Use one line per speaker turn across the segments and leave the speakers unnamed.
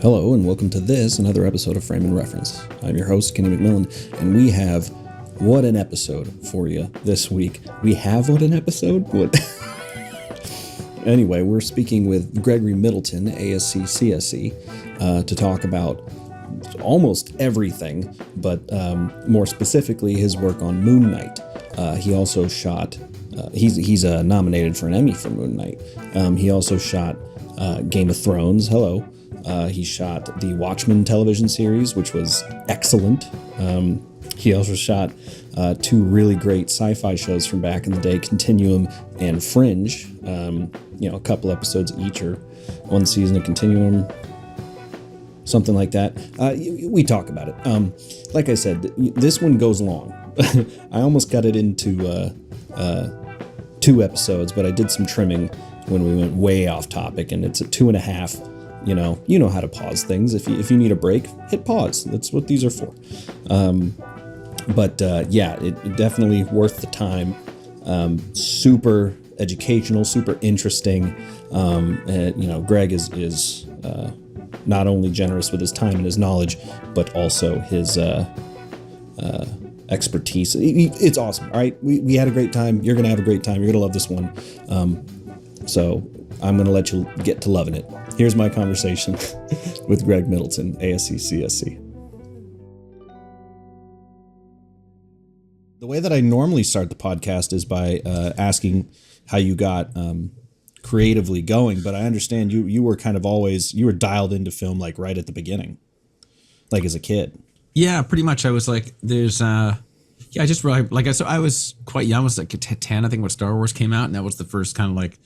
Hello and welcome to another episode of Frame and Reference. I'm your host, Kenny McMillan, and we have what an episode for you this week. We have what an episode? What? Anyway, we're speaking with Gregory Middleton, ASC, CSC, to talk about almost everything, but more specifically his work on Moon Knight. He also shot, he's nominated for an Emmy for Moon Knight. He also shot Game of Thrones. Hello. He shot the Watchmen television series, which was excellent. He also shot two really great sci-fi shows from back in the day, Continuum and Fringe. A couple episodes each, or one season of Continuum, something like that. We talk about it. Like I said, this one goes long. I almost got it into 2 episodes, but I did some trimming when we went way off topic, and it's at 2.5. You know how to pause things. If you need a break, hit pause. That's what these are for. It definitely worth the time. Super educational, super interesting. Greg is not only generous with his time and his knowledge, but also his expertise. It's awesome. All right, we had a great time. You're gonna have a great time. You're gonna love this one. So I'm gonna let you get to loving it. Here's my conversation with Greg Middleton, ASC, CSC. The way that I normally start the podcast is by asking how you got creatively going, but I understand you were kind of you were dialed into film like right at the beginning, like as a kid.
Yeah, pretty much. I was like, I just really, I was quite young. I was like 10, I think, when Star Wars came out, and that was the first kind of like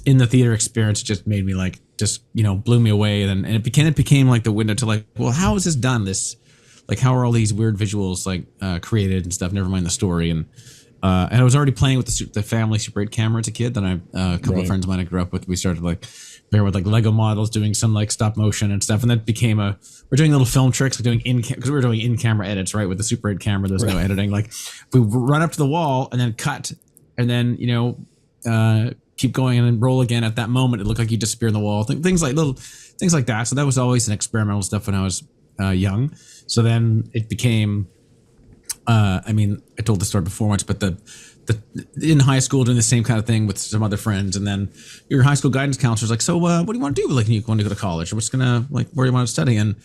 in the theater experience. Just made me like, blew me away. And it became like the window to like, well, how is this done? Like, how are all these weird visuals like created and stuff? Never mind the story. And I was already playing with the family Super 8 camera as a kid. Then a couple of friends of mine I grew up with, we started like there with like Lego models, doing some like stop motion and stuff. And that became we're doing little film tricks, like doing because we were doing in-camera edits, right? With the Super 8 camera, there's no editing. Like we run up to the wall and then cut, and then keep going and then roll again. At that moment, it looked like you disappear in the wall. Things like that. So that was always an experimental stuff when I was young. So then it became. I told the story before once, but the in high school doing the same kind of thing with some other friends, and then your high school guidance counselor's like, so what do you want to do? Like, you want to go to college, or what's gonna like where do you want to study? And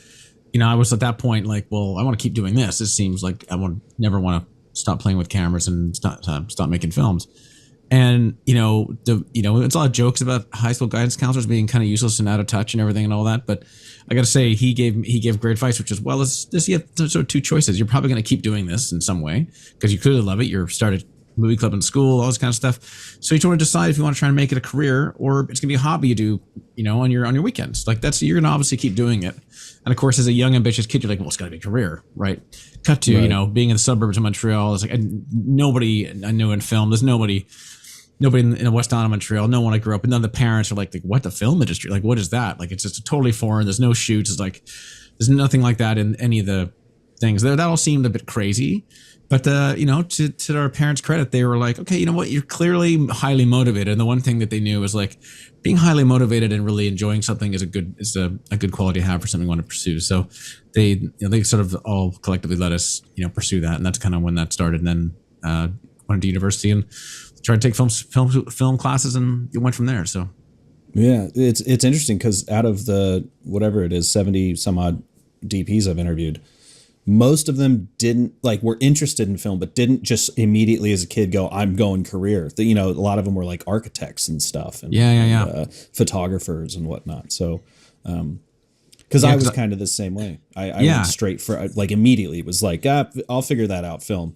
I was at that point like, well, I want to keep doing this. It seems like I never want to stop playing with cameras and stop making films. And it's a lot of jokes about high school guidance counselors being kind of useless and out of touch and everything and all that, but I got to say he gave great advice, which is, well, you have sort of 2 choices. You're probably going to keep doing this in some way because you clearly love it. You're started movie club in school, all this kind of stuff. So you want to decide if you want to try and make it a career, or it's going to be a hobby you do, on your weekends. Like you're going to obviously keep doing it. And of course, as a young, ambitious kid, you're like, well, it's got to be a career, right? Cut to, being in the suburbs of Montreal. It's like nobody I knew in film. There's nobody in West Island, Montreal. No one I grew up with. None of the parents are like, what, the film industry? Like, what is that? Like, it's just totally foreign. There's no shoots. It's like, there's nothing like that in any of the things. That all seemed a bit crazy. But, to our parents' credit, they were like, okay, you know what? You're clearly highly motivated. And the one thing that they knew was like being highly motivated and really enjoying something is a good quality to have for something you want to pursue. So they sort of all collectively let us, pursue that. And that's kind of when that started. And then went to university and tried to take film classes, and it went from there. So
yeah, it's interesting because out of the whatever it is 70 some odd DPs I've interviewed, most of them were interested in film, but didn't just immediately as a kid go, I'm going career. A lot of them were like architects and stuff, and photographers and whatnot. So because I was kind of the same way. I went straight for like immediately. It was like, I'll figure that out, film.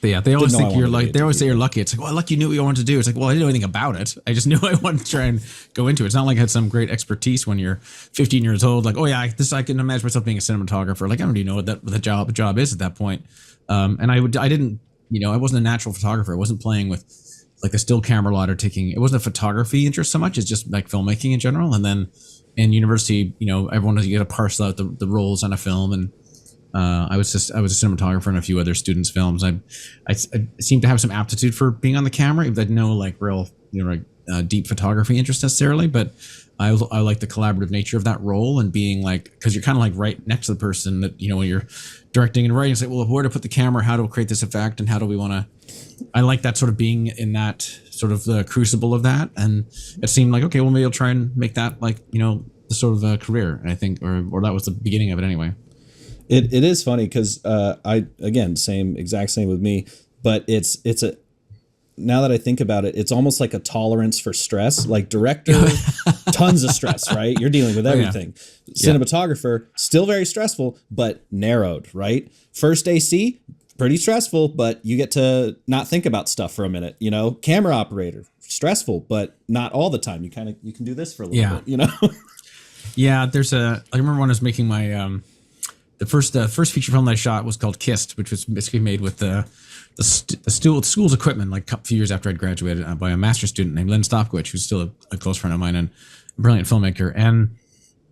But yeah, they always think you're like, they always say you're lucky. It's like, well, lucky you knew what you wanted to do. It's like, well, I didn't know anything about it. I just knew I wanted to try and go into it. It's not like I had some great expertise when you're 15 years old. Like, oh yeah, I can imagine myself being a cinematographer. Like, I don't even know what the job is at that point. And I didn't, I wasn't a natural photographer. I wasn't playing with like the still camera a lot or taking, it wasn't a photography interest so much. It's just like filmmaking in general. And then in university, everyone has to get to parcel out the roles on a film, and I was a cinematographer in a few other students' films. I seemed to have some aptitude for being on the camera. I had no like real deep photography interest necessarily, but I like the collaborative nature of that role and being like, because you're kind of like right next to the person that, when you're directing and writing, it's like, well, where to put the camera, how to create this effect, and how do we want to. I like that sort of being in that sort of the crucible of that, and it seemed like, okay, well, maybe I'll try and make that like the sort of career. And I think, or that was the beginning of it anyway.
It is funny because I again exact same with me, but it's a now that I think about it, it's almost like a tolerance for stress. Like director, tons of stress, right? You're dealing with everything. Cinematographer, still very stressful, but narrowed, right? First AC, pretty stressful, but you get to not think about stuff for a minute, Camera operator, stressful, but not all the time. You can do this for a little bit,
Yeah, I remember when I was making my the first feature film that I shot was called Kissed, which was basically made with the school's equipment, like a few years after I'd graduated, by a master's student named Lynn Stopkowicz, who's still a close friend of mine and a brilliant filmmaker. And,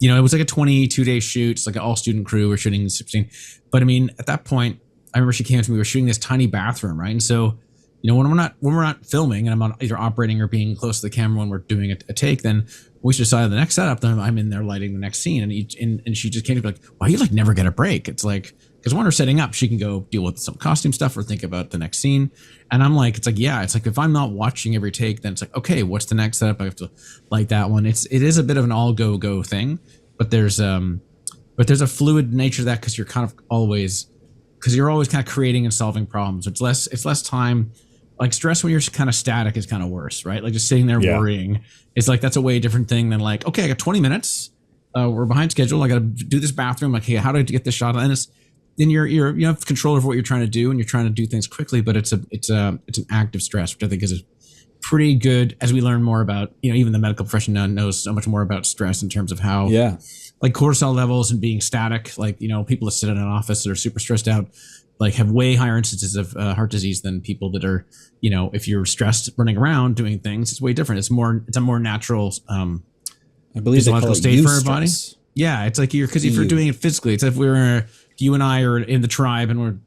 it was like a 22-day shoot. It's like an all-student crew. We're shooting 16. But I mean, at that point, I remember she came to me, we were shooting this tiny bathroom, right? And so, when we're not filming and I'm not either operating or being close to the camera when we're doing a take, then we should decide the next setup. Then I'm in there lighting the next scene, and she just came to be like, "Wow, you like never get a break." It's like, because when we're setting up, she can go deal with some costume stuff or think about the next scene, and I'm like, it's like if I'm not watching every take, then it's like, okay, what's the next setup? I have to light that one. It is a bit of an all go thing, but there's a fluid nature to that because you're always kind of creating and solving problems. It's less time. Like stress when you're kind of static is kind of worse, right? Like just sitting there worrying. It's like, that's a way different thing than like, okay, I got 20 minutes. We're behind schedule. I got to do this bathroom. Like, hey, how do I get this shot? And then you have control of what you're trying to do, and you're trying to do things quickly. But it's an active stress, which I think is pretty good as we learn more about. Even the medical profession now knows so much more about stress in terms of how like cortisol levels and being static. Like people that sit in an office that are super stressed out, like have way higher instances of heart disease than people that are, if you're stressed running around doing things, it's way different. It's a more natural,
I believe
physiological state for our body. Yeah. It's like if you're doing it physically, it's if you and I are in the tribe and we're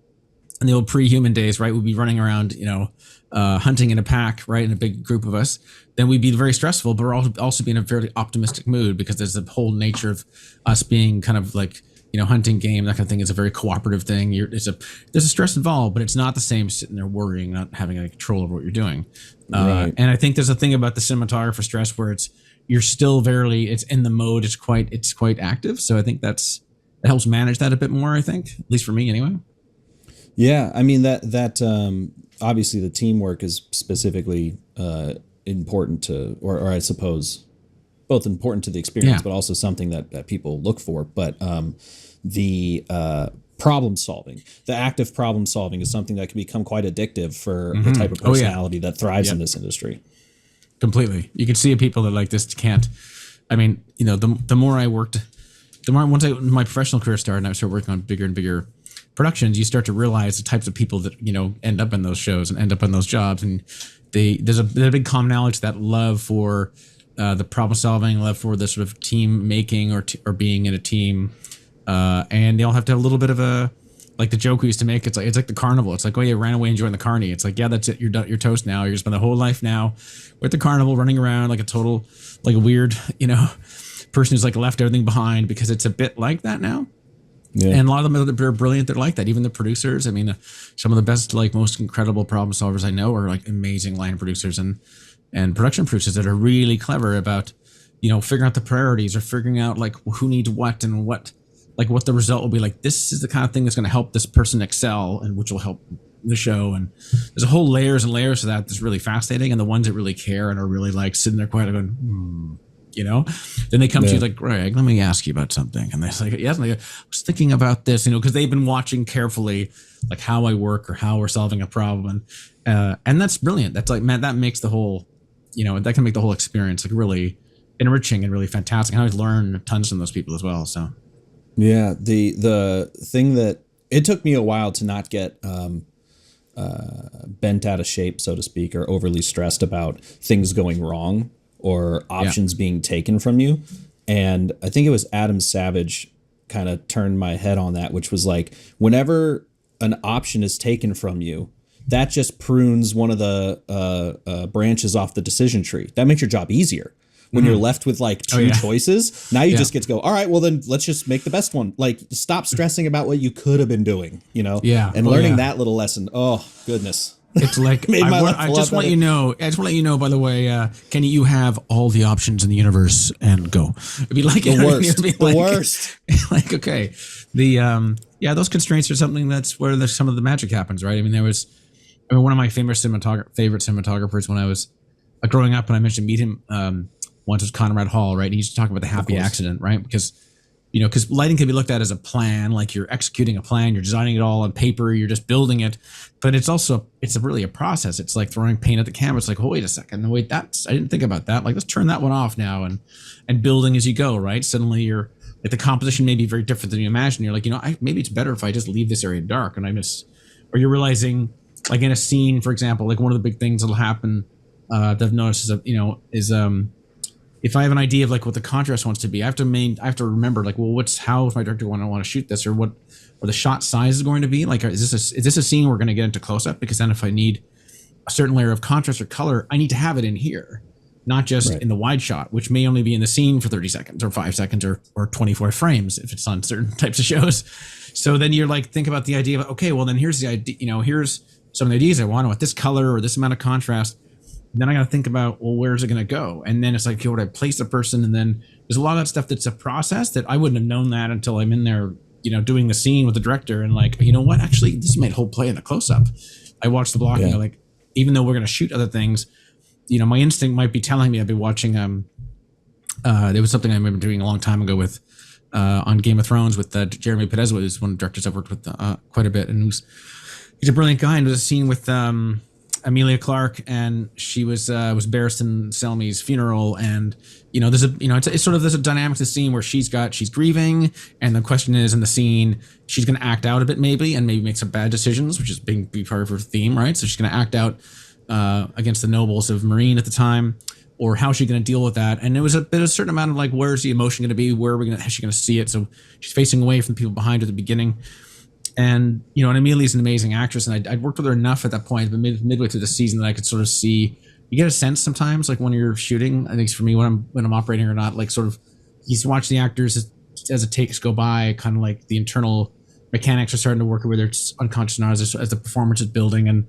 in the old pre-human days, right? We'd be running around, hunting in a pack, right? In a big group of us, then we'd be very stressful, but we're also be in a very optimistic mood because there's the whole nature of us being kind of like, hunting game, that kind of thing is a very cooperative thing. There's a stress involved, but it's not the same sitting there worrying, not having any control over what you're doing. Right. And I think there's a thing about the cinematographer stress where you're still it's in the mode. It's quite active. So I think it helps manage that a bit more, I think, at least for me anyway.
Yeah. I mean, that obviously the teamwork is specifically important to, or I suppose both important to the experience, but also something that people look for. But the problem solving, the active problem solving is something that can become quite addictive for the type of personality that thrives in this industry.
Completely. You can see people that like this can't. I mean, the more I worked, once my professional career started and I started working on bigger and bigger productions, you start to realize the types of people that, end up in those shows and end up in those jobs. And there's a big commonality to that love for the problem solving, love for the sort of team making or being in a team. And they all have to have a little bit of like the joke we used to make. It's like the carnival. It's like, oh yeah, ran away enjoying the carny. It's like, yeah, that's it. You're done. You're toast now. You're gonna spend the whole life now with the carnival running around like a weird, person who's like left everything behind, because it's a bit like that now. Yeah. And a lot of them are brilliant. They're like that. Even the producers. I mean, some of the best, like most incredible problem solvers I know are like amazing line producers and production producers that are really clever about, figuring out the priorities or figuring out like who needs what and what the result will be. Like, this is the kind of thing that's going to help this person excel and which will help the show. And there's a whole layers and layers to that that's really fascinating. And the ones that really care and are really like sitting there quietly going, then they come to you like, Greg, let me ask you about something. And they're like, yes, and I was thinking about this, because they've been watching carefully like how I work or how we're solving a problem. And that's brilliant. That's like, man, that makes the whole, that can make the whole experience like really enriching and really fantastic. And I always learn tons from those people as well. So
yeah, the thing that it took me a while to not get bent out of shape, so to speak, or overly stressed about things going wrong or options being taken from you. And I think it was Adam Savage kind of turned my head on that, which was like, whenever an option is taken from you, that just prunes one of the branches off the decision tree. That makes your job easier. when you're left with like two choices. Now you
Yeah.
just get to go, all right, well then let's just make the best one. Like stop stressing about what you could have been doing, you know?
Yeah.
And learning that little lesson. Oh, goodness.
It's like I just want you to know. I just want to let you know. By the way, Kenny, you have all the options in the universe, and go. It'd be like
The worst.
The
The worst.
Like okay, those constraints are something that's where some of the magic happens, right? I mean, one of my favorite cinematographers when I was growing up, and I mentioned meet him once was Conrad Hall, right? And he used to talk about the happy accident, right? Because lighting can be looked at as a plan, like you're executing a plan, you're designing it all on paper, you're just building it. But it's really a process. It's like throwing paint at the camera. It's like, oh, wait a second. Wait, I didn't think about that. Like, let's turn that one off now and building as you go, right? Suddenly you're like, the composition may be very different than you imagine. You're like, maybe it's better if I just leave this area dark or you're realizing like in a scene, for example, like one of the big things that'll happen that I've noticed is if I have an idea of like what the contrast wants to be, I have to remember like, well, how is my director want to shoot this, or the shot size is going to be? Like, is this a scene we're going to get into close up? Because then if I need a certain layer of contrast or color, I need to have it in here, not just in the wide shot, which may only be in the scene for 30 seconds or 5 seconds or 24 frames if it's on certain types of shows. So then you're like, think about the idea of, okay, well then here's the idea, here's some of the ideas I want this color or this amount of contrast. Then I got to think about, well, where's it going to go? And then it's like, would I place the person? And then there's a lot of that stuff that's a process that I wouldn't have known that until I'm in there, doing the scene with the director. And like, you know what? Actually, this made whole play in the close-up. I watched the blocking. Yeah. Like, even though we're going to shoot other things, my instinct might be telling me I'd be watching. There was something I remember doing a long time ago with on Game of Thrones with Jeremy Pedezwa, who's one of the directors I've worked with quite a bit, and he's a brilliant guy. And there's a scene with Emilia Clarke, and she was Barristan Selmy's funeral, and there's a dynamic to the scene where she's grieving, and the question is in the scene she's going to act out a bit maybe make some bad decisions, which is be part of her theme, right? So she's going to act out against the nobles of Marine at the time, or how's she going to deal with that? And it was a certain amount of like, where's the emotion going to be? How's she going to see it? So she's facing away from the people behind her at the beginning. And, and Amelia's an amazing actress, and I'd worked with her enough at that point, but midway through the season, that I could sort of see, you get a sense sometimes, like when you're shooting, I think for me, when I'm operating or not, like sort of, you watch the actors as the takes go by, kind of like the internal mechanics are starting to work, whether it's unconscious or not, as the performance is building. And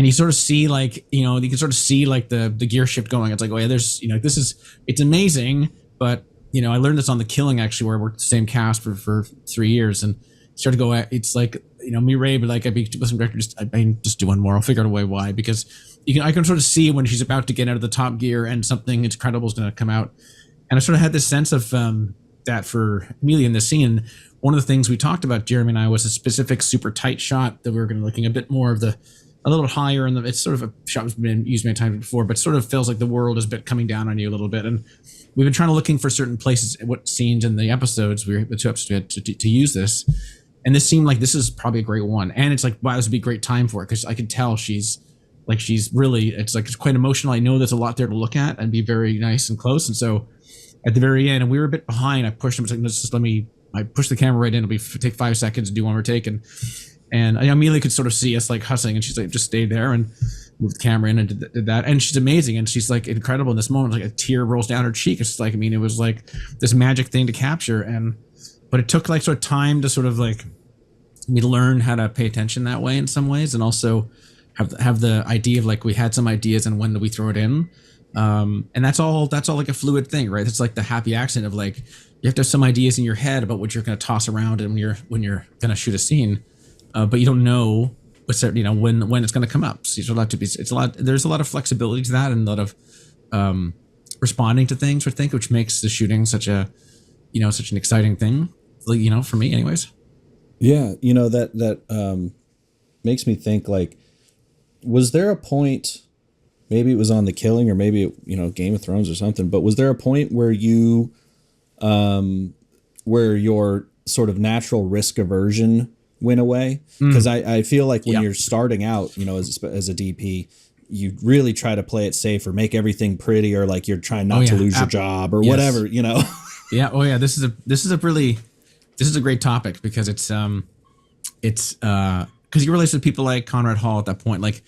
you sort of see like, you can sort of see like the gear shift going. It's like, oh yeah, there's, it's amazing. But, I learned this on The Killing, actually, where I worked with the same cast for 3 years, and started to go, it's like, me, Ray, but like I'd be with some director, just do one more. I'll figure out a way why, because I can sort of see when she's about to get out of the top gear and something incredible is going to come out. And I sort of had this sense of that for Amelia in this scene. One of the things we talked about, Jeremy and I, was a specific super tight shot that we were going to looking a bit more of a little higher, and it's sort of a shot that's been used many times before, but sort of feels like the world is a bit coming down on you a little bit. And we've been trying to looking for certain places, what scenes in the episodes, the 2 episodes we had to use this. And this seemed like this is probably a great one. And it's like, wow, this would be a great time for it, because I could tell she's really, it's quite emotional. I know there's a lot there to look at and be very nice and close. And so at the very end, and we were a bit behind, I pushed him. It's like, I pushed the camera right in. Take 5 seconds and do one more take. And Amelia could sort of see us like hustling, and she's like, just stayed there and moved the camera in and did that. And she's amazing. And she's like incredible in this moment. Like a tear rolls down her cheek. It's like, it was like this magic thing to capture. But it took like sort of time to sort of like me to learn how to pay attention that way in some ways, and also have the idea of like, we had some ideas and when do we throw it in, and that's all like a fluid thing, right? It's like the happy accident of like, you have to have some ideas in your head about what you're going to toss around and when you're going to shoot a scene, but you don't know what's there, when it's going to come up. So there's a lot of flexibility to that, and a lot of responding to things, I think, which makes the shooting such an exciting thing, for me anyways.
Yeah, that makes me think, like, was there a point, maybe it was on The Killing or maybe, Game of Thrones or something, but was there a point where you, where your sort of natural risk aversion went away? Because I feel like when you're starting out, as a DP, you really try to play it safe or make everything pretty, or like you're trying not to lose your job or whatever,
Yeah. Oh yeah. This is a great topic, because it's because you realize with people like Conrad Hall at that point, like,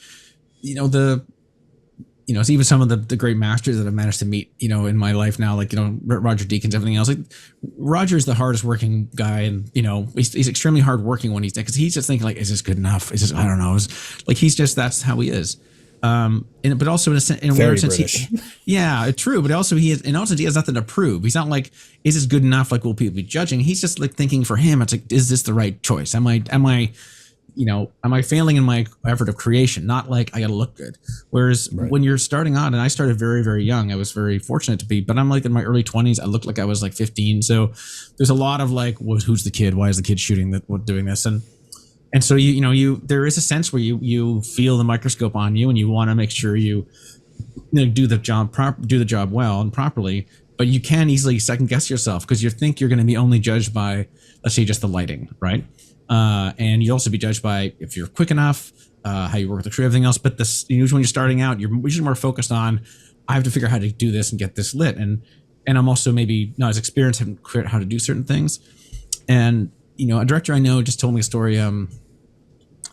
it's even some of the great masters that I've managed to meet, in my life now, like, Roger Deakins, everything else. Like, Roger's the hardest working guy, and, he's extremely hard working when he's there, because he's just thinking, like, is this good enough? Is this, I don't know. Like, that's how he is. But also in a weird sense, yeah, true. But also he has nothing to prove. He's not like, is this good enough? Like, will people be judging? He's just like thinking for him, it's like, is this the right choice? Am I failing in my effort of creation? Not like I got to look good. Whereas when you're starting out, and I started very, very young, I was very fortunate to be, but I'm like in my early 20s. I looked like I was like 15. So there's a lot of like, well, who's the kid? Why is the kid shooting that, doing this? And so there is a sense where you feel the microscope on you, and you want to make sure you do the job well and properly, but you can easily second guess yourself because you think you're going to be only judged by, let's say, just the lighting, right? And you'd also be judged by if you're quick enough, how you work with the crew, everything else. But usually when you're starting out, you're usually more focused on, I have to figure out how to do this and get this lit, and I'm also maybe not as experienced, haven't figured out how to do certain things. And a director I know just told me a story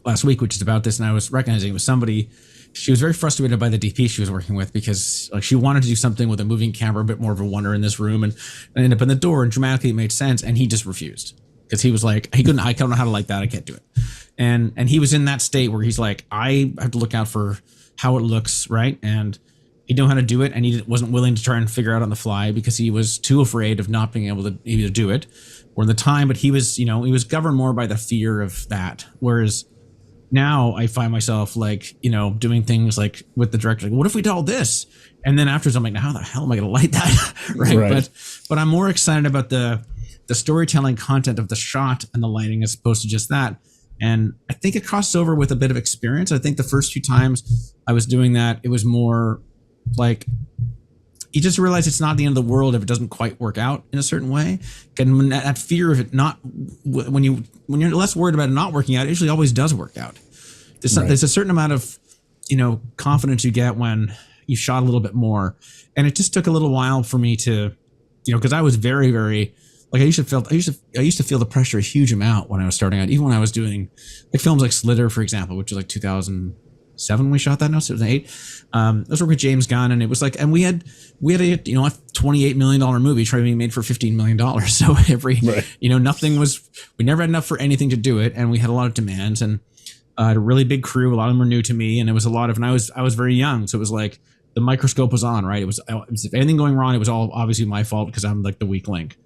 last week, which is about this, and I was recognizing it was somebody. She was very frustrated by the DP she was working with, because like she wanted to do something with a moving camera, a bit more of a wonder in this room, and ended up in the door, and dramatically it made sense, and he just refused because he was like, I don't know how to light that, I can't do it, and he was in that state where he's like, I have to look out for how it looks, right, and he didn't know how to do it, and he wasn't willing to try and figure out on the fly because he was too afraid of not being able to either do it or the time. But he was governed more by the fear of that. Whereas now I find myself like, doing things like with the director, like, what if we did all this? And then afterwards I'm like, now how the hell am I going to light that? right. But I'm more excited about the storytelling content of the shot and the lighting as opposed to just that. And I think it crosses over with a bit of experience. I think the first few times I was doing that, it was more like, you just realize it's not the end of the world if it doesn't quite work out in a certain way. And when that fear of it not, when you're less worried about it not working out, it usually always does work out. There's a certain amount of, confidence you get when you shot a little bit more. And it just took a little while for me to, because I was very, very, like I used to feel the pressure a huge amount when I was starting out, even when I was doing like films like Slither, for example, which was like 2007 we shot that. No, 2008. I was working with James Gunn, and it was like, and we had a $28 million movie trying to be made for $15 million. So we never had enough for anything to do it, and we had a lot of demands, and I had a really big crew. A lot of them were new to me, and it was a lot of, and I was very young, so it was like the microscope was on, right? It was if anything going wrong, it was all obviously my fault because I'm like the weak link.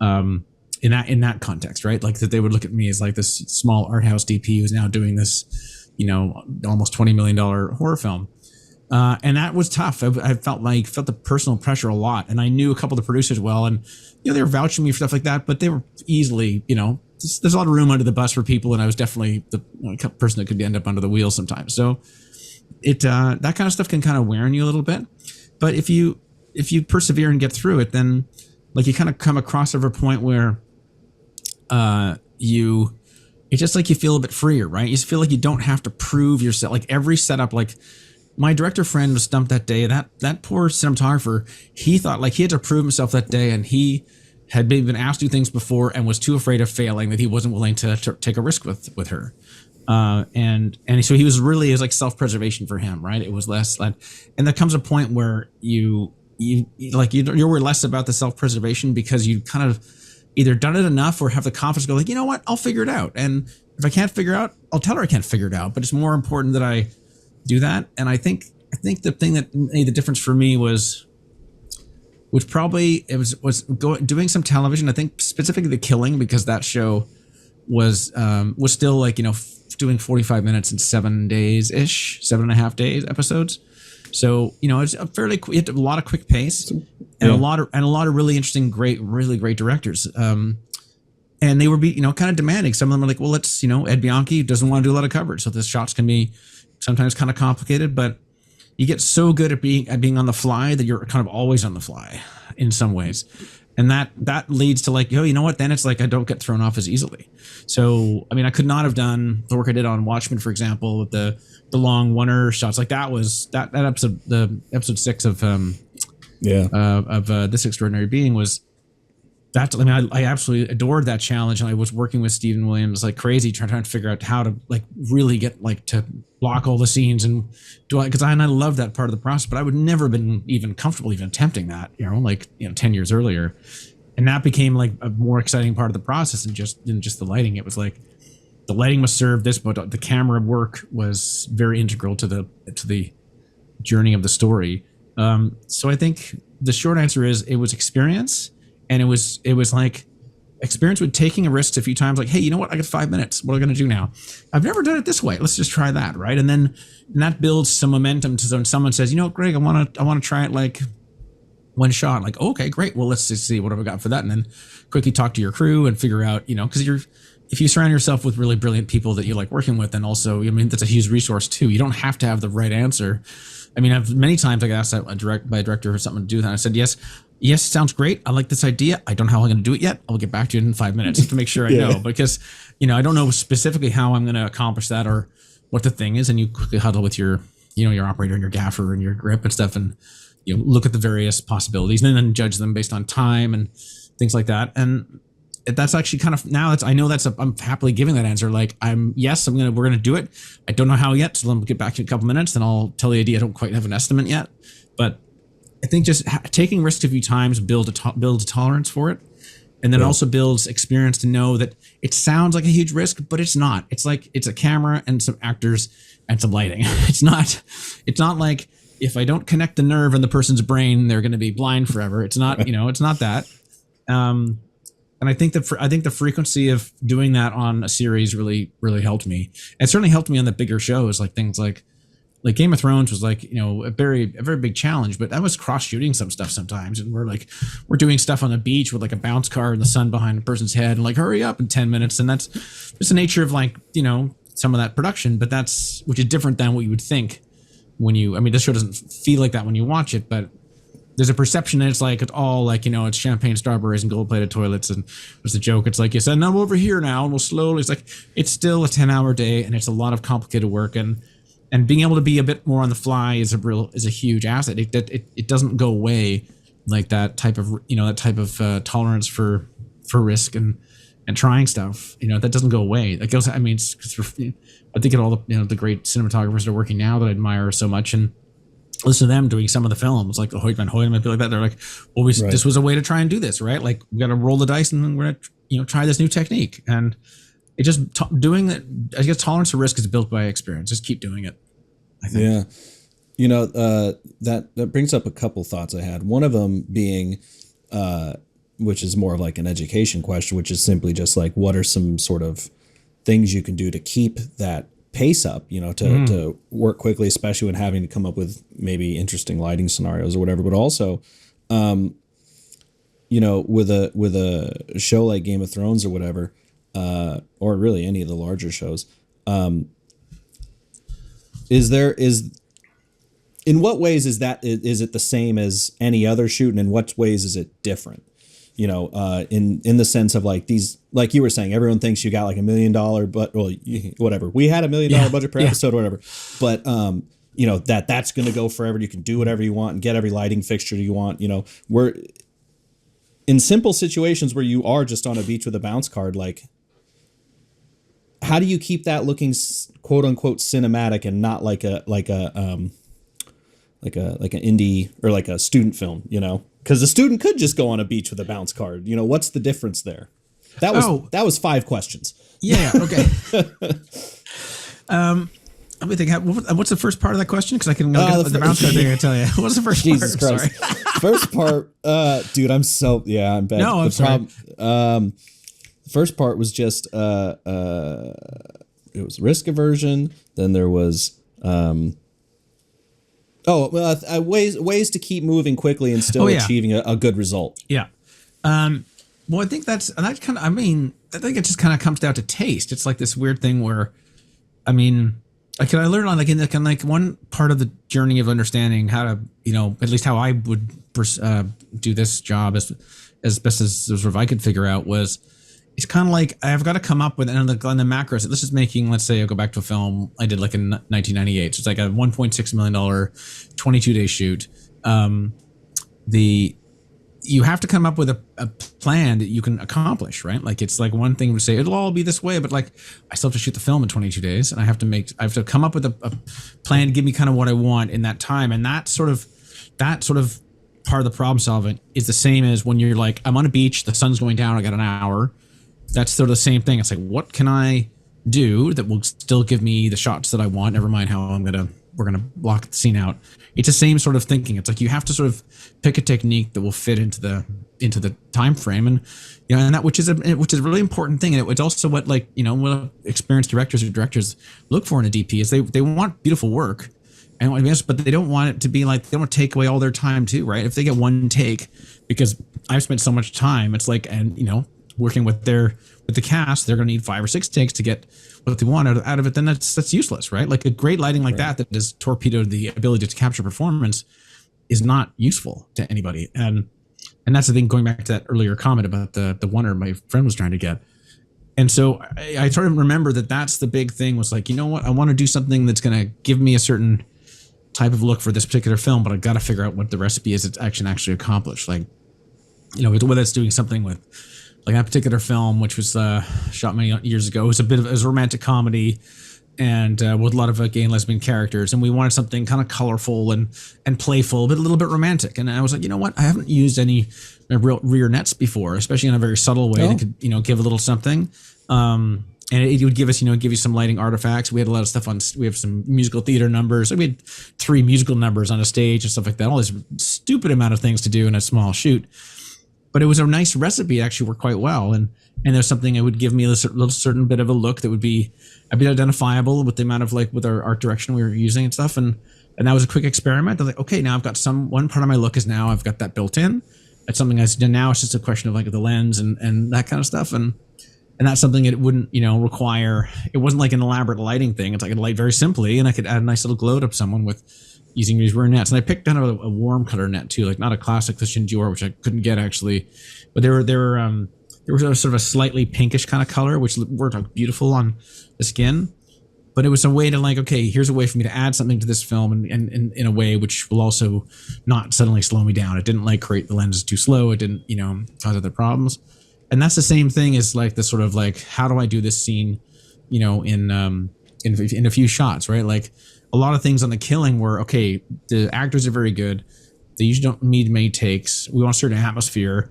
In that context, right? Like that they would look at me as like this small art house DP who's now doing this, almost $20 million horror film. And that was tough. I felt the personal pressure a lot. And I knew a couple of the producers well, and, they were vouching me for stuff like that, but they were easily, there's a lot of room under the bus for people. And I was definitely the person that could end up under the wheel sometimes. So that kind of stuff can kind of wear on you a little bit. But if you persevere and get through it, then like you kind of come across over a point where it's just like you feel a bit freer, right? You just feel like you don't have to prove yourself. Like every setup, like my director friend was stumped that day. That poor cinematographer, he thought like he had to prove himself that day, and he had been asked to do things before and was too afraid of failing that he wasn't willing to take a risk with her. And so it was like self-preservation for him, right? It was less like, and there comes a point where you're less about the self-preservation because you kind of either done it enough or have the confidence to go like, you know what, I'll figure it out. And if I can't figure it out, I'll tell her I can't figure it out, but it's more important that I do that. And I think the thing that made the difference for me was doing some television. I think specifically The Killing, because that show was still like, doing 45 minutes in 7.5 days episodes. So, it's a a lot of quick pace and a lot of really interesting, really great directors. And they were kind of demanding. Some of them are like, well, let's, Ed Bianchi doesn't want to do a lot of coverage. So the shots can be sometimes kind of complicated, but you get so good at being on the fly that you're kind of always on the fly in some ways. And that leads to like, you know what? Then it's like I don't get thrown off as easily. So, I mean, I could not have done the work I did on Watchmen, for example, with the long one-er shots. Like that was that episode, the episode 6 of This Extraordinary Being was that's, I mean, I absolutely adored that challenge, and I was working with Stephen Williams like crazy, trying to figure out how to like really get like to block all the scenes and do because I love that part of the process, but I would never been even comfortable even attempting that, 10 years earlier, and that became like a more exciting part of the process than just the lighting. It was like the lighting must serve this, but the camera work was very integral to the journey of the story. So I think the short answer is it was experience. And it was like experience with taking a risk a few times. Like, hey, you know what? I got 5 minutes. What am I going to do now? I've never done it this way. Let's just try that, right? And that builds some momentum to when someone says, Greg, I want to try it like one shot. Like, okay, great. Well, let's just see what have I got for that, and then quickly talk to your crew and figure out, because if you surround yourself with really brilliant people that you like working with, and also, that's a huge resource too. You don't have to have the right answer. I mean, I've many times I got asked by a director for something to do that. I said, yes, sounds great. I like this idea. I don't know how I'm going to do it yet. I'll get back to you in 5 minutes to make sure I know, because, I don't know specifically how I'm going to accomplish that or what the thing is. And you quickly huddle with your operator and your gaffer and your grip and stuff, and, look at the various possibilities and then judge them based on time and things like that. And that's actually kind of, now I'm happily giving that answer. Like we're going to do it. I don't know how yet. So let me get back to you in a couple minutes, and I'll tell the idea. I don't quite have an estimate yet, but I think just taking risks a few times builds a tolerance for it, and then also builds experience to know that it sounds like a huge risk, but it's not. It's like it's a camera and some actors and some lighting. It's not like if I don't connect the nerve in the person's brain, they're going to be blind forever. It's not. It's not that. And I think the frequency of doing that on a series really helped me. It certainly helped me on the bigger shows, like things like Game of Thrones was like, a very big challenge, but that was cross shooting some stuff sometimes. And we're doing stuff on the beach with like a bounce car in the sun behind a person's head and like, hurry up in 10 minutes. And that's just the nature of like, some of that production, but which is different than what you would think this show doesn't feel like that when you watch it, but there's a perception that it's like, it's all like, it's champagne, strawberries and gold plated toilets. And it's a joke. It's like, you said, no, over here now. And we'll slowly, it's like, it's still a 10-hour day, and it's a lot of complicated work. And being able to be a bit more on the fly is a huge asset. It doesn't go away, like that type of tolerance for risk and trying stuff. That doesn't go away. That goes. I mean, I think of all the great cinematographers that are working now that I admire so much, and listen to them doing some of the films, like the Hoyt Van Hoyt and people like that. They're like, well, this was a way to try and do this, right? Like we got to roll the dice and we're gonna try this new technique. And it just doing that. I guess tolerance for risk is built by experience. Just keep doing it, I think.
Yeah. That brings up a couple thoughts I had. One of them being, which is more of like an education question, which is simply just like, what are some sort of things you can do to keep that pace up, to work quickly, especially when having to come up with maybe interesting lighting scenarios or whatever, but also, with a show like Game of Thrones or whatever, or really any of the larger shows, in what ways is it the same as any other shoot, and in what ways is it different? In the sense of like these, like you were saying, everyone thinks you got like $1 million, but whatever. We had $1 million budget per episode or whatever, but that's going to go forever. You can do whatever you want and get every lighting fixture you want. We're in simple situations where you are just on a beach with a bounce card. Like, how do you keep that looking quote unquote cinematic and not like an indie or like a student film, because the student could just go on a beach with a bounce card. What's the difference there? That was 5 questions.
Yeah. Okay. Let me think. What's the first part of that question? Because I can get the bounce card thing. I tell you. What's the first
Jesus
part?
Christ.
Sorry.
First part, dude. I'm bad.
No, I'm sorry.
The first part was just it was risk aversion. Then there was ways to keep moving quickly and still achieving a good result.
Yeah. Well, I think I think it just kind of comes down to taste. It's like this weird thing where, I learned on like in the kind of like one part of the journey of understanding how to, at least how I would do this job as best as sort of I could figure out was, it's kind of like I've got to come up with on the macros. This is making, let's say I go back to a film I did like in 1998. So it's like a $1.6 million 22-day shoot. you have to come up with a plan that you can accomplish, right? Like it's like one thing to say it'll all be this way, but like I still have to shoot the film in 22 days, and I have to come up with a plan to give me kind of what I want in that time. And that sort of part of the problem solving is the same as when you're like, I'm on a beach, the sun's going down, I got an hour. That's sort of the same thing. It's like, what can I do that will still give me the shots that I want? Never mind how we're gonna block the scene out. It's the same sort of thinking. It's like you have to sort of pick a technique that will fit into the time frame, and and that which is a really important thing. And it's also what what experienced directors look for in a DP is they want beautiful work, but they don't want it to be like, they don't want to take away all their time too, right? If they get one take, because I've spent so much time, it's like, and working with the cast, they're going to need 5 or 6 takes to get what they want out of it. Then that's useless, right? Like a great lighting like that has torpedoed the ability to capture performance is not useful to anybody. And that's the thing, going back to that earlier comment about the wonder my friend was trying to get. And so I sort of remember that's the big thing, was like, you know what, I want to do something that's going to give me a certain type of look for this particular film, but I've got to figure out what the recipe is it's actually accomplished. Like, whether it's doing something with like that particular film, which was shot many years ago. It was a romantic comedy, and with a lot of gay and lesbian characters, and we wanted something kind of colorful and playful, but a little bit romantic. And I was like, you know what, I haven't used any real rear nets before, especially in a very subtle way that could give a little something. And it would give us, give you some lighting artifacts. We had a lot of stuff we have some musical theater numbers. We had 3 musical numbers on a stage and stuff like that. All this stupid amount of things to do in a small shoot. But it was a nice recipe. It actually worked quite well. And there's something that would give me a little certain bit of a look that would be a bit identifiable with the amount of with our art direction we were using and stuff. And that was a quick experiment. I was like, okay, now I've got one part of my look is now I've got that built in. That's something I've done now. It's just a question of the lens and that kind of stuff. And that's something that it wouldn't, require. It wasn't like an elaborate lighting thing. It's like I could light very simply, and I could add a nice little glow to someone with using these rear nets. And I picked kind of a warm color net too, like not a classic Christian Dior, which I couldn't get actually, but there was sort of a slightly pinkish kind of color, which worked beautiful on the skin. But it was a way to okay, here's a way for me to add something to this film and in a way which will also not suddenly slow me down. It didn't create the lenses too slow. It didn't, cause other problems. And that's the same thing as the sort of how do I do this scene, in a few shots, right? Like a lot of things on The Killing were, okay, the actors are very good. They usually don't need many takes. We want a certain atmosphere.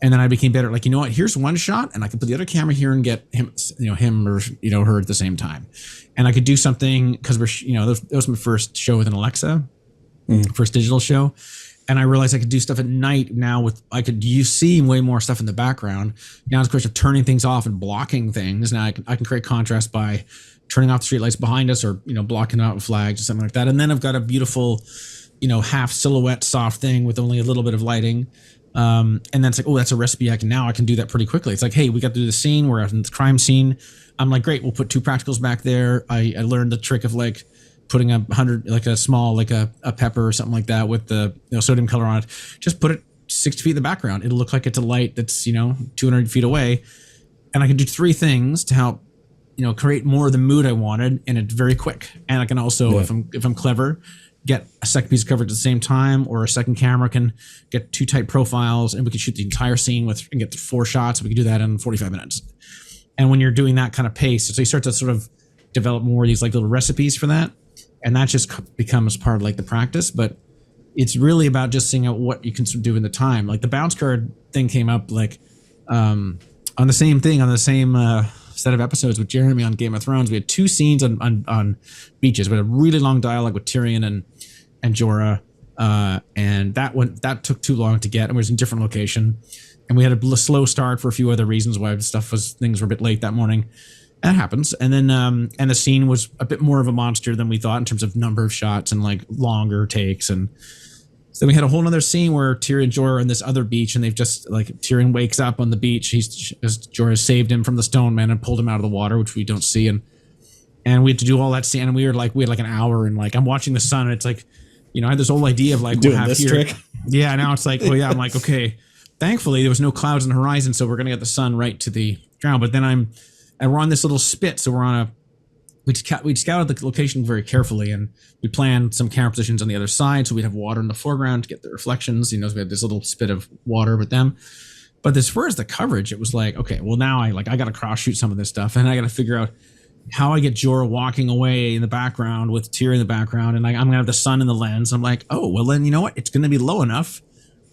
And then I became better. Like, you know what? Here's one shot, and I could put the other camera here and get him, him or her at the same time. And I could do something because that was my first show with an Alexa, first digital show. And I realized I could do stuff at night now you see way more stuff in the background. Now it's a question of turning things off and blocking things. Now I can create contrast by turning off the street lights behind us or, blocking it out with flags or something like that. And then I've got a beautiful, half silhouette soft thing with only a little bit of lighting. And then it's like, oh, that's a recipe. I can do that pretty quickly. It's like, hey, we got to do the scene. We're at the crime scene. I'm like, great. We'll put 2 practicals back there. I learned the trick of putting a small, a pepper or something like that with the sodium color on it. Just put it 60 feet in the background. It'll look like it's a light that's, 200 feet away. And I can do 3 things to help, create more of the mood I wanted. And it's very quick. And I can also, if I'm clever, get a second piece of coverage at the same time, or a second camera can get 2 tight profiles, and we can shoot the entire scene and get 4 shots. We can do that in 45 minutes. And when you're doing that kind of pace, so you start to sort of develop more of these little recipes for that. And that just becomes part of the practice. But it's really about just seeing out what you can do in the time. Like the bounce card thing came up on the same thing, on the same set of episodes with Jeremy on Game of Thrones. We had 2 scenes on beaches. We had a really long dialogue with Tyrion and Jorah. And that took too long to get, and we was in a different location. And we had a slow start for a few other reasons why things were a bit late that morning. That happens. And then and the scene was a bit more of a monster than we thought in terms of number of shots and longer takes. And so then we had a whole other scene where Tyrion and Jorah are on this other beach, and they've just Tyrion wakes up on the beach. Jorah saved him from the stone man and pulled him out of the water, which we don't see. And we had to do all that scene, and we had an hour, and I'm watching the sun, and it's I had this whole idea of
doing
we'll
this
here.
trick.
Yeah, now it's I'm okay. Thankfully there was no clouds on the horizon, so we're gonna get the sun right to the ground. But then we're on this little spit, so we're on we scouted the location very carefully, and we planned some camera positions on the other side, so we'd have water in the foreground to get the reflections. You know, so we had this little spit of water with them. But as far as the coverage, it was like, okay, well now I got to cross shoot some of this stuff, and I got to figure out how I get Jorah walking away in the background with Tyrion in the background, and I'm gonna have the sun in the lens. I'm like, oh well, then you know what? It's gonna be low enough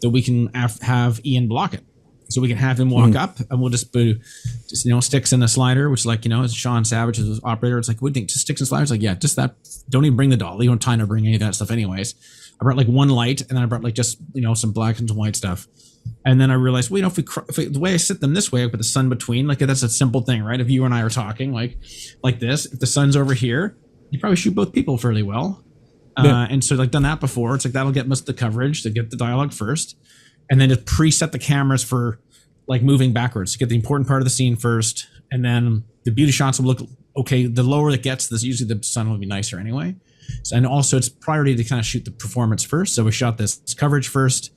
that we can have Ian block it, so we can have him walk up, and we'll just sticks in a slider, which is like, as Sean Savage is the operator. It's like, what do you think? Just sticks and sliders? Like, yeah, just that. Don't even bring the dolly. You don't have time to bring any of that stuff, anyways. I brought like one light, and then I brought like just some black and some white stuff. And then I realized, well, if the way I sit them this way, I put the sun between, like that's a simple thing, right? If you and I are talking like this, if the sun's over here, you probably shoot both people fairly well. And so like done that before. It's like that'll get most of the coverage to get the dialogue first, and then just preset the cameras for like moving backwards to get the important part of the scene first, and then the beauty shots will look okay. The lower it gets, this usually the sun will be nicer anyway. So, and also it's priority to kind of shoot the performance first. So we shot this coverage first.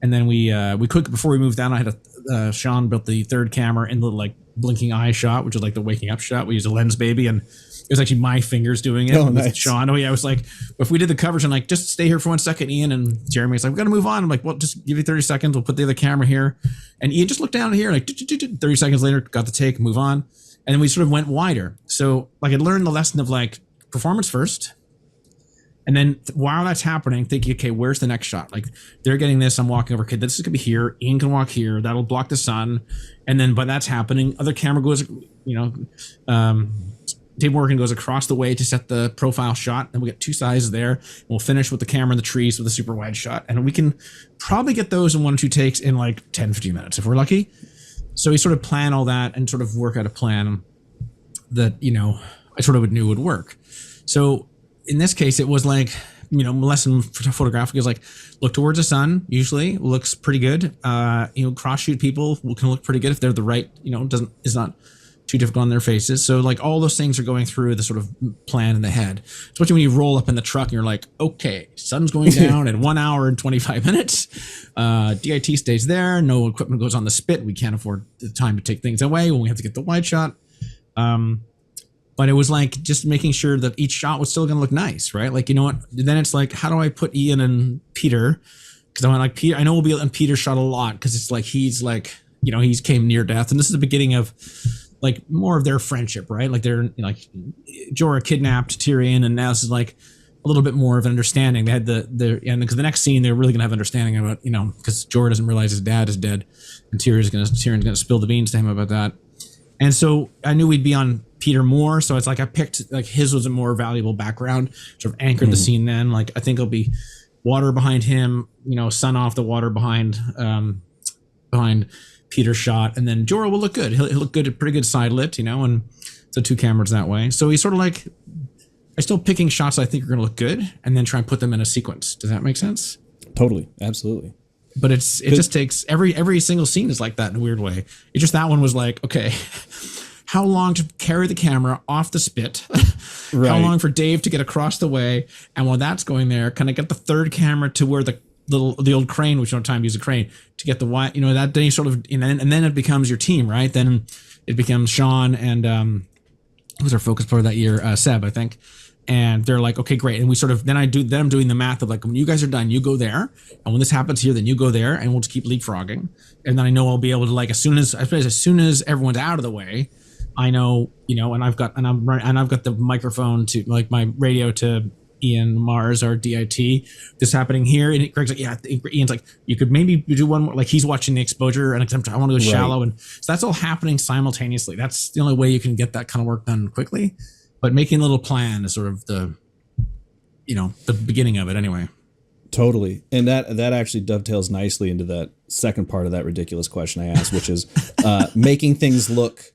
And then we quick before we moved down, I had Sean built the third camera in the like blinking eye shot, which is like the waking up shot. We used a lens baby, and it was actually my fingers doing it.
Oh, nice.
Sean. Oh yeah, I was like, if we did the coverage, I'm like, just stay here for 1 second, Ian. And Jeremy's like, we got to move on. I'm like, well, just give you 30 seconds. We'll put the other camera here. And Ian just looked down here, like 30 seconds later, got the take, move on. And then we sort of went wider. So like I learned the lesson of like performance first. And then while that's happening, thinking, okay, where's the next shot? Like they're getting this, I'm walking over. Okay, this is gonna be here. Ian can walk here. That'll block the sun. And then, but that's happening. Other camera goes, Dave Morgan goes across the way to set the profile shot. And we get two sizes there. And we'll finish with the camera in the trees with a super wide shot. And we can probably get those in 1 or 2 takes in like 10, 15 minutes if we're lucky. So we sort of plan all that and sort of work out a plan that, I sort of knew would work. So in this case, it was like, lesson photographic is like, look towards the sun, usually looks pretty good. Cross shoot people can look pretty good if they're the right, is not too difficult on their faces. So like all those things are going through the sort of plan in the head, especially when you roll up in the truck and you're like, okay, sun's going down in 1 hour and 25 minutes. DIT stays there. No equipment goes on the spit. We can't afford the time to take things away when we have to get the wide shot. But it was like just making sure that each shot was still going to look nice, right? Like, what? Then it's like, how do I put Ian and Peter? Because I went like, Peter, I know we'll be on Peter's shot a lot because it's like he's like, he's came near death, and this is the beginning of like more of their friendship, right? Like they're like Jorah kidnapped Tyrion, and now this is like a little bit more of an understanding. They had and because the next scene they're really gonna have understanding about, because Jorah doesn't realize his dad is dead, and Tyrion's gonna spill the beans to him about that. And so I knew we'd be on Peter more, so it's like I picked like his was a more valuable background, sort of anchored the scene. Then like I think it'll be water behind him, sun off the water behind Peter's shot, and then Jorah will look good. He'll look good, pretty good side lit, and so 2 cameras that way. So he's sort of like I'm still picking shots I think are gonna look good, and then try and put them in a sequence. Does that make sense?
Totally, absolutely.
But it just takes every single scene is like that in a weird way. It's just that one was like, okay, how long to carry the camera off the spit? Right. How long for Dave to get across the way? And while that's going there, can I get the third camera to where the old crane, which you don't have time to use a crane, to get the wide, that then you sort of, and then it becomes your team, right? Then it becomes Sean and who was our focus player that year? Seb, I think. And they're like, okay, great. And we sort of, then I'm doing the math of like, when you guys are done, you go there. And when this happens here, then you go there, and we'll just keep leapfrogging. And then I know I'll be able to like, as soon as everyone's out of the way, I know, and I've got the microphone to like my radio to Ian Mars, our DIT. This happening here, and Greg's like, yeah. Ian's like, you could maybe do one more. Like he's watching the exposure, and I want to go shallow, and so that's all happening simultaneously. That's the only way you can get that kind of work done quickly. But making a little plan is sort of the beginning of it, anyway.
Totally, and that actually dovetails nicely into that second part of that ridiculous question I asked, which is making things look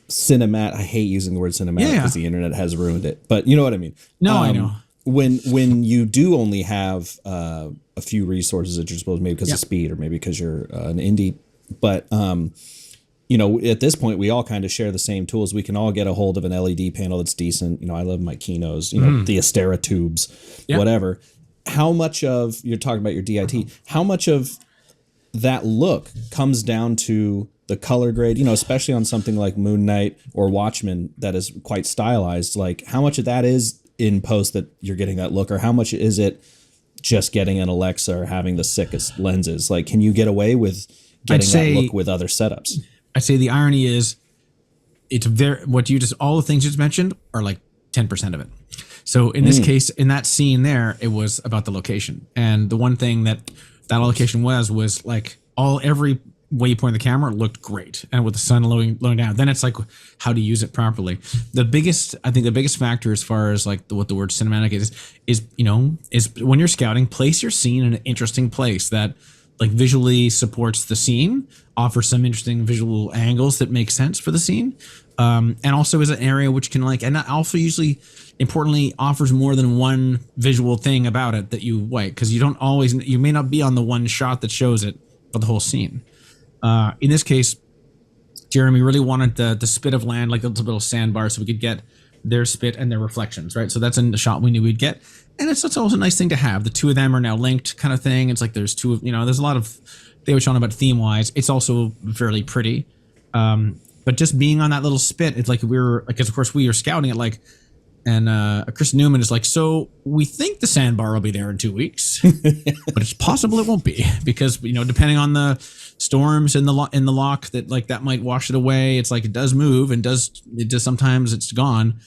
cinematic. I hate using the word cinematic because the internet has ruined it, but you know what I mean.
No, I know.
When you do only have a few resources that you're supposed, maybe because of speed or maybe because you're an indie, but at this point we all kind of share the same tools. We can all get a hold of an LED panel that's decent. I love my Kinos, the Astera tubes, whatever. How much of, you're talking about your DIT, how much of that look comes down to the color grade, especially on something like Moon Knight or Watchmen that is quite stylized, like how much of that is in post that you're getting that look, or how much is it just getting an Alexa or having the sickest lenses? Like, can you get away with getting that look with other setups?
I'd say the irony is it's all the things you just mentioned are like 10% of it. So in this case, in that scene there, it was about the location. And the one thing that location was like every way you point the camera looked great. And with the sun lowering down, then it's like how to use it properly. I think the biggest factor as far as like what the word cinematic is when you're scouting, place your scene in an interesting place that like visually supports the scene, offers some interesting visual angles that make sense for the scene. And also is an area which can and also usually importantly offers more than one visual thing about it that you like, because you may not be on the one shot that shows it, but the whole scene. In this case, Jeremy really wanted the spit of land, like the little sandbar, so we could get their spit and their reflections, right? So that's in the shot we knew we'd get. And it's also a nice thing to have. The two of them are now linked kind of thing. It's like there's two of, there's a lot of, they were talking about theme-wise. It's also fairly pretty. But just being on that little spit, it's like because of course we were scouting it and Chris Newman is like, so we think the sandbar will be there in 2 weeks, but it's possible it won't be because, depending on the storms in the lock that might wash it away. It's like it does move and sometimes it's gone.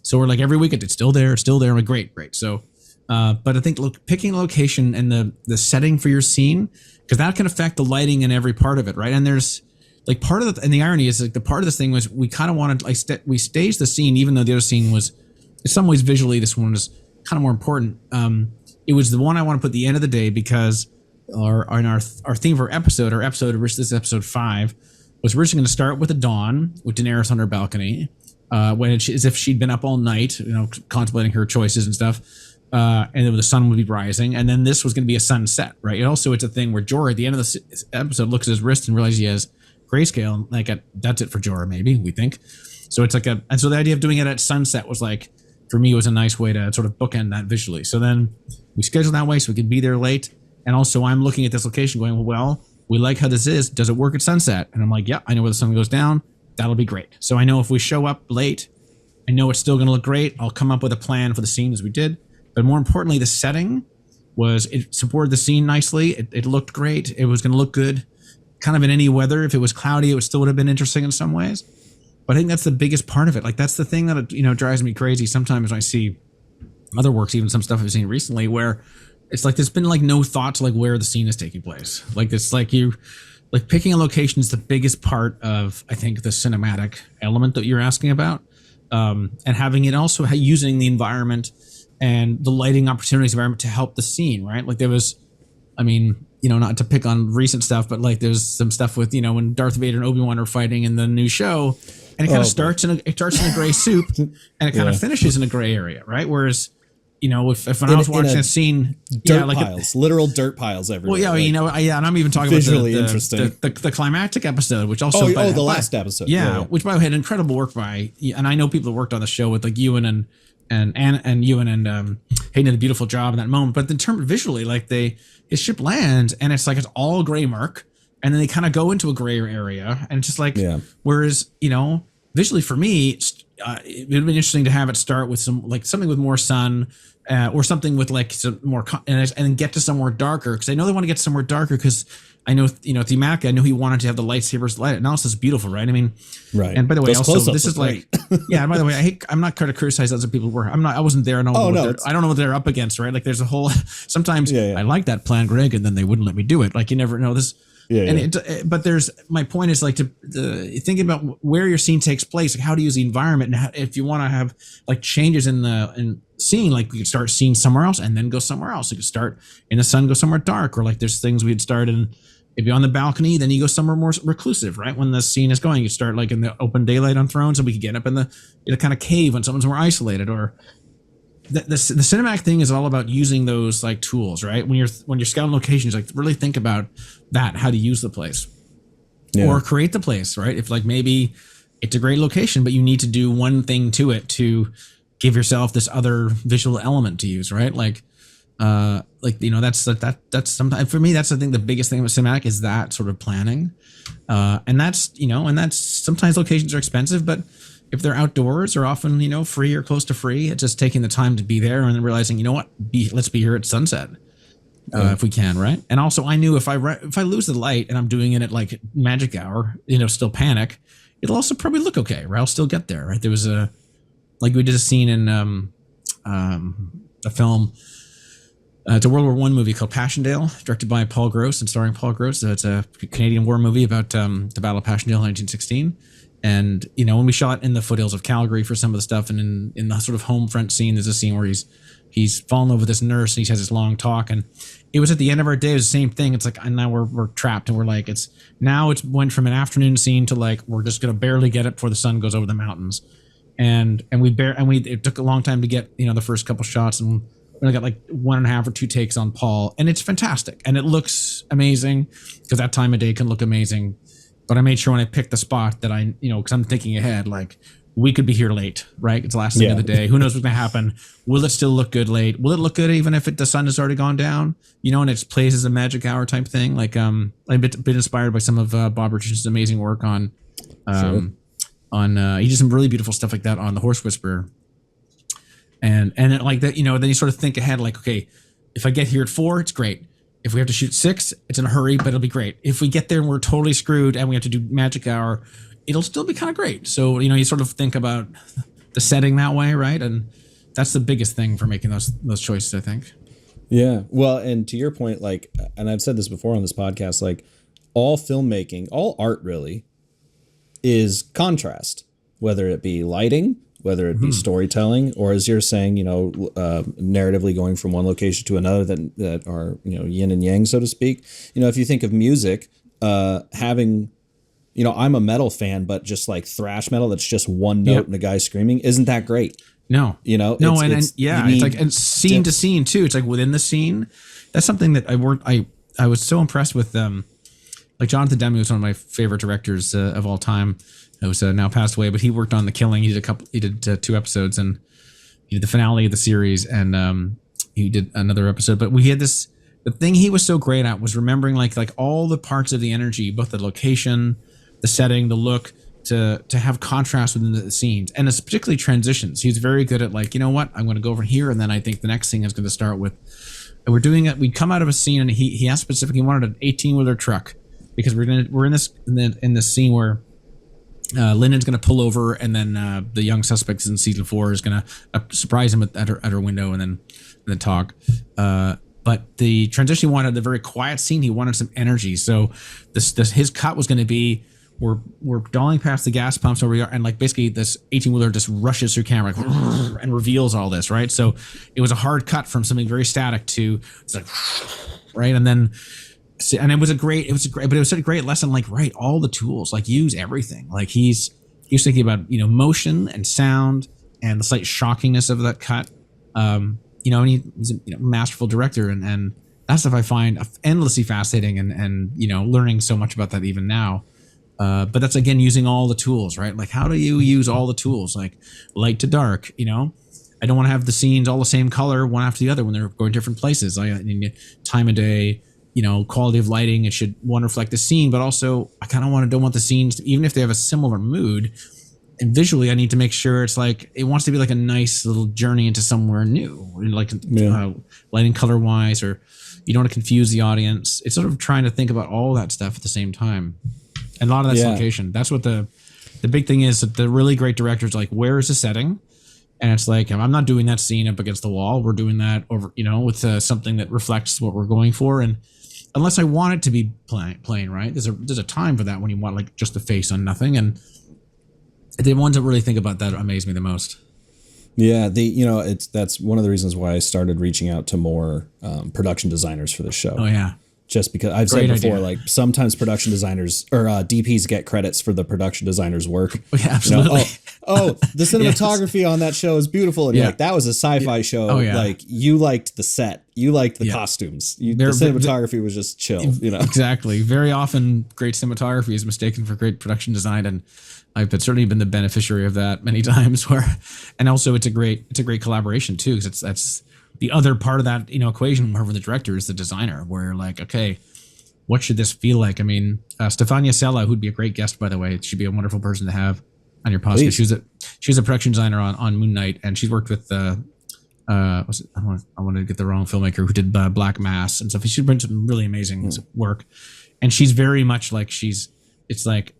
So we're like every week it's still there. I'm like, great. So, but I think picking a location and the setting for your scene, because that can affect the lighting in every part of it, right? And there's like and the irony is like the part of this thing was we kind of wanted we staged the scene even though the other scene was in some ways visually this one was kind of more important. It was the one I want to put at the end of the day because our theme for this is episode 5, was originally going to start with the dawn with Daenerys on her balcony, when it's as if she'd been up all night, contemplating her choices and stuff, and then the sun would be rising, and then this was going to be a sunset, right? And also, it's a thing where Jorah at the end of the episode looks at his wrist and realizes he has grayscale. Like that's it for Jorah, maybe we think. So it's and so the idea of doing it at sunset was like, for me, was a nice way to sort of bookend that visually. So then we scheduled that way so we could be there late. And also I'm looking at this location going, well, we like how this is. Does it work at sunset? And I'm like, yeah, I know where the sun goes down. That'll be great. So I know if we show up late, I know it's still going to look great. I'll come up with a plan for the scene as we did. But more importantly, the setting it supported the scene nicely. It looked great. It was going to look good kind of in any weather. If it was cloudy, it still would have been interesting in some ways. But I think that's the biggest part of it. Like that's the thing that, drives me crazy sometimes when I see other works, even some stuff I've seen recently where it's like there's been like no thought to like where the scene is taking place. Like it's like picking a location is the biggest part of, I think, the cinematic element that you're asking about, and having it also using the environment and the lighting opportunities environment to help the scene, right? Like there was, not to pick on recent stuff, but like there's some stuff with when Darth Vader and Obi-Wan are fighting in the new show, and it kind of starts in a gray soup, and it kind of finishes in a gray area, right? Whereas if when I was watching a scene,
piles, literal dirt piles everywhere.
Well, and I'm even talking
visually
about
interesting.
The climactic episode, which also
the last episode,
which by the way had incredible work by, and I know people that worked on the show with like Ewan and Ewan and Hayden did a beautiful job in that moment. But in terms visually, like his ship lands and it's like it's all gray murk, and then they kind of go into a gray area, and it's just like whereas visually for me. It would have been interesting to have it start with something with more sun, or something with like some more, and then get to somewhere darker. Because I know they want to get somewhere darker. Because I know thematically, I know he wanted to have the lightsabers light. And now this is beautiful, right? I mean, right. And by the way, also this is like, And by the way, I'm not trying to criticize other people who were. I wasn't there. I don't know what they're up against, right? Like there's a whole. Sometimes I like that plan, Greg, and then they wouldn't let me do it. Like you never know this. But there's my point is like to thinking about where your scene takes place, like how to use the environment, and if you want to have like changes in scene, like we could start seeing somewhere else and then go somewhere else. You could start in the sun, go somewhere dark, or like there's things we'd start in. If you're on the balcony, then you go somewhere more reclusive, right? When the scene is going, you start like in the open daylight on Thrones, and we could get up in the kind of cave when someone's more isolated, or. The cinematic thing is all about using those like tools, right? When you're scouting locations, like really think about that, how to use the place or create the place, right? If like maybe it's a great location, but you need to do one thing to it to give yourself this other visual element to use, right? Like Like, that's sometimes for me, that's I think the biggest thing with cinematic is that sort of planning. And that's sometimes locations are expensive, but if they're outdoors or often, free or close to free, it's just taking the time to be there and then realizing, let's be here at sunset. If we can, right? And also, I knew if I lose the light and I'm doing it at like magic hour, still panic, it'll also probably look okay, right? I'll still get there, right? There was we did a scene in a film. It's a World War I movie called Passchendaele, directed by Paul Gross and starring Paul Gross. It's a Canadian war movie about the Battle of Passchendaele in 1916. And, when we shot in the foothills of Calgary for some of the stuff, and in the sort of home front scene, there's a scene where he's fallen in love with this nurse and he has this long talk. And it was at the end of our day, it was the same thing. It's like, and now we're trapped and we're like, it's went from an afternoon scene to like, we're just going to barely get it before the sun goes over the mountains. And it took a long time to get, the first couple shots, and we only got like 1.5 or 2 takes on Paul, and it's fantastic. And it looks amazing because that time of day can look amazing. But I made sure when I picked the spot that because I'm thinking ahead, like, we could be here late, right? It's the last thing of the day. Who knows what's going to happen? Will it still look good late? Will it look good even if the sun has already gone down? And it plays as a magic hour type thing. Like, I've been inspired by some of Bob Richardson's amazing work on he did some really beautiful stuff like that on The Horse Whisperer. And it, like that, then you sort of think ahead, like, okay, if I get here at 4, it's great. If we have to shoot 6, it's in a hurry, but it'll be great. If we get there and we're totally screwed and we have to do magic hour, it'll still be kind of great. So, you sort of think about the setting that way, right? And that's the biggest thing for making those choices, I think.
Yeah. Well, and to your point, like, and I've said this before on this podcast, like, all filmmaking, all art really is contrast, whether it be lighting, whether it be storytelling, or as you're saying, narratively going from one location to another that are, yin and yang, so to speak. If you think of music, having, I'm a metal fan, but just like thrash metal, that's just one note and a guy screaming, isn't that great?
No, it's like, and scene to scene too. It's like within the scene. That's something that I was so impressed with. Like Jonathan Demme was one of my favorite directors of all time. Who's now passed away, but he worked on The Killing. He did 2 episodes, and he did the finale of the series, and he did another episode. But we had the thing he was so great at was remembering like all the parts of the energy, both the location, the setting, the look, to have contrast within the scenes, and it's particularly transitions. He's very good at like, I'm going to go over here, and then I think the next thing is going to start with, and we're doing it. We come out of a scene, and he asked specifically, he wanted an 18-wheeler truck, because we're in this scene where Lyndon's going to pull over, and then the young suspect in season 4 is going to surprise him at her window and then talk. But the transition, he wanted the very quiet scene. He wanted some energy. So his cut was going to be, we're dolling past the gas pumps where we are, and like basically this 18-wheeler just rushes through camera and reveals all this, right? So it was a hard cut from something very static to it's like, right, and then. And it was such a great lesson. Like, right, all the tools, like use everything. Like he's thinking about motion and sound and the slight shockingness of that cut. And he's a masterful director, and that stuff I find endlessly fascinating, and learning so much about that even now. But that's again using all the tools, right? Like, how do you use all the tools, like light to dark? I don't want to have the scenes all the same color one after the other when they're going different places. I need time of day. Quality of lighting, it should want to reflect the scene, but also I kind of don't want the scenes, even if they have a similar mood, and visually I need to make sure it's like, it wants to be like a nice little journey into somewhere new, like lighting color wise, or you don't want to confuse the audience. It's sort of trying to think about all that stuff at the same time. And a lot of that's location. That's what the big thing is, that the really great directors like, where is the setting? And it's like, I'm not doing that scene up against the wall. We're doing that over, with something that reflects what we're going for. And unless I want it to be plain, right? There's a time for that when you want like just the face on nothing, and the ones that really think about that amaze me the most.
Yeah, that's one of the reasons why I started reaching out to more production designers for the show.
Oh yeah.
Just because I've said before, like sometimes production designers or DPs get credits for the production designer's work.
Yeah, absolutely.
The cinematography on that show is beautiful. And you're like, that was a sci-fi show.
Oh, yeah.
Like you liked the set, you liked the costumes. The cinematography was just chill.
Exactly. Very often, great cinematography is mistaken for great production design, and I've certainly been the beneficiary of that many times. And also, it's a great collaboration too, because that's the other part of that, equation for the director is the designer, where you're like, okay, what should this feel like? I mean, Stefania Sella, who'd be a great guest, by the way, she'd be a wonderful person to have on your podcast. She was a production designer on Moon Knight, and she's worked with I want to get the wrong filmmaker who did Black Mass and stuff. She brings some really amazing work, and she's very much like it's like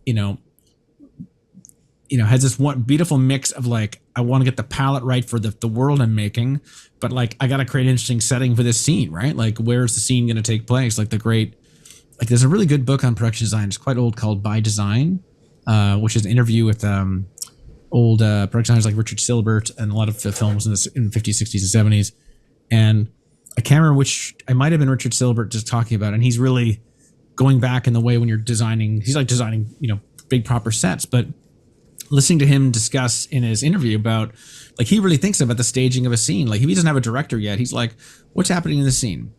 has this one beautiful mix of like, I want to get the palette right for the world I'm making, but like I got to create an interesting setting for this scene, right? Like, where's the scene going to take place? Like there's a really good book on production design. It's quite old, called By Design, which is an interview with old production designers like Richard Silbert and a lot of films in the 50s, 60s, and 70s. And I can't remember which. I might have been Richard Silbert just talking about it. And he's really going back in the way when you're designing. He's like designing, big proper sets, but listening to him discuss in his interview about, like, he really thinks about the staging of a scene. Like, if he doesn't have a director yet, he's like, what's happening in the scene?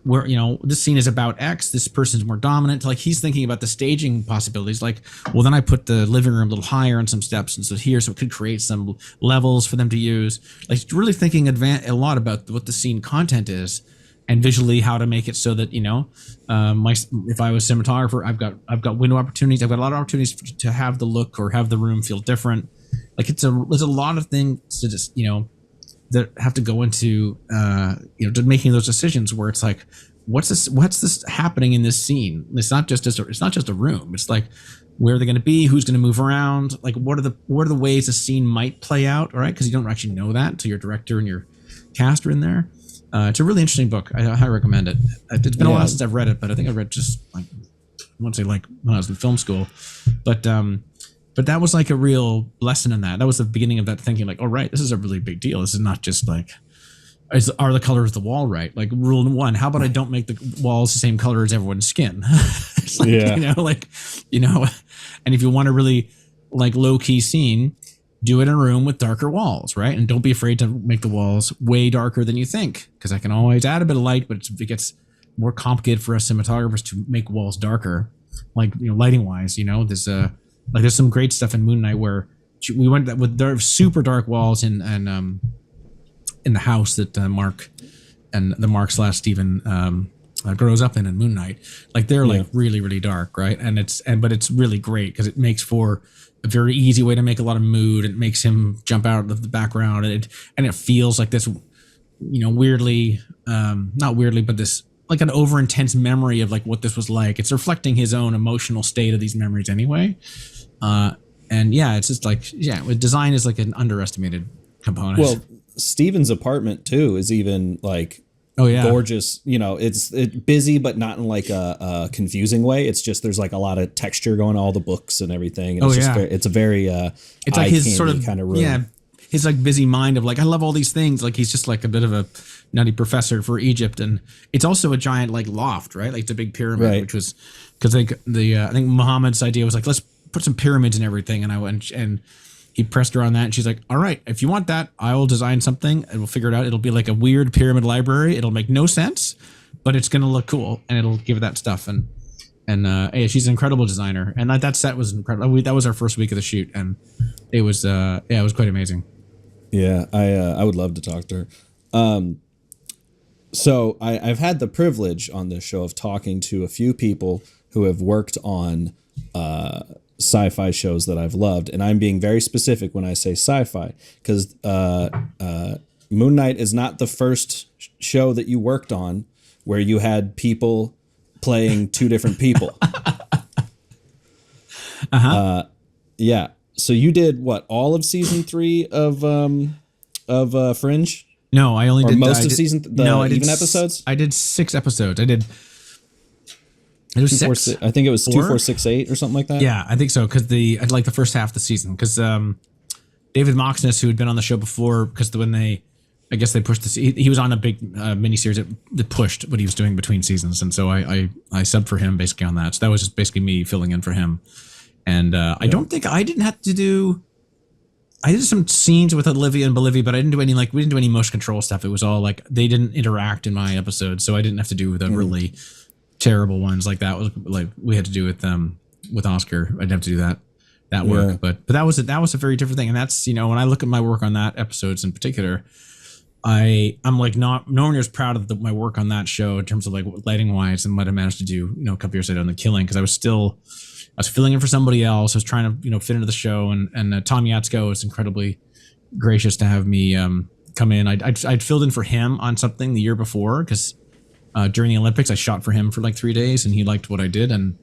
Where, this scene is about X, this person's more dominant. Like, he's thinking about the staging possibilities. Like, well, then I put the living room a little higher on some steps and so here, so it could create some levels for them to use. Like, really thinking a lot about what the scene content is, and visually how to make it so that, if I was cinematographer, I've got window opportunities. I've got a lot of opportunities to have the look or have the room feel different. Like, there's a lot of things to just, that have to go into, to making those decisions where it's like, what's this happening in this scene? It's not just a room. It's like, where are they going to be? Who's going to move around? Like, what are the ways a scene might play out? All right. Cause you don't actually know that until your director and your cast are in there. It's a really interesting book. I highly recommend it. It's been a while since I've read it, but I think I read just like, I want to say like when I was in film school, but that was like a real lesson in that. That was the beginning of that thinking, like, oh, right, this is a really big deal. This is not just like, are the colors of the wall right? Like, rule one, how about I don't make the walls the same color as everyone's skin? It's like, and if you want a really like low key scene, do it in a room with darker walls, right? And don't be afraid to make the walls way darker than you think, because I can always add a bit of light, but it gets more complicated for us cinematographers to make walls darker, like, lighting wise. There's some great stuff in Moon Knight where we went with super dark walls in the house that Mark / Steven grows up in Moon Knight. Like, they're like really, really dark, right? But it's really great because it makes for a very easy way to make a lot of mood. It makes him jump out of the background, and it feels like this, weirdly, not weirdly, but this like an over intense memory of like what this was like. It's reflecting his own emotional state of these memories anyway. It's just like, design is like an underestimated component.
Well, Steven's apartment too is even like, gorgeous. It's busy, but not in like a confusing way. It's just, there's like a lot of texture going on all the books and everything. And it's a very
it's like his sort of
kind of room.
His like busy mind of like, I love all these things. Like, he's just like a bit of a nutty professor for Egypt, and it's also a giant like loft, right? Like the big pyramid, right. Which was because I think Muhammad's idea was like, let's put some pyramids and everything, and I went and he pressed her on that, and she's like, all right, if you want that, I will design something and we'll figure it out. It'll be like a weird pyramid library. It'll make no sense, but it's going to look cool, and it'll give it that stuff. And she's an incredible designer, and that set was incredible. That was our first week of the shoot, and it was it was quite amazing.
Yeah, I would love to talk to her. So I've had the privilege on this show of talking to a few people who have worked on sci-fi shows that I've loved, and I'm being very specific when I say sci-fi, because Moon Knight is not the first show that you worked on where you had people playing two different people. Yeah. So you did what? All of season 3 of Fringe?
No, I only did
most of season. I did even episodes.
I did 6 episodes. I did 6.
I think it was 2, 4, 6, 8 or something like that.
Yeah, I think so. Because I like the first half of the season. Because David Moxness, who had been on the show before, because I guess they pushed this. He was on a big miniseries that pushed what he was doing between seasons, and so I subbed for him basically on that. So that was just basically me filling in for him. And I don't think I didn't have to do. I did some scenes with Olivia and Bolivia, but we didn't do any motion control stuff. It was all like they didn't interact in my episode, so I didn't have to do the really terrible ones like that. Was like we had to do with Oscar. I didn't have to do that work, but that was a very different thing. And that's when I look at my work on that episodes in particular, I'm like not nowhere near as proud of my work on that show in terms of like lighting wise and what I managed to do, a couple years later on The Killing, because I was filling in for somebody else. I was trying to fit into the show, and Tom Yatsko was incredibly gracious to have me come in. I'd filled in for him on something the year before because during the Olympics I shot for him for like 3 days, and he liked what I did. And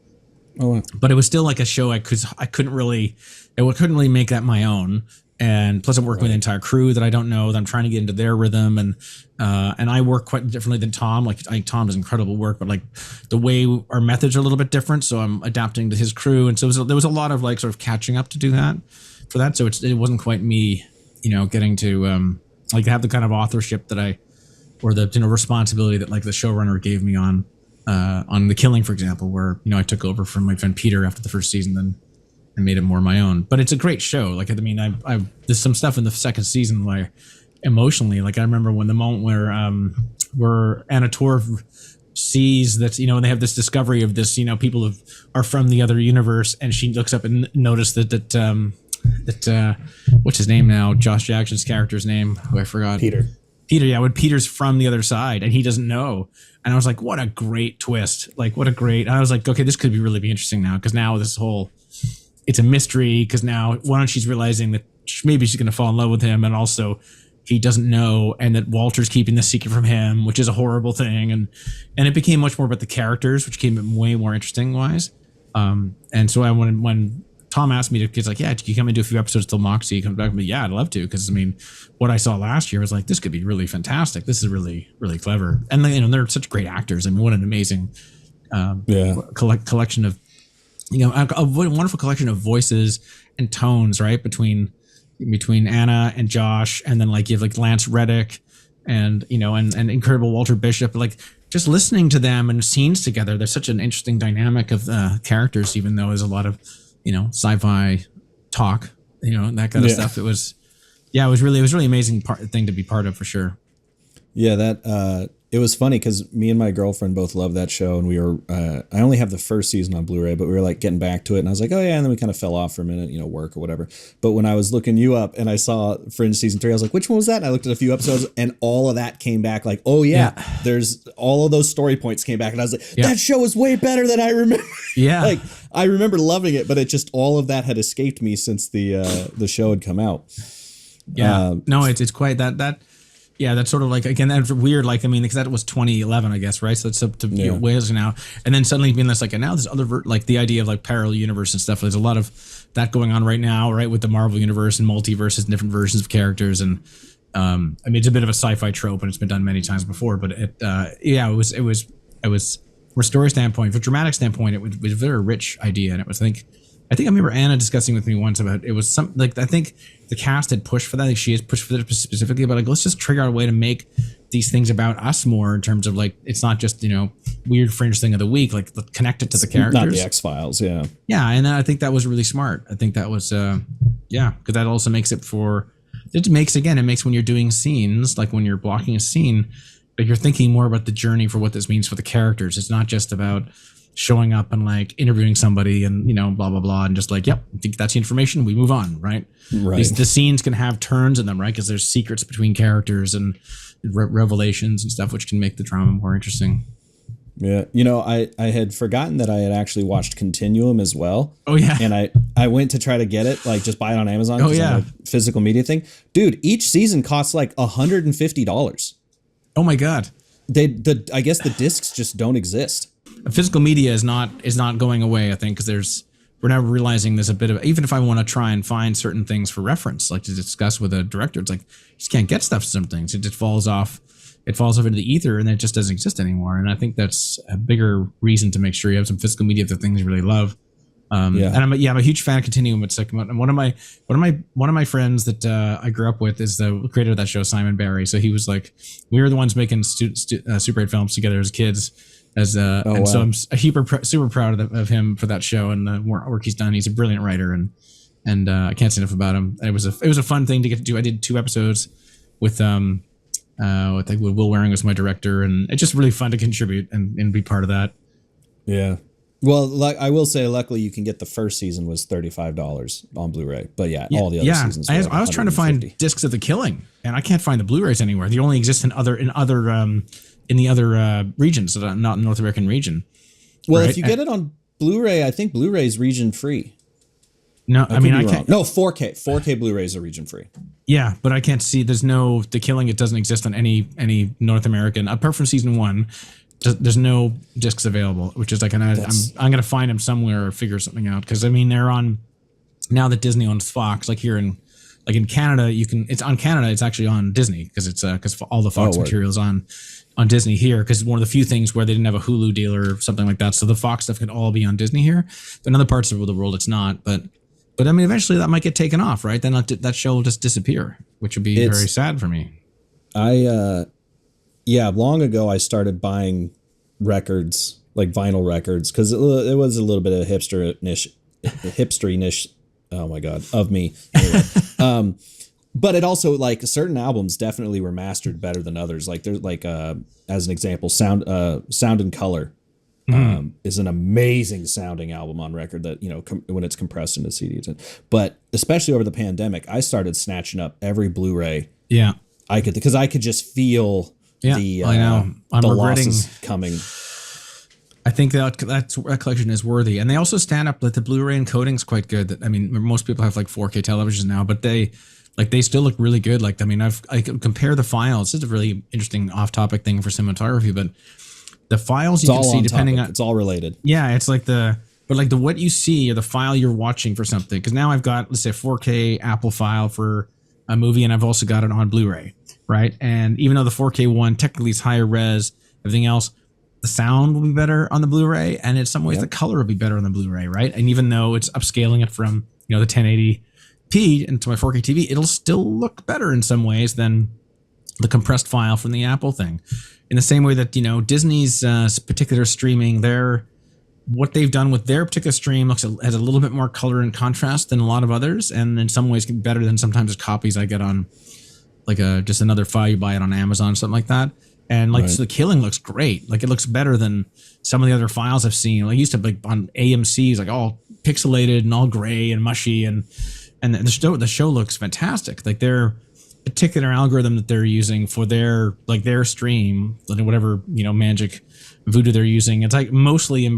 but it was still like a show I couldn't really make that my own. And plus I'm working with an entire crew that I don't know, that I'm trying to get into their rhythm. And I work quite differently than Tom. Like I think Tom does incredible work, but like the way our methods are a little bit different. So I'm adapting to his crew. And so there was a lot of like sort of catching up to do that for that. So it wasn't quite me, getting to like have the kind of authorship that or the responsibility that like the showrunner gave me on The Killing, for example, where, I took over from my friend Peter after the first season, then and made it more my own. But it's a great show. Like, I mean, I there's some stuff in the second season where emotionally, like I remember when the moment where Anna Torv sees that, when they have this discovery of this, people are from the other universe, and she looks up and noticed that what's his name now? Josh Jackson's character's name, who I forgot.
Peter,
yeah, when Peter's from the other side and he doesn't know. And I was like, what a great twist. Like, what a great, I was like, okay, this could be interesting now. Cause now it's a mystery. Cause now one, she's realizing that maybe she's going to fall in love with him. And also he doesn't know. And that Walter's keeping the secret from him, which is a horrible thing. And it became much more about the characters, which became way more interesting wise. And so when Tom asked me to, he's like, yeah, can you come and do a few episodes till Moxie comes back? But yeah, I'd love to. Cause I mean, what I saw last year was like, this could be really fantastic. This is really, really clever. And they're such great actors. I mean, what an amazing, collection of, a wonderful collection of voices and tones, right? Between Anna and Josh. And then like, you have like Lance Reddick and incredible Walter Bishop, like just listening to them and scenes together. There's such an interesting dynamic of characters, even though there's a lot of, sci-fi talk, and that kind of stuff. It was really amazing thing to be part of for sure.
Yeah, that it was funny because me and my girlfriend both love that show, and we were I only have the first season on Blu-ray, but we were like getting back to it, and I was like, oh yeah, and then we kind of fell off for a minute, work or whatever. But when I was looking you up and I saw Fringe season 3, I was like, which one was that? And I looked at a few episodes, and all of that came back. Like, oh yeah, there's all of those story points came back, and I was like, that show was way better than I remember.
Yeah,
like I remember loving it, but it just all of that had escaped me since the show had come out.
Yeah, no, it's quite that. Yeah, that's sort of like, again, that's weird. Like, I mean, because that was 2011, I guess, right? So it's up to ways now. And then suddenly being this, like, and now there's other, like the idea of like parallel universe and stuff. There's a lot of that going on right now, right? With the Marvel universe and multiverses and different versions of characters. And I mean, it's a bit of a sci-fi trope and it's been done many times before, but it was from a story standpoint, from a dramatic standpoint, it was a very rich idea. And it was, I think I remember Anna discussing with me once about, it was some, like, I think the cast had pushed for that. Like, she has pushed for that specifically, but like, let's just trigger out a way to make these things about us more in terms of like, it's not just, weird fringe thing of the week, like connect it to the characters.
Not the X-Files. Yeah.
Yeah. And I think that was really smart. I think that was, because that also makes it makes when you're doing scenes, like when you're blocking a scene, but you're thinking more about the journey for what this means for the characters. It's not just about showing up and like interviewing somebody and blah blah blah and just like, yep, I think that's the information, we move on, right? The scenes can have turns in them, right? Because there's secrets between characters and revelations and stuff, which can make the drama more interesting.
Yeah, I had forgotten that I had actually watched Continuum as well.
Oh yeah.
And I went to try to get it, like just buy it on Amazon.
Oh yeah.
Physical media thing, dude. Each season costs like $150.
Oh my god.
I guess the discs just don't exist.
Physical media is not going away, I think, because we're now realizing there's a bit of, even if I want to try and find certain things for reference, like to discuss with a director, it's like you just can't get stuff to some things. It just falls off into the ether and it just doesn't exist anymore. And I think that's a bigger reason to make sure you have some physical media of the things you really love. And I'm a huge fan of Continuum. It's like one of my friends that I grew up with is the creator of that show, Simon Barry. So he was like, we were the ones making Super 8 films together as kids. So I'm super proud of him for that show and the work he's done. He's a brilliant writer and I can't say enough about him. It was a fun thing to get to do. I did 2 episodes with I think Will Waring was my director, and it's just really fun to contribute and be part of that.
Yeah. Well, like I will say, luckily you can get the first season was $35 on Blu-ray, but yeah, all the other seasons.
I was trying to find discs of The Killing, and I can't find the Blu-rays anywhere. They only exist in the other regions, so not in the North American region.
Well, right? If you get it on Blu-ray, I think Blu-ray is region free.
No, I can't.
No, 4K Blu-rays are region free.
Yeah, but I can't see. There's no The Killing. It doesn't exist on any North American apart from season 1. There's no discs available, which is like I'm gonna find them somewhere or figure something out, because I mean they're on now that Disney owns Fox. Like here in Canada, it's actually on Disney because all the Fox material is on Disney here, because it's one of the few things where they didn't have a Hulu deal or something like that. So the Fox stuff could all be on Disney here, but in other parts of the world it's not. But I mean eventually that might get taken off, right? Then that show will just disappear, which would be very sad for me.
Yeah, long ago I started buying records, like vinyl records, because it was a little bit of hipstery-niche, oh my God, of me. Anyway. But it also, like, certain albums definitely were mastered better than others. Like there's like, as an example, Sound and Color is an amazing sounding album on record that, when it's compressed into CDs. But especially over the pandemic, I started snatching up every Blu-ray.
Yeah.
I could just feel the losses coming.
I think that collection is worthy, and they also stand up. Like the Blu-ray encoding's quite good. I mean, most people have like 4K televisions now, but they still look really good. Like, I mean, I can compare the files. This is a really interesting off-topic thing for cinematography, but the files you can see depending on
it's all related.
Yeah, it's like what you see or the file you're watching for something. Because now I've got, let's say, a 4K Apple file for a movie, and I've also got it on Blu-ray. Right. And even though the 4K one technically is higher res, everything else, the sound will be better on the Blu-ray. And in some ways, the color will be better on the Blu-ray. Right. And even though it's upscaling it from, the 1080p into my 4K TV, it'll still look better in some ways than the compressed file from the Apple thing. In the same way that, Disney's particular streaming, what they've done with their particular stream has a little bit more color and contrast than a lot of others. And in some ways better than sometimes the copies I get on like just another file you buy it on Amazon, something like that. And like, so The Killing looks great. Like it looks better than some of the other files I've seen. Like used to like on AMC's, like all pixelated and all gray and mushy. And the show looks fantastic. Like their particular algorithm that they're using for their stream, whatever, magic voodoo they're using. It's like mostly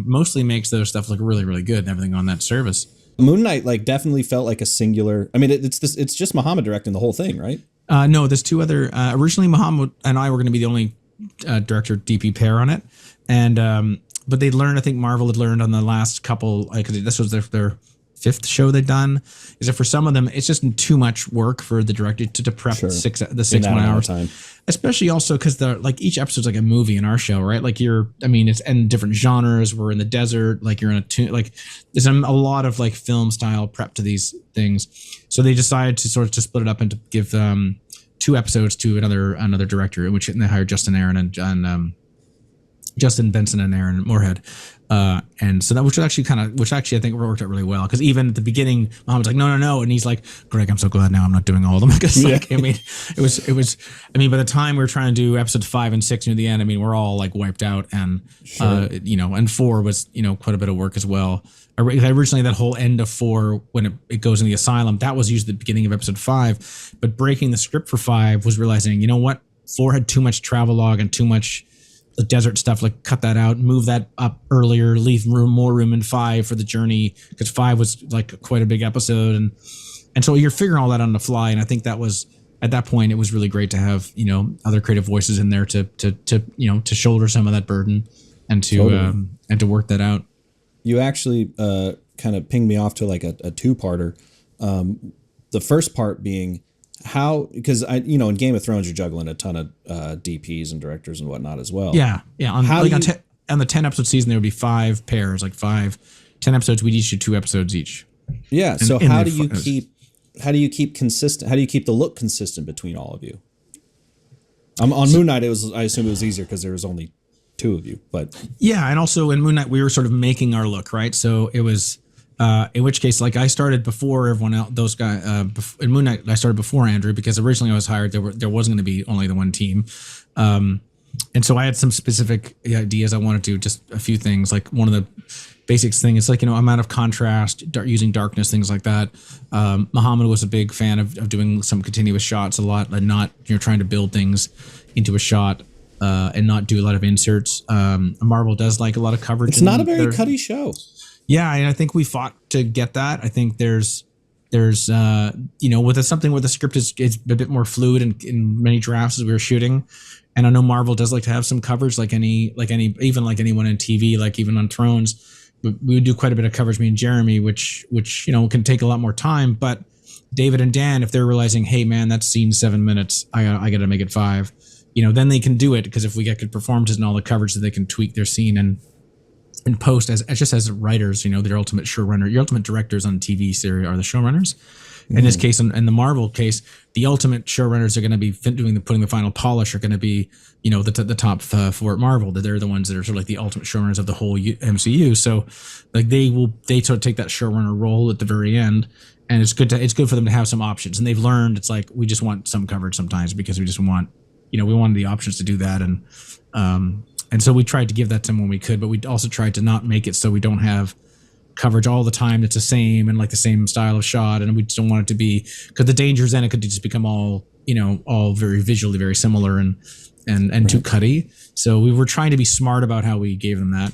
makes their stuff look really, really good and everything on that service.
Moon Knight like definitely felt like a singular. I mean, it's just Muhammad directing the whole thing, right?
No, there's two other. Originally, Muhammad and I were going to be the only director DP pair on it, and but they learned. I think Marvel had learned on the last couple, because this was their fifth show they'd done. Is that for some of them, it's just too much work for the director to prep the 6 1 hour time. Especially also because each episode's like a movie in our show, right? Like it's in different genres. We're in the desert, like you're in there's a lot of like film style prep to these things. So they decided to sort of to split it up and to give 2 episodes to another director, in which they hired Justin Aaron and Justin Benson and Aaron Moorhead. And so that, which actually I think worked out really well. Cause even at the beginning, Muhammad's like, no. And he's like, Greg, I'm so glad now I'm not doing all of them. Because by the time we were trying to do episodes 5 and 6 near the end, we're all like wiped out. And, and 4 was, quite a bit of work as well. Originally that whole end of 4, when it goes in the asylum, that was usually the beginning of episode 5, but breaking the script for 5 was realizing, 4 had too much travelogue and too much the desert stuff, like cut that out, move that up earlier, leave more room in 5 for the journey, because 5 was like quite a big episode, and so you're figuring all that on the fly. And I think that was, at that point, it was really great to have other creative voices in there to shoulder some of that burden and to work that out.
You actually kind of pinged me off to like a 2-parter. The first part being how, because in Game of Thrones you're juggling a ton of DPs and directors and whatnot as well.
Yeah. On the 10 episode season there would be 5 pairs, like 10 episodes. We'd each do 2 episodes each.
Yeah. So how do you keep consistent? How do you keep the look consistent between all of you? On Moon Knight, I assume it was easier because there was only 2 of you. But
yeah, and also in Moon Knight we were sort of making our look, right? So it was. In which case, like I started before everyone else, those guys, in Moon Knight, I started before Andrew, because originally I was hired. There wasn't going to be only the one team. And so I had some specific ideas I wanted to do, just a few things. Like one of the basics thing is like, amount of contrast, using darkness, things like that. Muhammad was a big fan of doing some continuous shots a lot, and not trying to build things into a shot and not do a lot of inserts. Marvel does like a lot of coverage.
It's not a very cutty show.
Yeah, and I think we fought to get that. I think there's with something where the script is a bit more fluid in many drafts as we were shooting. And I know Marvel does like to have some coverage, like anyone in TV, like even on Thrones, we would do quite a bit of coverage, me and Jeremy, which can take a lot more time. But David and Dan, if they're realizing, hey man, that scene's 7 minutes, I got to make it 5, then they can do it, because if we get good performances and all the coverage, that they can tweak their scene and post as writers, their ultimate showrunner, your ultimate directors on TV series are the showrunners. In this case, in the Marvel case, the ultimate showrunners are going to be putting the final polish, are going to be, the top 4 at Marvel. That they're the ones that are sort of like the ultimate showrunners of the whole MCU. So, like they sort of take that showrunner role at the very end, and it's good for them to have some options. And they've learned it's like, we just want some coverage sometimes, because we just want, we wanted the options to do that, and so we tried to give that to them when we could, but we also tried to not make it so we don't have coverage all the time that's the same and like the same style of shot, and we just don't want it to be, because the danger is then it could just become all very visually very similar and right. Too cutty. So we were trying to be smart about how we gave them that.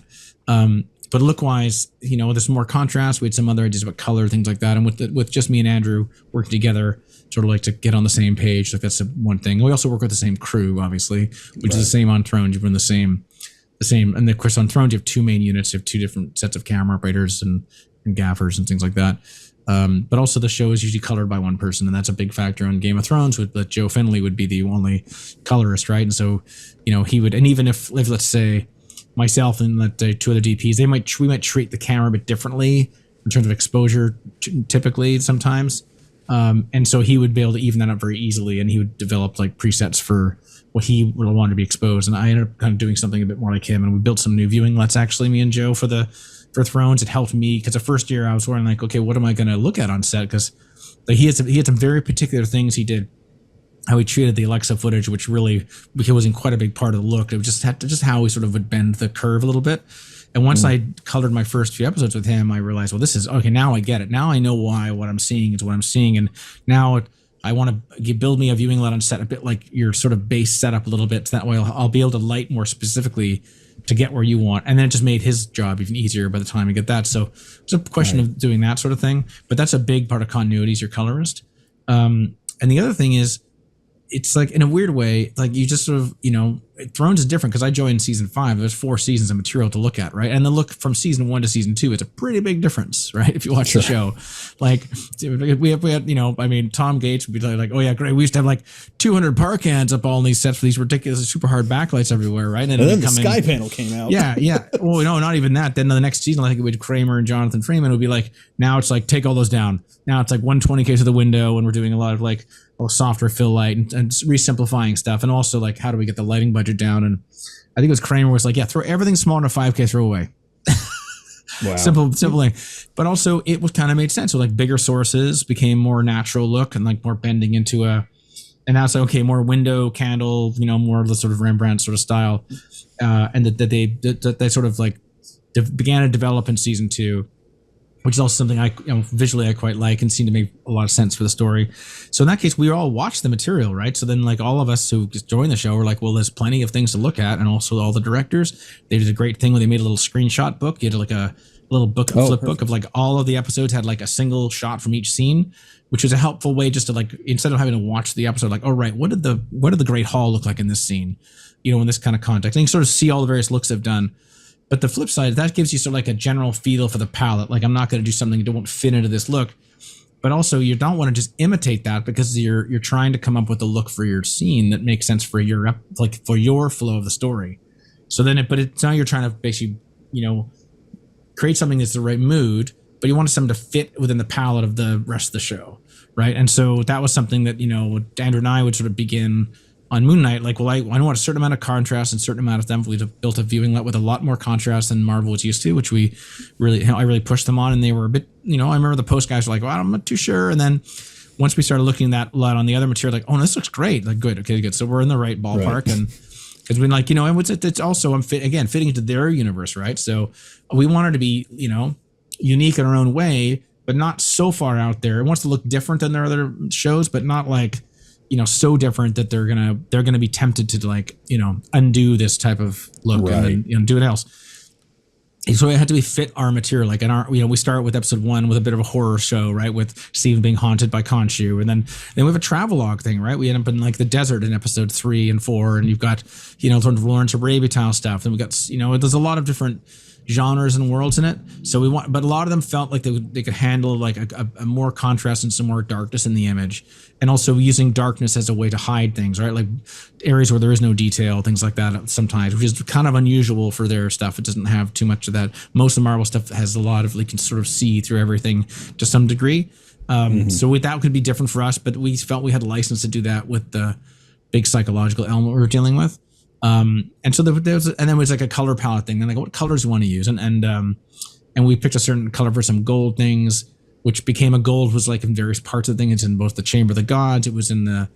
But look wise, there's more contrast. We had some other ideas about color, things like that, and with just me and Andrew working together, sort of like to get on the same page. Like that's one thing. We also work with the same crew, obviously, which is the same on Thrones. You've been the same, and of course on Thrones you have 2 main units. You have 2 different sets of camera operators and gaffers and things like that. But also the show is usually colored by one person, and that's a big factor on Game of Thrones. That Joe Finley would be the only colorist, right? And so he would, and even if let's say myself and 2 other DPs, we might treat the camera a bit differently in terms of exposure, typically sometimes. And so he would be able to even that up very easily, and he would develop like presets for what he would want to be exposed. And I ended up kind of doing something a bit more like him, and we built some new viewing LUTs, actually, me and Joe, for Thrones. It helped me, because the first year I was wondering like, okay, what am I going to look at on set? Because he had some very particular things he did, how he treated the Alexa footage, which really was in quite a big part of the look. It was just how he sort of would bend the curve a little bit. And once I colored my first few episodes with him, I realized, well, this is okay. Now I get it. Now I know why what I'm seeing is what I'm seeing. And now I want to build me a viewing LUT on set, a bit like your sort of base setup a little bit. So that way I'll be able to light more specifically to get where you want. And then it just made his job even easier by the time I get that. So it's a question of doing that sort of thing. But that's a big part of continuity, is your colorist. And the other thing is, it's like, in a weird way, like you just sort of, Thrones is different, because I joined season 5. There's 4 seasons of material to look at, right? And the look from season 1 to season 2, it's a pretty big difference, right? If you watch the show, like we had, Tom Gates would be like, oh yeah, great. We used to have like 200 par cans up all in these sets for these ridiculous, super hard backlights everywhere, right?
And then the Sky panel came out.
Yeah. Well, no, not even that. Then the next season, I think it would Kramer and Jonathan Freeman would be like, now it's like, take all those down. Now it's like 120K to the window, and we're doing a lot of like softer fill light and resimplifying stuff, and also like, how do we get the lighting budget down? And I think it was Kramer was like, yeah, throw everything small into 5K, throw away. Wow. Simple thing. But also it was kind of made sense. So like bigger sources became more natural look, and like more bending into and that's like, okay, more window candle, more of the sort of Rembrandt sort of style, and that they sort of like began to develop in season 2. Which is also something I visually I quite like, and seemed to make a lot of sense for the story. So in that case, we all watched the material, right? So then like all of us who just joined the show were like, well, there's plenty of things to look at. And also all the directors, they did a great thing where they made a little screenshot book. You had like a little book, flip book of like all of the episodes had like a single shot from each scene, which was a helpful way just to like, instead of having to watch the episode, like, oh right, what did the Great Hall look like in this scene? In this kind of context. And you sort of see all the various looks they've done. But the flip side, that gives you sort of like a general feel for the palette. Like, I'm not going to do something that won't fit into this look. But also, you don't want to just imitate that, because you're trying to come up with a look for your scene that makes sense for your flow of the story. So then, it's now you're trying to basically, create something that's the right mood, but you want something to fit within the palette of the rest of the show, right? And so that was something that Andrew and I would sort of begin on Moon Knight, like, well, I want a certain amount of contrast and a certain amount of them. We built a viewing LUT with a lot more contrast than Marvel was used to, which I really pushed them on, and they were a bit, I remember the post guys were like, well, I'm not too sure. And then once we started looking at that LUT on the other material, like, oh, this looks great. Like, good. Okay, good. So we're in the right ballpark. Right. It's been like, and it's also, fitting into their universe, right? So we wanted to be, unique in our own way, but not so far out there. It wants to look different than their other shows, but not like, so different that they're gonna be tempted to like, undo this type of look and then, do it else. So it had to be fit our material. Like in our, we start with episode 1 with a bit of a horror show, right? With Stephen being haunted by Khonshu. And then we have a travelogue thing, right? We end up in like the desert in episode 3 and 4. And you've got, sort of Lawrence of Arabia style stuff. And we got, there's a lot of different genres and worlds in it. So but a lot of them felt like they could handle like a more contrast and some more darkness in the image. And also using darkness as a way to hide things, right? Like areas where there is no detail, things like that sometimes, which is kind of unusual for their stuff. It doesn't have too much of that. Most of the Marvel stuff has a lot of, like, you can sort of see through everything to some degree. So that could be different for us, but we felt we had a license to do that with the big psychological element we were dealing with. And so then it was like a color palette thing. Then like, what colors do you want to use? And we picked a certain color for some gold things, which became a gold was like in various parts of the thing. It's in both the Chamber of the Gods. It was in the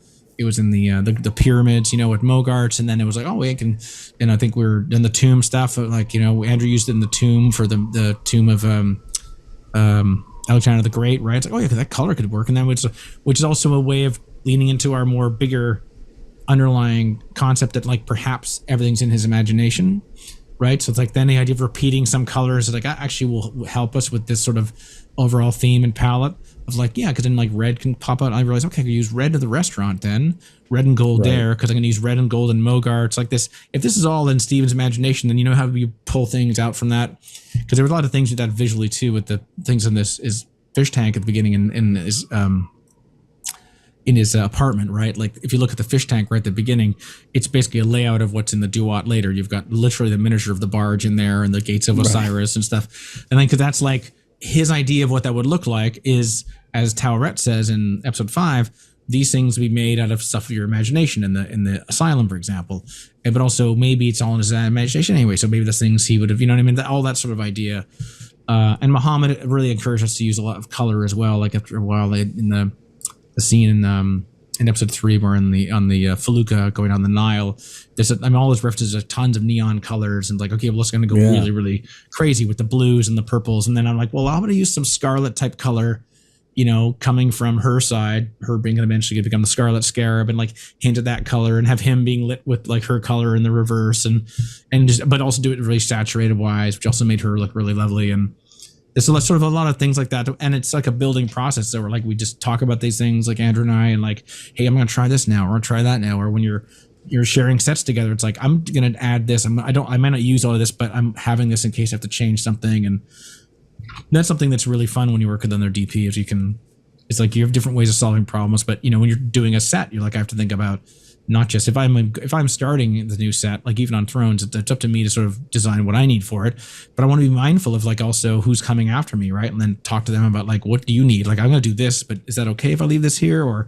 pyramids, with Mogarts. And then it was like, and I think we're in the tomb stuff. Like, Andrew used it in the tomb for the tomb of, Alexander the Great, right? It's like, that color could work. And then which is also a way of leaning into our more bigger underlying concept that like perhaps everything's in his imagination, right? So it's like then the idea of repeating some colors that like actually will help us with this sort of overall theme and palette of like, because then like red can pop out. I realized, okay, I can use red to the restaurant then, red and gold there, because I'm going to use red and gold and Mogarts like this. If this is all in Steven's imagination, then how you pull things out from that, because there were a lot of things with that visually too. With the things in this is fish tank at the beginning in his apartment, right? Like if you look at the fish tank right at the beginning, it's basically a layout of what's in the Duat later. You've got literally the miniature of the barge in there and the gates of Osiris and stuff. And then because that's like his idea of what that would look like is, as Tauret says in episode 5, these things will be made out of stuff of your imagination in the asylum, for example. But also maybe it's all in his imagination anyway. So maybe the things he would have, all that sort of idea. And Muhammad really encouraged us to use a lot of color as well. Like after a while in the scene in episode 3 where on the felucca going on the Nile, there's all those references to tons of neon colors and like, okay, well, it's going to go really, really crazy with the blues and the purples. And then I'm like, well, I'm going to use some scarlet type color, coming from her side, her being eventually going to become the Scarlet Scarab, and like hint at that color and have him being lit with like her color in the reverse but also do it really saturated wise, which also made her look really lovely. And there's sort of a lot of things like that, and it's like a building process. So we're like, we just talk about these things, like Andrew and I, and like, hey, I'm gonna try this now, or I'll try that now. Or when you're sharing sets together, it's like, I'm gonna add this. I might not use all of this, but I'm having this in case I have to change something. And that's something that's really fun when you work with another DP, is it's like you have different ways of solving problems. But when you're doing a set, you're like, I have to think about not just if I'm starting the new set, like even on Thrones, it's up to me to sort of design what I need for it, but I want to be mindful of like also who's coming after me, right? And then talk to them about like, what do you need? Like, I'm going to do this, but is that okay if I leave this here? Or,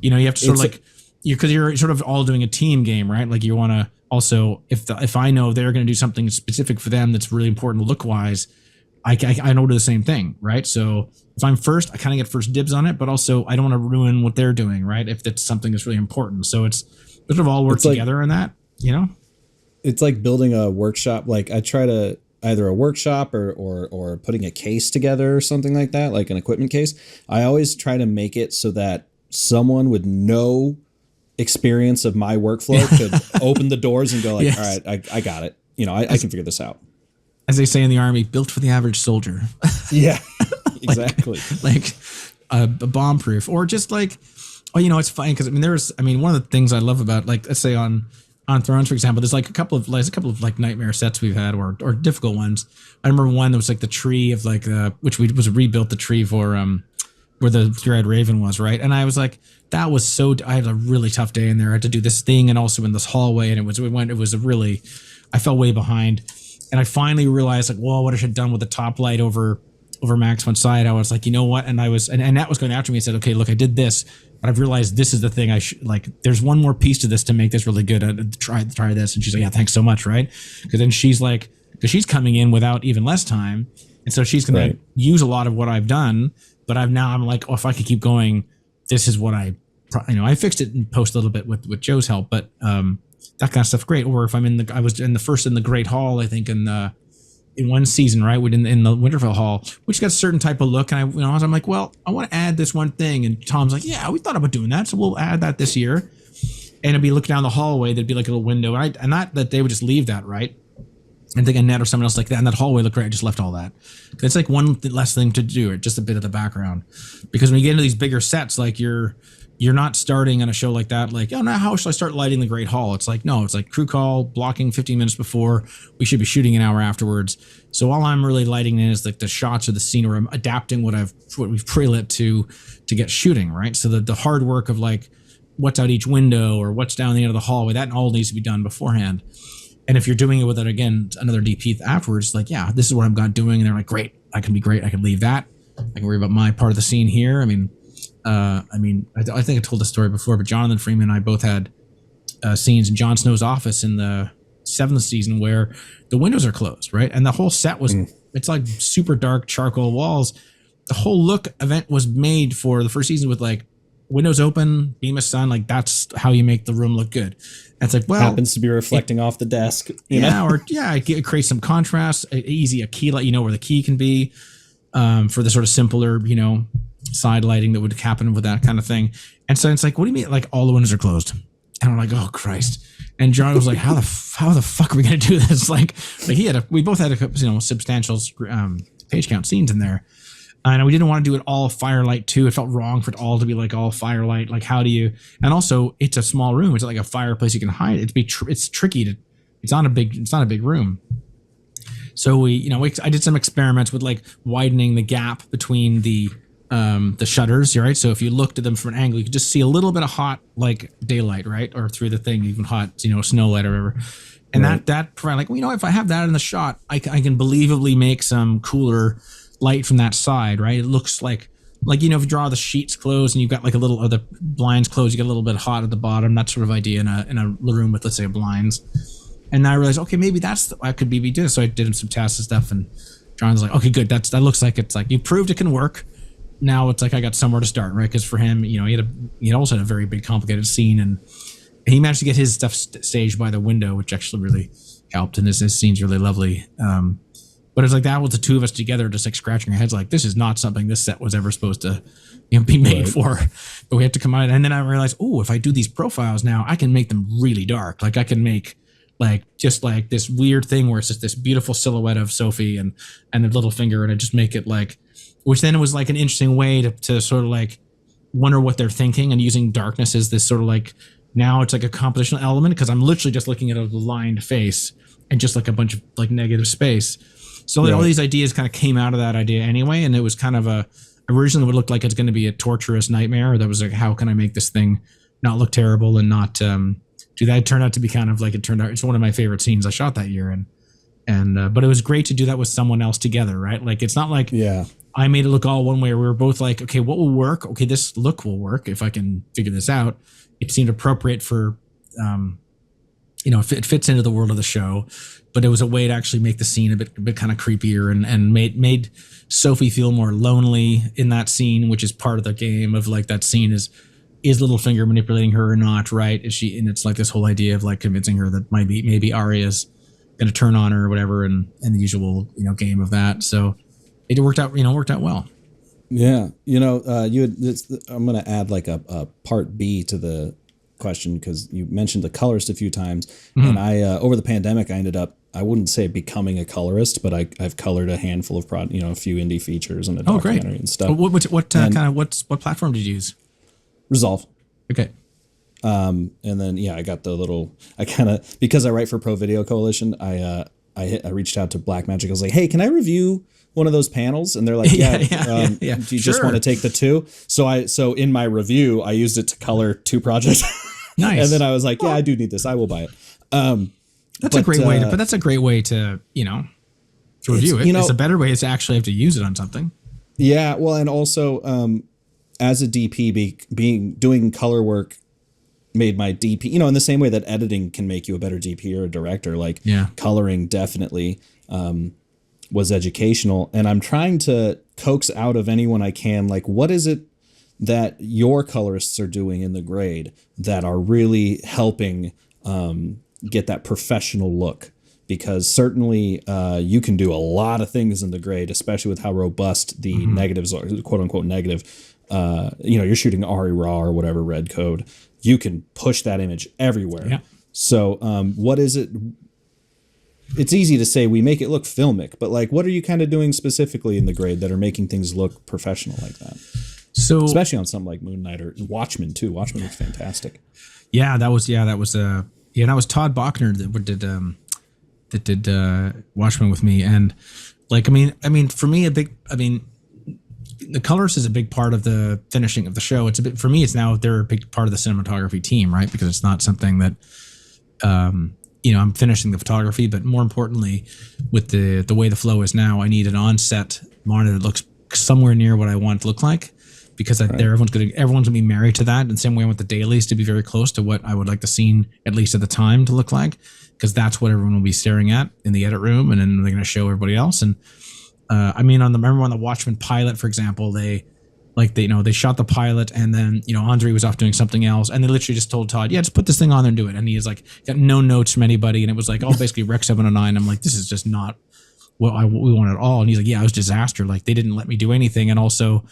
you have to sort of because you're sort of all doing a team game, right? Like you want to also, if I know they're going to do something specific for them that's really important look wise, I know do the same thing, right? So if I'm first, I kind of get first dibs on it, but also I don't want to ruin what they're doing, right? If that's something that's really important. So it's sort of all work together in that,
It's like building a workshop. Like I try to either a workshop or putting a case together or something like that, like an equipment case. I always try to make it so that someone with no experience of my workflow could open the doors and go like, all right, I got it. I can figure this out.
As they say in the Army, built for the average soldier.
Yeah, exactly.
like a bomb proof, or just like, it's funny because one of the things I love about, like, let's say on Thrones, for example, there's like a couple of like nightmare sets we've had or difficult ones. I remember one that was like the tree of like which was rebuilt the tree for where the Three-Eyed Raven was, right? And I was like, that was I had a really tough day in there. I had to do this thing and also in this hallway, and I fell way behind. And I finally realized like, well, what I should have done with the top light over Max one side. I was like, you know what? And I was, and that was going after me and said, okay, look, I did this, but I've realized this is the thing I should like, there's one more piece to this to make this really good. Try this. And she's like, yeah, thanks so much. Right. Cause then she's like, cause she's coming in without even less time. And so she's going to use a lot of what I've done, but I'm like, oh, if I could keep going, this is what I I fixed it in post a little bit with Joe's help, but that kind of stuff, great. Or if I was in the Great Hall, I think in one season, right? In the Winterfell Hall, which got a certain type of look. And I'm like, well, I want to add this one thing. And Tom's like, yeah, we thought about doing that. So we'll add that this year. And it'd be looking down the hallway. There'd be like a little window. And not that they would just leave that, right? And think Annette or someone else like that. And that hallway looked right. I just left all that. It's like one less thing to do, just a bit of the background. Because when you get into these bigger sets, like you're not starting on a show like that, like, oh, now how should I start lighting the Great Hall? It's like, no, it's like crew call, blocking 15 minutes before. We should be shooting an hour afterwards. So all I'm really lighting in is like the shots of the scene, or I'm adapting what we've pre-lit to get shooting, right? So the hard work of like what's out each window or what's down the end of the hallway, that all needs to be done beforehand. And if you're doing it with again, another DP afterwards, like, yeah, this is what I've got doing. And they're like, great, I can leave that. I can worry about my part of the scene here. I think I told the story before, but Jonathan Freeman and I both had scenes in Jon Snow's office in the 7th season where the windows are closed, right? And the whole set was, it's like super dark charcoal walls. The whole look event was made for the first season with like windows open, beam of sun, like that's how you make the room look good. And it's like, well,
happens to be reflecting off the desk,
it creates some contrast, a key light, where the key can be, for the sort of simpler, side lighting that would happen with that kind of thing. And so it's like, what do you mean? Like all the windows are closed. And I'm like, oh Christ. And John was like, how the fuck are we going to do this? Like we both had a substantial page count scenes in there. And we didn't want to do it all firelight too. It felt wrong for it all to be like all firelight. Like how do you, and also it's a small room. It's like a fireplace you can hide. It's tricky it's not a big room. So I did some experiments with like widening the gap between the shutters, right? So if you looked at them from an angle, you could just see a little bit of hot like daylight, right? Or through the thing, even hot, snow light or whatever. And right. that provided like, if I have that in the shot, I can believably make some cooler light from that side, right? It looks like if you draw the sheets closed and you've got like a little, or the blinds closed, you get a little bit hot at the bottom, that sort of idea in a room with, let's say, blinds. And I realized, okay, maybe I could be doing. So I did some tests and stuff, and John's like, okay, good. That looks like it's like you proved it can work. Now it's like I got somewhere to start, right? Because for him, he also had a very big, complicated scene, and he managed to get his stuff staged by the window, which actually really helped. And his scene's really lovely. But it's like that with the two of us together, just like scratching our heads, like this is not something this set was ever supposed to be made for. But we have to come out, and then I realized, if I do these profiles now, I can make them really dark. Like I can make like just like this weird thing where it's just this beautiful silhouette of Sophie and the little finger, and I just make it like, which then it was like an interesting way to sort of like wonder what they're thinking, and using darkness as this sort of like, now it's like a compositional element because I'm literally just looking at a lined face and just like a bunch of like negative space. So all these ideas kind of came out of that idea anyway, and it was kind of originally would look like it's going to be a torturous nightmare. That was like, how can I make this thing not look terrible and not do that? It turned out to be kind of like it turned out. It's one of my favorite scenes I shot that year, and but it was great to do that with someone else together, right? Like it's not like I made it look all one way. We were both like, okay, what will work? Okay, this look will work if I can figure this out. It seemed appropriate for it fits into the world of the show, but it was a way to actually make the scene a bit kind of creepier and made Sophie feel more lonely in that scene, which is part of the game of like that scene is Littlefinger manipulating her or not, right? Is she? And it's like this whole idea of like convincing her that maybe Arya's going to turn on her or whatever, and the usual game of that. So it worked out well.
Yeah, I'm going to add like a part B to the question because you mentioned the colorist a few times, and I over the pandemic I ended up, I wouldn't say becoming a colorist, but I've colored a handful of a few indie features and a documentary and stuff.
What platform did you use?
Resolve.
Okay.
And then I got because I write for Pro Video Coalition, I reached out to Blackmagic. I was like, hey, can I review one of those panels? And they're like, do you just want to take the two? So in my review, I used it to color two projects.
Nice.
And then I was like, I do need this. I will buy it.
That's a great way to review it. It's a better way to actually have to use it on something.
Yeah. Well, and also, as a DP, doing color work made my DP, in the same way that editing can make you a better DP or a director, coloring definitely was educational. And I'm trying to coax out of anyone I can, like, what is it that your colorists are doing in the grade that are really helping get that professional look? Because certainly you can do a lot of things in the grade, especially with how robust the negatives are, quote unquote negative. You're shooting ARRI RAW or whatever red code. You can push that image everywhere.
Yeah.
So what is it? It's easy to say we make it look filmic, but like, what are you kind of doing specifically in the grade that are making things look professional like that? So especially on something like Moon Knight or Watchmen too. Watchmen looks fantastic.
Yeah, that was Todd Bachner that did Watchmen with me, and like I mean for me the colors is a big part of the finishing of the show. It's a bit for me. It's now they're a big part of the cinematography team, right? Because it's not something that I'm finishing the photography, but more importantly, with the way the flow is now, I need an on-set monitor that looks somewhere near what I want it to look like, because everyone's gonna be married to that. In the same way I want the dailies to be very close to what I would like the scene, at least at the time, to look like, because that's what everyone will be staring at in the edit room, and then they're going to show everybody else. And remember on the Watchmen pilot, for example, they shot the pilot, and then Andre was off doing something else, and they literally just told Todd, yeah, just put this thing on there and do it. And he is like, got no notes from anybody, and it was like all basically Rec 709. I'm like, this is just not what we want at all. And he's like, yeah, it was a disaster. Like, they didn't let me do anything, and also,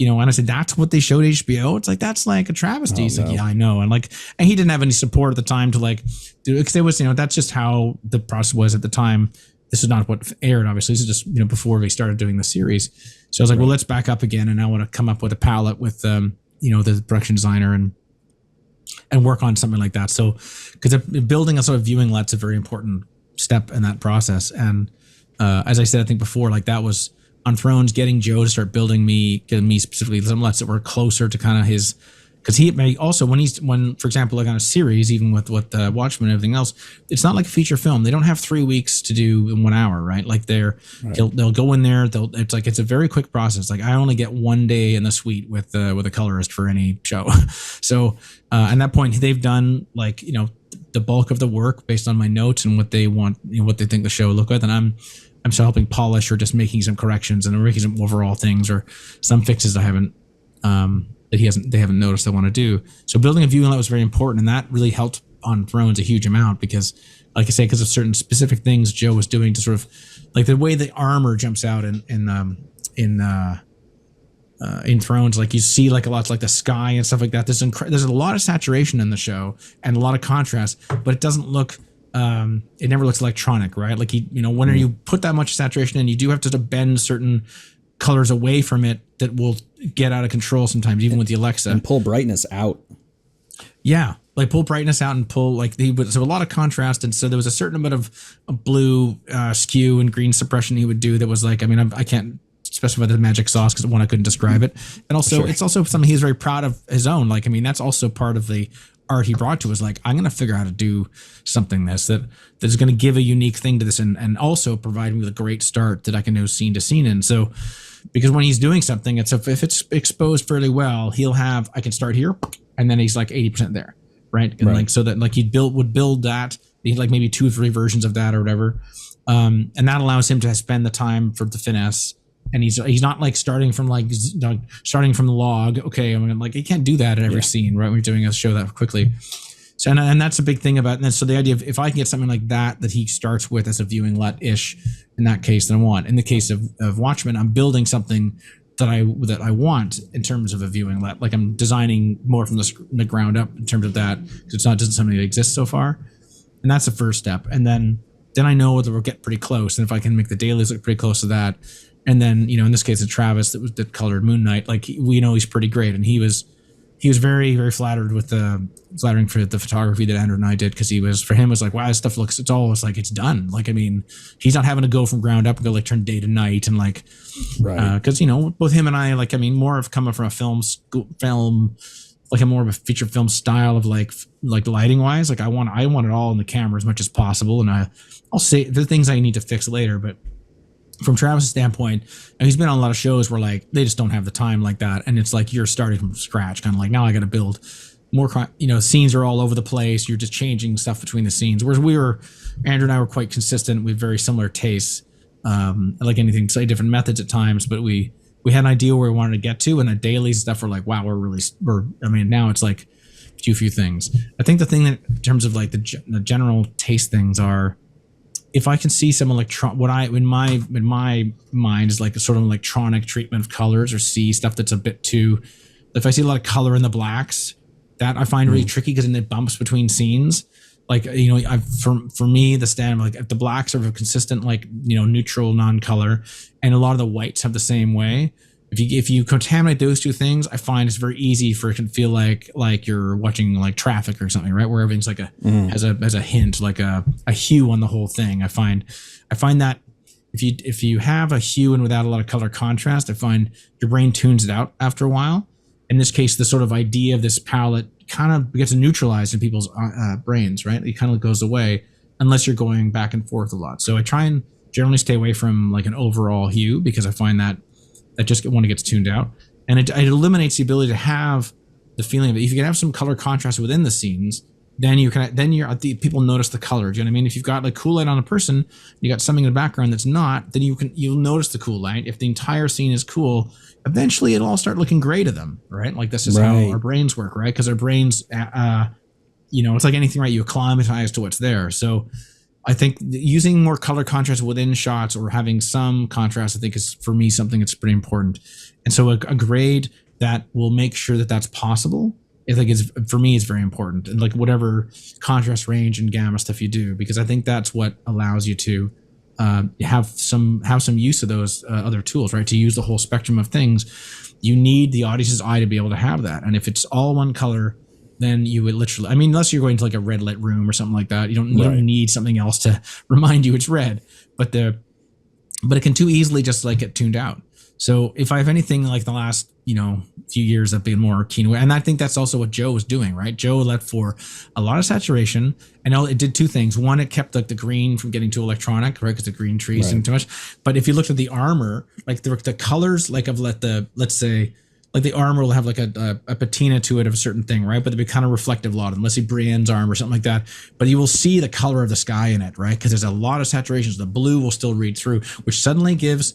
and I said, that's what they showed HBO. It's like, that's like a travesty. He's like, yeah, I know. And he didn't have any support at the time to do it, because it was, that's just how the process was at the time. This is not what aired, obviously. This is just, before we started doing the series. So I was like, well, let's back up again. And I want to come up with a palette with, the production designer and work on something like that. So, because building a sort of viewing let's a very important step in that process. And as I said, I think before, like that was on Thrones, getting Joe to start getting me specifically some lets that were closer to kind of his, because he may also when for example, like on a series, even with Watchmen and everything else, it's not like a feature film. They don't have 3 weeks to do in 1 hour, right? Like they'll go in there. It's a very quick process. Like I only get 1 day in the suite with a colorist for any show. So at that point, they've done the bulk of the work based on my notes and what they want, what they think the show will look like, and I'm still helping polish or just making some corrections and making some overall things or some fixes I haven't they haven't noticed I want to do. So building a viewing let was very important, and that really helped on Thrones a huge amount, because like I say, because of certain specific things Joe was doing to sort of like the way the armor jumps out in Thrones, like you see like a lot like the sky and stuff like that. There's a lot of saturation in the show and a lot of contrast, but it doesn't look it never looks electronic, right? Like when you put that much saturation in, you do have to bend certain colors away from it that will get out of control sometimes, even with the Alexa,
and pull brightness out. Yeah,
like pull brightness out and pull so a lot of contrast, and so there was a certain amount of blue skew and green suppression he would do that was like, I can't specify the magic sauce because I couldn't describe it, and also It's also something he's very proud of his own. Like that's also part of the art he brought to us. Like I'm gonna figure out how to do something that's going to give a unique thing to this, and also provide me with a great start that I can know scene to scene in. So because when he's doing something, if it's exposed fairly well, I can start here, and then he's like 80% there, right? And like so that like he would build that. He had like maybe 2 or 3 versions of that or whatever, and that allows him to spend the time for the finesse. And he's not like starting from the log. Okay, he can't do that at every scene, right? When you're doing a show that quickly. So and that's a big thing about it. And so the idea of if I can get something like that he starts with as a viewing let-ish, in that case, then I want. In the case of Watchmen, I'm building something that I want in terms of a viewing let. Like I'm designing more from the ground up in terms of that, because it's not just something that exists so far. And that's the first step. And then I know that we'll get pretty close. And if I can make the dailies look pretty close to that, and then in this case, it's Travis that colored Moon Knight. Like we know he's pretty great, and he was very, very flattered with flattering for the photography that Andrew and I did, because for him it was like, wow, this stuff looks, it's like it's done. Like he's not having to go from ground up and go like turn day to night and like, because both him and I more of coming from a film like a more of a feature film style of like lighting wise. Like I want it all in the camera as much as possible, and I'll say the things I need to fix later, but. From Travis's standpoint, and he's been on a lot of shows where like they just don't have the time like that, and it's like you're starting from scratch, kind of like now I got to build more. Scenes are all over the place. You're just changing stuff between the scenes. Whereas Andrew and I were quite consistent with very similar tastes. Like anything, slightly different methods at times, but we we had an idea where we wanted to get to, and the daily stuff we're like, wow, now it's like a few things. I think the thing that in terms of like the general taste things are, if I can see some in my mind is like a sort of electronic treatment of colors, or see stuff that's a bit too, if I see a lot of color in the blacks, that I find really tricky, because then it bumps between scenes. Like, for me, the stand, like, if the blacks are consistent, like, neutral, non-color, and a lot of the whites have the same way. If you contaminate those two things, I find it's very easy for it to feel like you're watching like Traffic or something, right? Where everything's like has a hint, like a hue on the whole thing. I find that if you have a hue and without a lot of color contrast, I find your brain tunes it out after a while. In this case, the sort of idea of this palette kind of gets neutralized in people's brains, right? It kind of goes away unless you're going back and forth a lot. So I try and generally stay away from like an overall hue, because I find that just when it gets tuned out, and it eliminates the ability to have the feeling of it. If you can have some color contrast within the scenes, then people notice the color. Do you know what I mean? If you've got like cool light on a person, you got something in the background that's not, then you'll notice the cool light. If the entire scene is cool, eventually it'll all start looking gray to them, right? Like this is how our brains work, right? Because our brains, it's like anything, right? You acclimatize to what's there. So I think using more color contrast within shots, or having some contrast, I think is, for me, something that's pretty important. And so a grade that will make sure that that's possible, I think for me, is very important. And like whatever contrast range and gamma stuff you do, because I think that's what allows you to have some use of those other tools, right? To use the whole spectrum of things, you need the audience's eye to be able to have that. And if it's all one color, then you would literally, unless you're going to like a red lit room or something like that, you don't need something else to remind you it's red. But it can too easily just like get tuned out. So if I have anything like the last, few years I've been more keen, and I think that's also what Joe was doing, right? Joe let for a lot of saturation, and it did two things. One, it kept like the green from getting too electronic, right? Because the green trees didn't too much. But if you looked at the armor, like the colors, like of let's say, like the armor will have like a patina to it of a certain thing, right? But it'll be kind of reflective a lot. Let's say Brienne's armor or something like that. But you will see the color of the sky in it, right? Because there's a lot of saturations. The blue will still read through, which suddenly gives,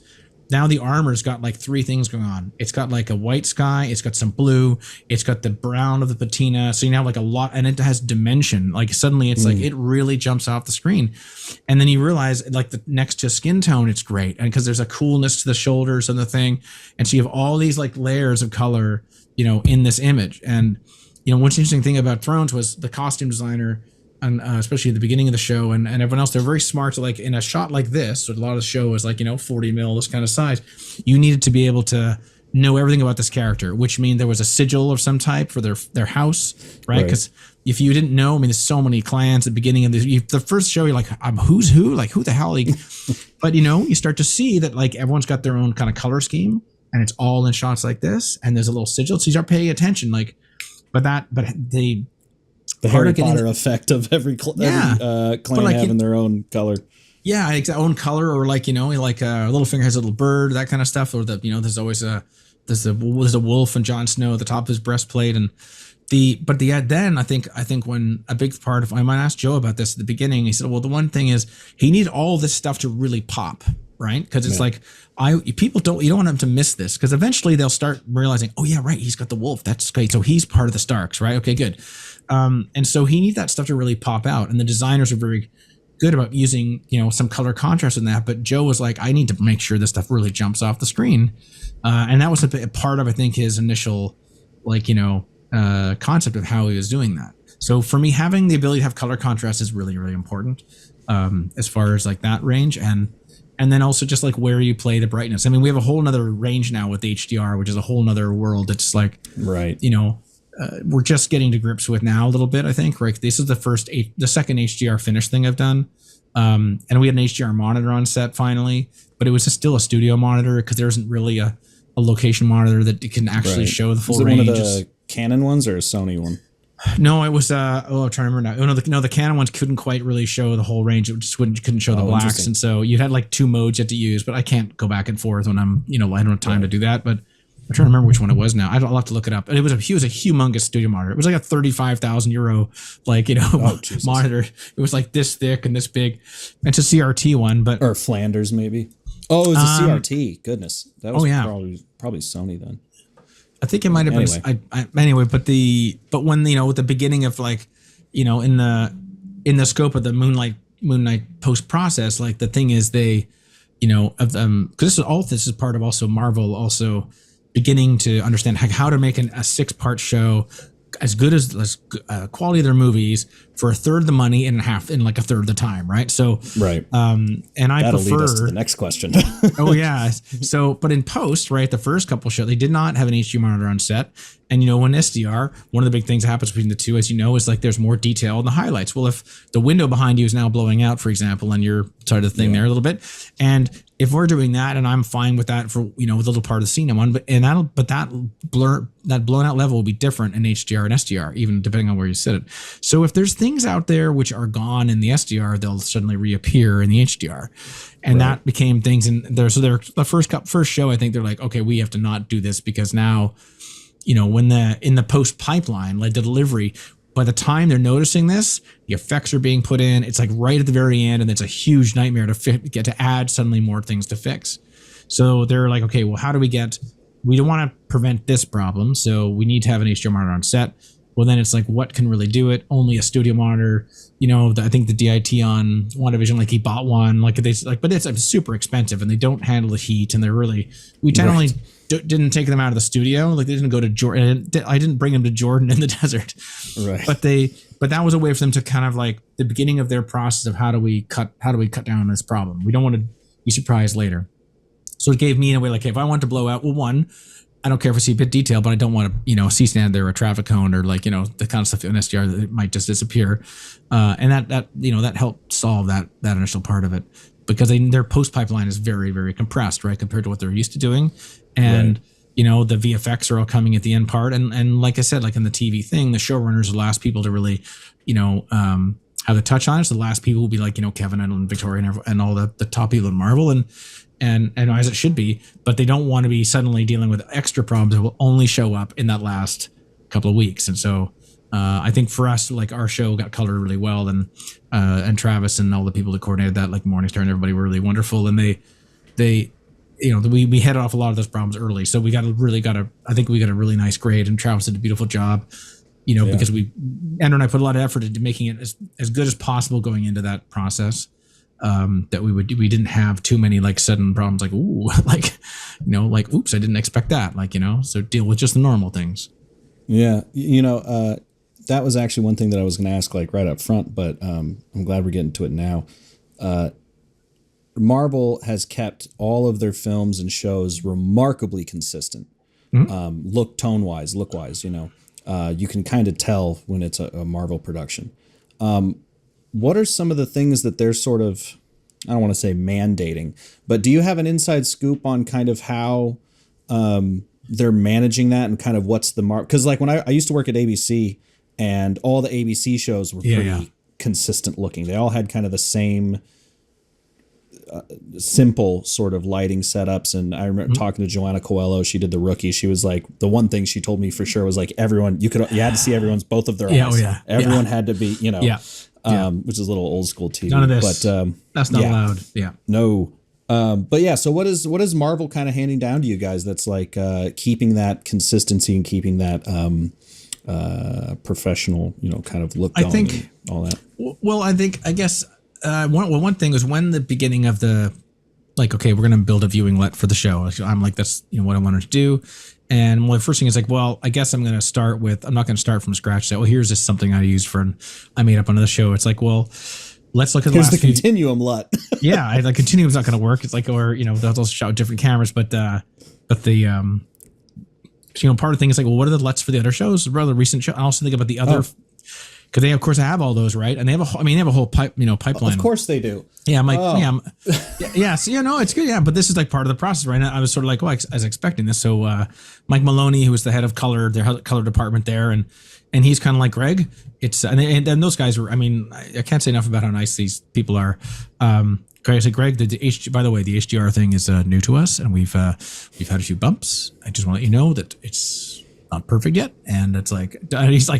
now the armor's got like three things going on. It's got like a white sky, it's got some blue, it's got the brown of the patina. So you have like a lot, and it has dimension. Like suddenly it's like, it really jumps off the screen. And then you realize like the next to skin tone, it's great. And because there's a coolness to the shoulders and the thing. And so you have all these like layers of color, in this image. And, what's interesting thing about Thrones was the costume designer, and especially at the beginning of the show, and everyone else, they're very smart to, like, in a shot like this, so a lot of the show is like 40 mil, this kind of size, you needed to be able to know everything about this character, which means there was a sigil of some type for their house, right? Because if you didn't know, there's so many clans at the beginning of the first show, you're like, who's who? Like, who the hell? But you start to see that like everyone's got their own kind of color scheme, and it's all in shots like this, and there's a little sigil, so you start paying attention, like, the
Harry Potter effect of every clan having their own color.
Yeah, own color, or like Littlefinger has a little bird, that kind of stuff, or there's always there's a wolf and Jon Snow at the top of his breastplate, and then I think when a big part of, I might ask Joe about this at the beginning, he said, well, the one thing is he needed all this stuff to really pop, right? Because it's like you don't want them to miss this, because eventually they'll start realizing, oh yeah, right, he's got the wolf, that's great, so he's part of the Starks, right? Okay, good. And so he needs that stuff to really pop out, and the designers are very good about using some color contrast in that. But Joe was like, I need to make sure this stuff really jumps off the screen, and that was a part of, I think, his initial concept of how he was doing that. So for me, having the ability to have color contrast is really, really important, as far as like that range, and then also just like where you play the brightness. We have a whole nother range now with HDR, which is a whole nother world. It's like,
right,
we're just getting to grips with now a little bit, I think, right? This is the second HDR finish thing I've done. And we had an HDR monitor on set finally, but it was still a studio monitor, because there isn't really a location monitor that can actually show the full range.
Was it one of the Canon ones or a Sony one?
No, it was I'm trying to remember now. The Canon ones couldn't quite really show the whole range. It just couldn't show the blacks, and so you had like two modes you had to use. But I can't go back and forth when I'm I don't have time to do that. But I'm trying to remember which one it was now. I'll have to look it up. And it was a humongous studio monitor. It was like a 35,000 euro, monitor. It was like this thick and this big. It's a CRT one, but
or Flanders maybe. Oh, it was a CRT. Goodness, that was
yeah.
probably Sony then.
I think it might have
Anyway.
been. Anyway, but when with the beginning of like, in the scope of the Moon Knight post process, like the thing is they, of them, because this is part of also Marvel also beginning to understand how to make a 6-part show as good as quality of their movies for a third the money and like a third the time, right? So
Right.
And I
That'll
prefer
lead us to the next question.
oh yeah. So, but in post, right, the first couple shows, they did not have an HD monitor on set. And when SDR, one of the big things that happens between the two, as you know, is like there's more detail in the highlights. Well, if the window behind you is now blowing out, for example, on your side of the thing there a little bit, and if we're doing that, and I'm fine with that for with a little part of the scene I'm on, but that blown out level will be different in HDR and SDR, even depending on where you set it. So if there's things out there which are gone in the SDR, they'll suddenly reappear in the HDR, and that became things in there. So they're the first show. I think they're like, okay, we have to not do this because now, when in the post pipeline, like the delivery, by the time they're noticing this, the effects are being put in. It's like right at the very end, and it's a huge nightmare to get to add suddenly more things to fix. So they're like, okay, well, how do we don't want to prevent this problem, so we need to have an HDR monitor on set. Well, then it's like, what can really do it? Only a studio monitor. I think the DIT on WandaVision, like he bought one, but it's super expensive, and they don't handle the heat, and we generally didn't take them out of the studio. Like they didn't go to Jordan. I didn't bring them to Jordan in the desert.
Right.
But that was a way for them to kind of like the beginning of their process of how do we cut down on this problem? We don't want to be surprised later. So it gave me in a way like, hey, if I want to blow out, well, one, I don't care if I see a bit detail, but I don't want to, see stand there or a traffic cone or like, the kind of stuff in SDR that it might just disappear. And that helped solve that initial part of it, because their post pipeline is very, very compressed, right, compared to what they're used to doing. And, the VFX are all coming at the end part. And like I said, like in the TV thing, the showrunners are the last people to really, have the touch on it. So the last people will be like, Kevin and Victoria and all the top people in Marvel and as it should be, but they don't want to be suddenly dealing with extra problems that will only show up in that last couple of weeks. And so I think for us, like our show got colored really well, and Travis and all the people that coordinated that, like Morningstar and everybody, were really wonderful. And we headed off a lot of those problems early. So I think we got a really nice grade, and Travis did a beautiful job, because Andrew and I put a lot of effort into making it as good as possible going into that process. That we didn't have too many like sudden problems, like, ooh, like, oops, I didn't expect that. Like, so deal with just the normal things.
Yeah. That was actually one thing that I was going to ask like right up front, but I'm glad we're getting to it now. Marvel has kept all of their films and shows remarkably consistent. Mm-hmm. Look-wise. You can kind of tell when it's a Marvel production. What are some of the things that they're sort of, I don't want to say mandating, but do you have an inside scoop on kind of how they're managing that and kind of what's the mark? Because like when I used to work at ABC, and all the ABC shows were pretty consistent looking. They all had kind of the same simple sort of lighting setups. And I remember talking to Joanna Coelho. She did The Rookie. She was like, the one thing she told me for sure was like everyone, you had to see everyone's both of their eyes. Everyone had to be, which is a little old school TV.
None of this.
But
that's not allowed. Yeah.
No. But yeah, so what is Marvel kind of handing down to you guys that's like keeping that consistency and keeping that professional, kind of look going, I think, and all that?
Well, I guess one thing was when the beginning of the, like, okay, we're going to build a viewing let for the show. I'm like, that's what I wanted to do. And the first thing is like, well, I guess I'm not going to start from scratch. So, well, here's just something I used I made up on the show. It's like, well, let's look at
the continuum LUT.
Yeah, the continuum's not going to work. It's like, or they'll also shout different cameras, but the part of the thing is like, well, what are the LUTs for the other shows? Rather recent show. I also think about the other, because they of course have all those, right? And they have a whole pipeline.
Of course they do.
Yeah, I'm like, So it's good. Yeah, but this is like part of the process, right? And I was sort of like, well, I was expecting this. So Mike Maloney, who was the head of color, their color department there, and he's kind of like, Greg, it's and those guys were. I mean, I can't say enough about how nice these people are. I said, Greg, by the way, the HDR thing is new to us, and we've had a few bumps. I just want to let you know that it's not perfect yet. And it's like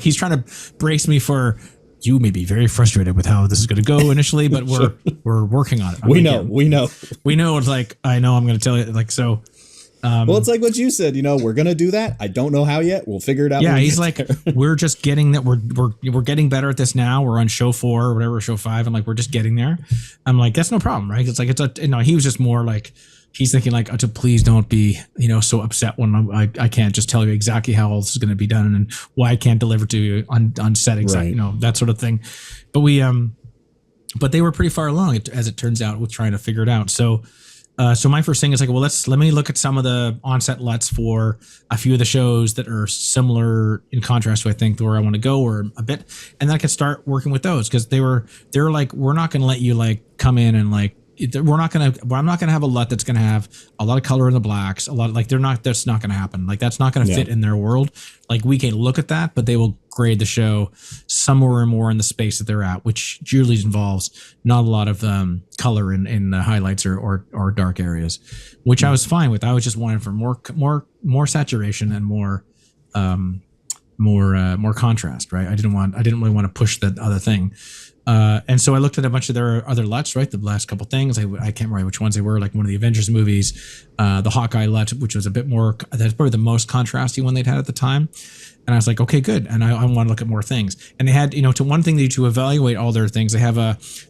he's trying to brace me for
you may be very frustrated with how this is going to go initially, but we're working on it.
We know.
It's like, I know I'm going to tell you, like, so.
Well, it's like what you said, we're going to do that. I don't know how yet. We'll figure it out.
Yeah, he's like, we're just getting that. We're getting better at this now. We're on show 4 or whatever, show 5. I'm like, we're just getting there. I'm like, that's no problem, right? It's like, he was just more like, he's thinking like, oh, please don't be, so upset when I can't just tell you exactly how all this is going to be done and why I can't deliver to you on set exactly,
right.
That sort of thing. But but they were pretty far along as it turns out with trying to figure it out. So my first thing is like, well, let me look at some of the onset LUTs for a few of the shows that are similar in contrast to, I think, where I want to go or a bit. And then I could start working with those because they're like, we're not going to let you like come in and like, I'm not going to have a LUT that's going to have a lot of color in the blacks, a lot of, like, that's not going to happen. Like, that's not going to fit in their world. Like, we can look at that, but they will grade the show somewhere more in the space that they're at, which usually involves not a lot of color in the highlights or dark areas, which I was fine with. I was just wanting for more saturation and more contrast, right? I didn't really want to push that other thing. And so I looked at a bunch of their other LUTs, right? The last couple things, I can't remember which ones they were, like one of the Avengers movies, the Hawkeye LUT, which was a bit more, that's probably the most contrasty one they'd had at the time. And I was like, okay, good. And I want to look at more things. And they had, to one thing to evaluate all their things, they have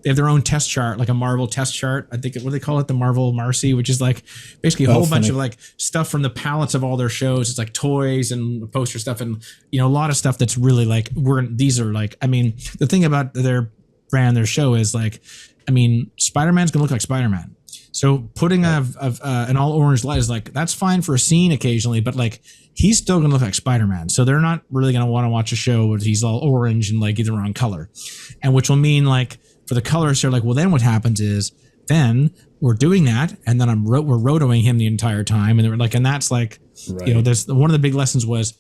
their own test chart, like a Marvel test chart. I think, what do they call it? The Marvel Marcy, which is like basically a whole bunch of like stuff from the palettes of all their shows. It's like toys and poster stuff and, a lot of stuff that's really like, these are like, I mean, the thing about their brand, their show is like, I mean, Spider-Man's gonna look like Spider-Man. So putting an all orange light is like, that's fine for a scene occasionally, but like he's still gonna look like Spider-Man. So they're not really gonna want to watch a show where he's all orange and like either wrong color, and which will mean like for the colors, they're like, well, then what happens is then we're doing that, and then we're rotoing him the entire time, and they're like, and that's like, there's one of the big lessons was,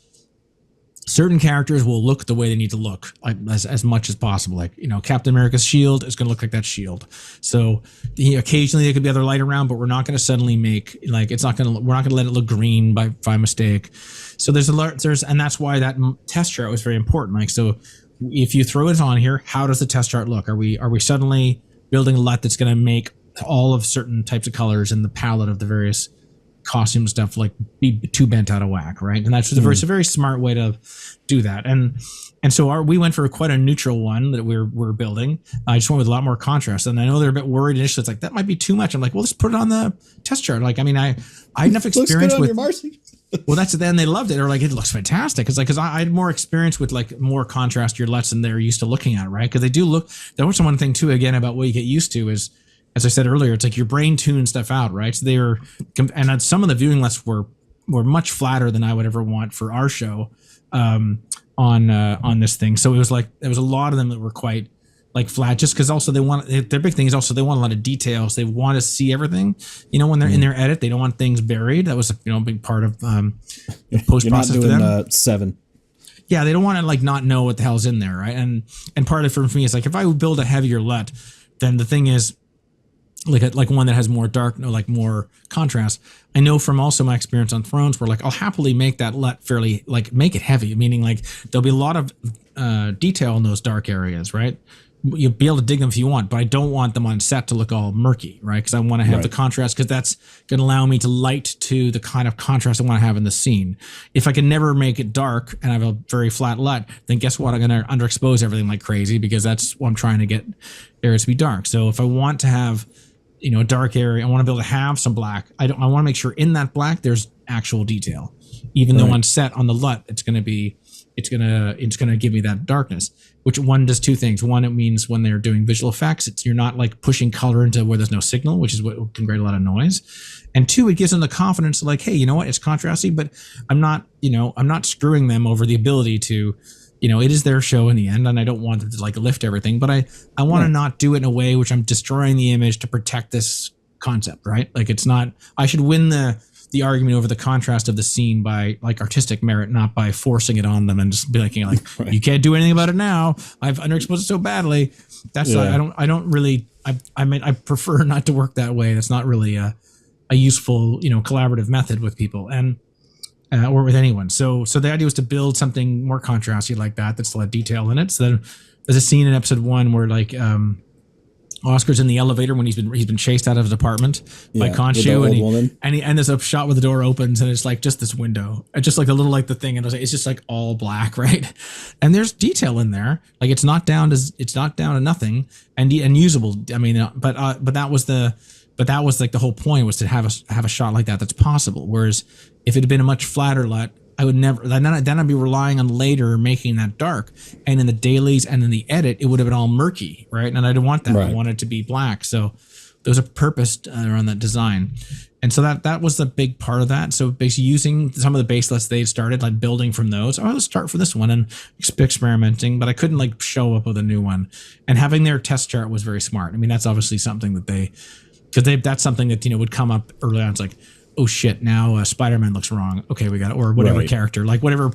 certain characters will look the way they need to look, like as much as possible. Like, Captain America's shield is going to look like that shield. So occasionally there could be other light around, but we're not going to suddenly make like, we're not going to let it look green by mistake. So and that's why that test chart was very important. Like, so if you throw it on here, how does the test chart look? Are we suddenly building a LUT that's going to make all of certain types of colors in the palette of the various costume stuff like be too bent out of whack, right? And that's it's a very smart way to do that. And so we went for quite a neutral one that we're building. I just went with a lot more contrast. And I know they're a bit worried initially. It's like, that might be too much. I'm like, well, let's put it on the test chart. Like, I mean, I had enough experience with your Marcy. Well, that's then they loved it. They're like, it looks fantastic. It's like, because I had more experience with like more contrast your LUTs than they're used to looking at, right? Because they do look. There was one thing too, again, about what you get used to is, as I said earlier, it's like your brain tunes stuff out, right? So and some of the viewing lists were much flatter than I would ever want for our show on this thing. So it was like there was a lot of them that were quite like flat, just because also their big thing is also they want a lot of details. They want to see everything. When they're in their edit, they don't want things buried. That was a big part of post process for them. You're not doing 7. Yeah, they don't want to like not know what the hell's in there, right? And part of it for me is like if I would build a heavier LUT, then the thing is, like one that has more dark, like more contrast. I know from also my experience on Thrones, where like I'll happily make that LUT fairly, like make it heavy, meaning like there'll be a lot of detail in those dark areas, right? You'll be able to dig them if you want, but I don't want them on set to look all murky, right? Because I want to have the contrast, because that's going to allow me to light to the kind of contrast I want to have in the scene. If I can never make it dark and have a very flat LUT, then guess what? I'm going to underexpose everything like crazy, because that's what I'm trying to get areas to be dark. So if I want to have a dark area, I want to be able to have some black. I want to make sure in that black there's actual detail, even though on set on the LUT it's going to give me that darkness. Which one does two things. One, it means when they're doing visual effects, you're not like pushing color into where there's no signal, which is what can create a lot of noise. And two, it gives them the confidence to like, hey, you know what? It's contrasty, but I'm not screwing them over the ability to. It is their show in the end, and I don't want them to like lift everything, but I want to not do it in a way which I'm destroying the image to protect this concept, right? Like it's not, I should win the argument over the contrast of the scene by like artistic merit, not by forcing it on them and just be like, you can't do anything about it now. I've underexposed it so badly. That's I don't really, I prefer not to work that way. That's not really a useful, collaborative method with people. And or with anyone. So the idea was to build something more contrasty like that still had detail in it. So then there's a scene in episode 1 where like Oscar's in the elevator when he's been chased out of his apartment by Khonshu, and there's a shot where the door opens and it's like just this window, just like the thing, and it's just like all black, right? And there's detail in there, like it's not down to nothing and usable. I mean, but that was like the whole point, was to have a shot like that that's possible. Whereas if it had been a much flatter LUT, I would never. Then I'd be relying on later making that dark, and in the dailies and in the edit, it would have been all murky, right? And I didn't want that. Right. I wanted it to be black. So there was a purpose around that design, and so that was the big part of that. So basically, using some of the base LUTs they started, like building from those. Oh, let's start for this one and experimenting, but I couldn't like show up with a new one. And having their test chart was very smart. I mean, that's obviously something that that's something that would come up early on. It's like, oh shit, now Spider-Man looks wrong. Okay, we got it. Or whatever character, like whatever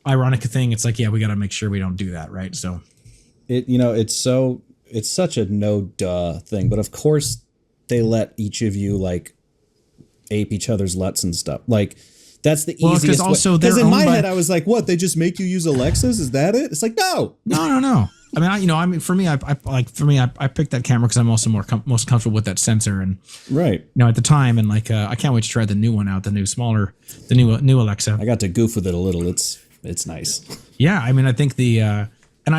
ironic thing. It's like, yeah, we got to make sure we don't do that, right? So
it's such a no duh thing, but of course they let each of you like ape each other's LUTs and stuff. Like that's the easiest way. Because in my head I was like, what? They just make you use Alexas? Is that it? It's like no. I mean, for me, I picked that camera because I'm also most comfortable with that sensor, and at the time, and like I can't wait to try the new one out, the new Alexa. I got to goof with it a little. It's nice.
Yeah, I mean, I think I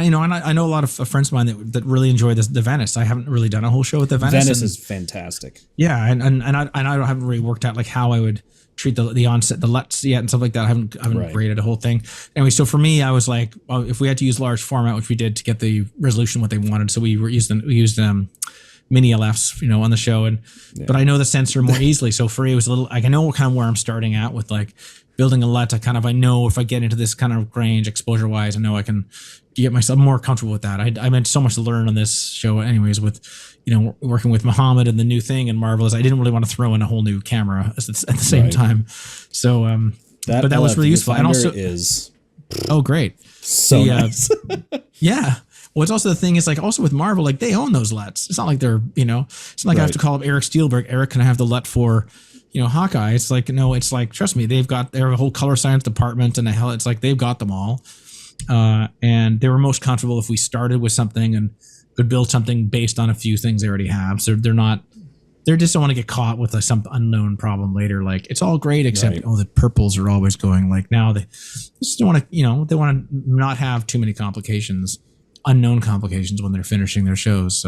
know a lot of friends of mine that really enjoy the Venice. I haven't really done a whole show with the Venice.
Venice is fantastic.
Yeah, and I haven't really worked out like how I would treat the onset, the LUTs yet and stuff like that. I haven't graded a whole thing. Anyway, so for me, I was like, well, if we had to use large format, which we did to get the resolution what they wanted, so we used mini LFs, on the show, but I know the sensor more easily. So for me, it was a little like I know kind of where I'm starting at with like building a LUT. I know if I get into this kind of range exposure wise, I know I can get myself more comfortable with that. I meant so much to learn on this show, anyways, with working with Muhammad and the new thing and Marvelous. I didn't really want to throw in a whole new camera at the same time. So, but that was really useful. And also great.
So nice.
Yeah. Well, it's also the thing is like also with Marvel, like they own those LUTs. It's not like they're, it's not like I have to call up Eric Steelberg. Eric, can I have the LUT for, Hawkeye? It's like, no, it's like, trust me, they have a whole color science department and it's like, they've got them all. And they were most comfortable if we started with something and could build something based on a few things they already have. So they just don't want to get caught with some unknown problem later. Like it's all great, except, the purples are always going like now they just don't want to, they want to not have too many unknown complications when they're finishing their shows.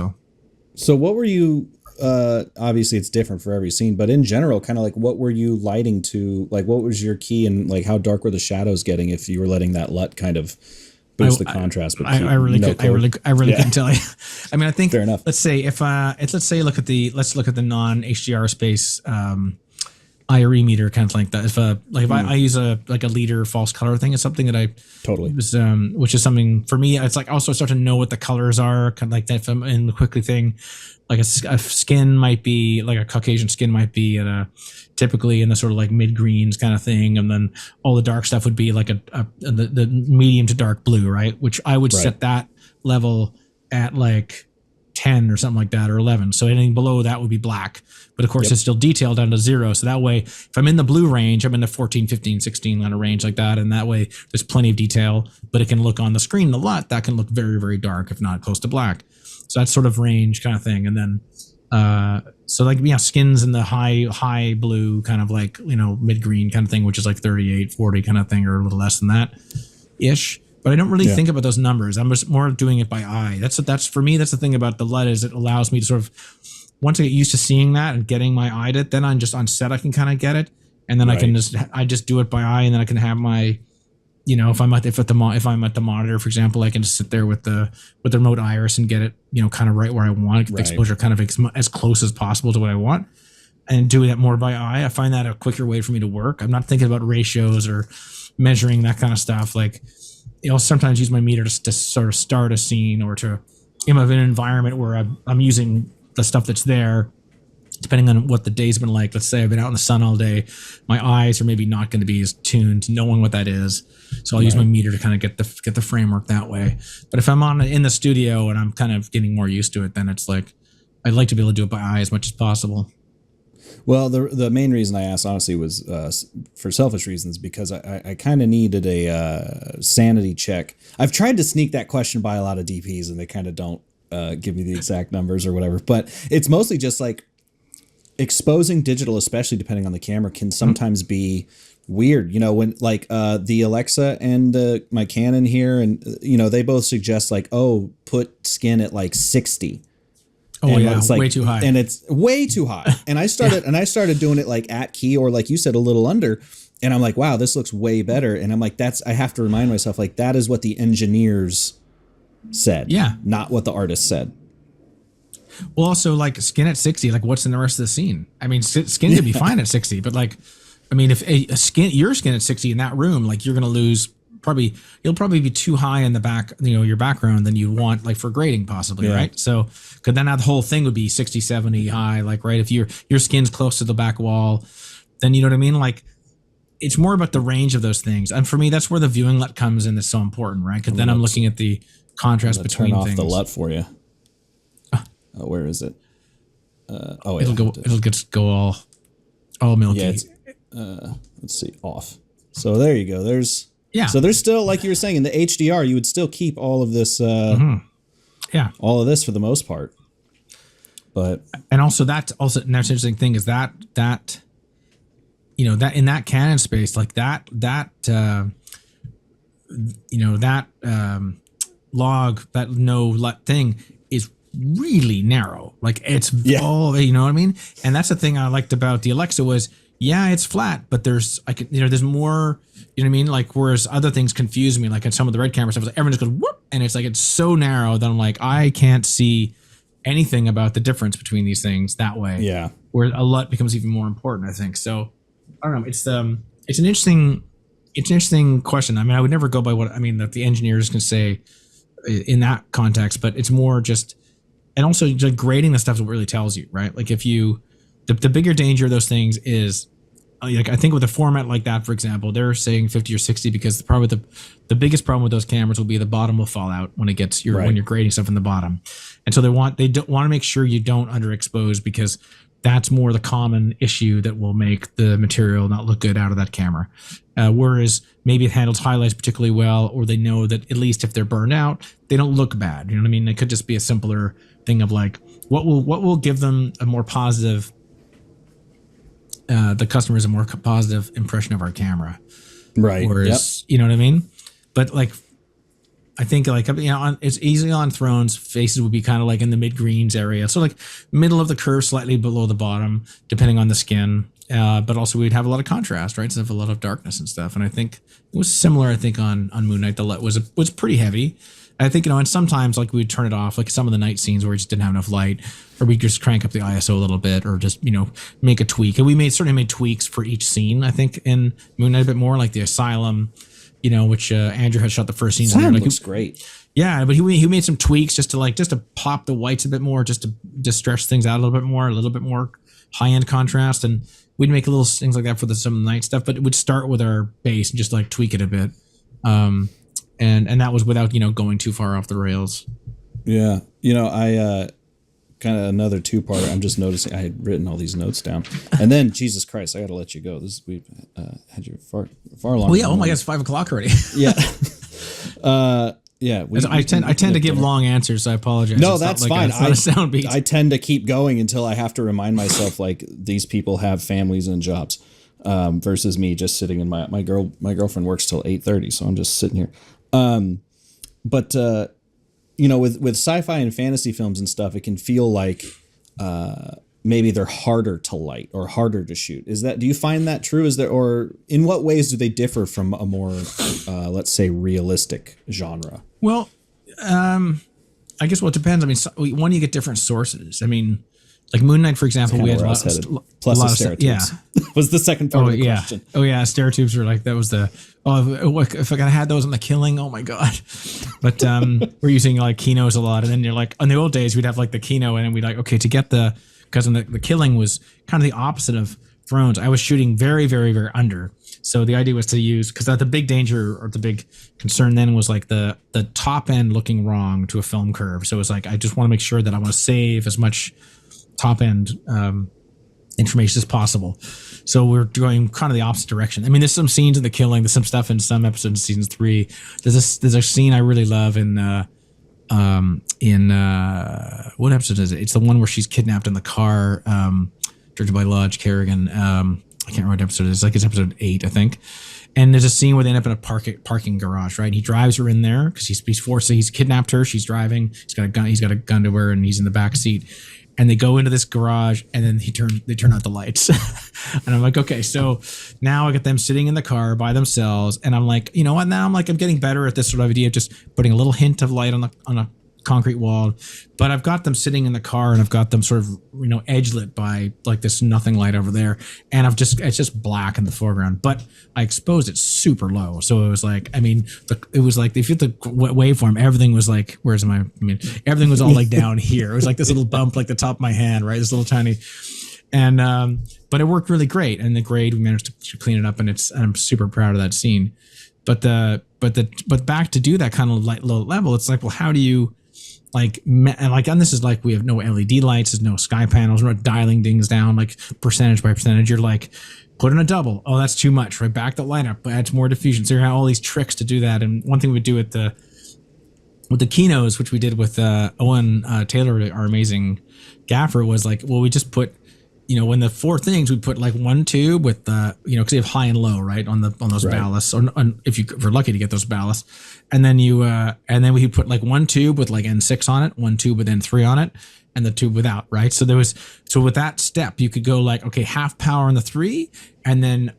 So what were you, obviously it's different for every scene, but in general, kind of like what were you lighting to, like what was your key and like how dark were the shadows getting if you were letting that LUT kind of boost the contrast? But
I really couldn't tell you. I mean, I think,
fair enough.
Let's say let's look at the non HDR space, IRE meter kind of thing. That if I use a leader false color thing, it's something that I
totally
was, which is something for me. It's like also start to know what the colors are, kind of like that. If I'm in the quickly thing, like a skin might be like a Caucasian skin might be at typically in the sort of like mid greens kind of thing, and then all the dark stuff would be like the medium to dark blue, right? Which I would set that level at like 10 or something like that, or 11. So anything below that would be black. But of course, it's still detailed down to 0. So that way, if I'm in the blue range, I'm in the 14, 15, 16 kind of range like that. And that way, there's plenty of detail. But it can look on the screen, the LUT, that can look very, very dark, if not close to black. So that's sort of range kind of thing. And then, skins in the high blue kind of like, mid-green kind of thing, which is like 38, 40 kind of thing, or a little less than that-ish. But I don't really think about those numbers. I'm just more doing it by eye. That's for me, that's the thing about the LUT is it allows me to sort of, once I get used to seeing that and getting my eye at it, then I'm just on set, I can kind of get it. And then I just do it by eye, and then I can have my, if I'm at the monitor, for example, I can just sit there with the remote iris and get it, kind of right where I want it, get the exposure kind of as close as possible to what I want, and doing that more by eye. I find that a quicker way for me to work. I'm not thinking about ratios or measuring that kind of stuff. Like, I'll sometimes use my meter to sort of start a scene, or to, in an environment where I'm using the stuff that's there, depending on what the day's been like. Let's say I've been out in the sun all day, my eyes are maybe not going to be as tuned to knowing what that is. So I'll use my meter to kind of get the framework that way. But if I'm in the studio and I'm kind of getting more used to it, then it's like, I'd like to be able to do it by eye as much as possible.
Well, the main reason I asked, honestly, was for selfish reasons, because I kind of needed a sanity check. I've tried to sneak that question by a lot of DPs, and they kind of don't give me the exact numbers or whatever. But it's mostly just like exposing digital, especially depending on the camera, can sometimes be weird. You know, when like the Alexa and my Canon here, and you know, they both suggest like, oh, put skin at like 60.
Oh,
and
yeah,
it's like,
way too high.
And it's way too high. And I started doing it like at key, or like you said, a little under. And I'm like, wow, this looks way better. And I'm like, I have to remind myself, like, that is what the engineers said.
Yeah.
Not what the artist said.
Well, also like skin at 60, like what's in the rest of the scene? I mean, skin could be fine at 60, but like, I mean, if your skin at 60 in that room, like you're going to lose you'll probably be too high in the back, you know, your background than you want, like for grading possibly. Yeah. Right. So, cause then that whole thing would be 60, 70 high, like, right. If your skin's close to the back wall, then you know what I mean? Like it's more about the range of those things. And for me, that's where the viewing LUT comes in. That's so important, right? Cause then I'm looking at the contrast between
turn off
things.
the LUT for you. Oh, where is it?
It'll just go all milky.
Yeah, let's see, off. So there you go.
Yeah.
So there's still, like you were saying, in the HDR, you would still keep all of this.
Yeah.
All of this for the most part. But
and also that's an interesting thing is that you know that in that Canon space, like that you know that log, that no LUT thing is really narrow. Like it's all, you know what I mean? And that's the thing I liked about the Alexa was, yeah, it's flat, but there's more, you know what I mean? Like, whereas other things confuse me, like in some of the Red camera stuff, like everyone just goes whoop, and it's like, it's so narrow that I'm like, I can't see anything about the difference between these things that way.
Yeah.
Where a LUT becomes even more important, I think. So I don't know. It's an interesting question. I mean, I would never go by that the engineers can say in that context, but it's more just, and also like grading the stuff is what really tells you, right? Like if you, the bigger danger of those things is, like I think with a format like that, for example, they're saying 50 or 60 because the biggest problem with those cameras will be the bottom will fall out when when you're grading stuff in the bottom, and so they don't want to make sure you don't underexpose, because that's more the common issue that will make the material not look good out of that camera. Whereas maybe it handles highlights particularly well, or they know that at least if they're burned out, they don't look bad. You know what I mean? It could just be a simpler thing of like what will give them a more positive. The customer's a more positive impression of our camera,
right?
Whereas, you know what I mean? But like, I think like, you know, it's easily on Thrones, faces would be kind of like in the mid greens area, so like middle of the curve, slightly below the bottom, depending on the skin. But also we'd have a lot of contrast, right? So have a lot of darkness and stuff. And I think it was similar. I think on Moon Knight, the LUT was pretty heavy. I think, you know, and sometimes like we'd turn it off, like some of the night scenes where we just didn't have enough light, or we just crank up the ISO a little bit, or just, you know, make a tweak. And we certainly made tweaks for each scene, I think, in Moon Knight a bit more, like the Asylum, you know, which Andrew had shot the first scene.
Asylum looks great.
Yeah, but he made some tweaks just to pop the whites a bit more, just to stretch things out a little bit more high end contrast, and we'd make little things like that for some of the night stuff. But it would start with our base and just like tweak it a bit. And that was without, you know, going too far off the rails.
Yeah. You know, I kind of another two-parter. I'm just noticing I had written all these notes down. And then, Jesus Christ, I got to let you go. We've had you far long.
Well, yeah. Oh my God, it's 5 o'clock already.
Yeah. Yeah.
I tend to give long answers, so I apologize.
No, that's fine.
I
tend to keep going until I have to remind myself, like, these people have families and jobs, versus me just sitting in my girlfriend works till 8:30, so I'm just sitting here. But you know, with sci-fi and fantasy films and stuff, it can feel like maybe they're harder to light or harder to shoot. Do you find that true? Or in what ways do they differ from a more, let's say, realistic genre?
Well, I guess it depends. I mean, one, you get different sources. I mean, like Moon Knight, for example, we had a lot of
stereotypes.
Yeah,
was the second part of the question.
Oh yeah, stereotypes were like, that was the, if I had those on The Killing, oh my God. But we're using like Kinos a lot, and then you're like, on the old days we'd have like the Kino, and then we'd like, okay, to get because the Killing was kind of the opposite of Thrones. I was shooting very, very, very under. So the idea was to use, because the big danger or the big concern then was like the top end looking wrong to a film curve. So it was like, I just want to make sure that I want to save as much top end information as possible. So we're going kind of the opposite direction. I mean, there's some scenes in the killing, there's some stuff in some episodes of season 3. There's a scene I really love in what episode is it? It's the one where she's kidnapped in the car, directed by Lodge Kerrigan. I can't remember what episode it is. Like it's episode 8, I think. And there's a scene where they end up in a parking garage, right? And he drives her in there because he's kidnapped her. She's driving. He's got a gun to her, and he's in the back seat. And they go into this garage, and then they turn out the lights. And I'm like, okay, so now I got them sitting in the car by themselves, and I'm like, you know what? Now I'm getting better at this sort of idea of just putting a little hint of light on a concrete wall, but I've got them sitting in the car, and I've got them sort of edge lit by like this nothing light over there, and it's just black in the foreground, but I exposed it super low, so it was like, I mean, it was like if you hit the waveform, everything was like, everything was all like down here. It was like this little bump, like the top of my hand, right? This little tiny, and but it worked really great, and the grade we managed to clean it up, and I'm super proud of that scene. But back to do that kind of low level, it's like, well, how do you and this is like, we have no LED lights, there's no sky panels, we're not dialing things down like percentage by percentage. You're like, put in a double. Oh, that's too much, right? Back the light up, add more diffusion. So you have all these tricks to do that. And one thing we do with the Kinos, which we did with Owen Taylor, our amazing gaffer, was like, well, we just put, when the 4 things, we put like one tube with because they have high and low, right, on those right. Ballasts, or if you're lucky to get those ballasts, and then then we put like one tube with like N6 on it, one tube with N3 on it, and the tube without, right? So with that step, you could go like, okay, half power on the 3, and then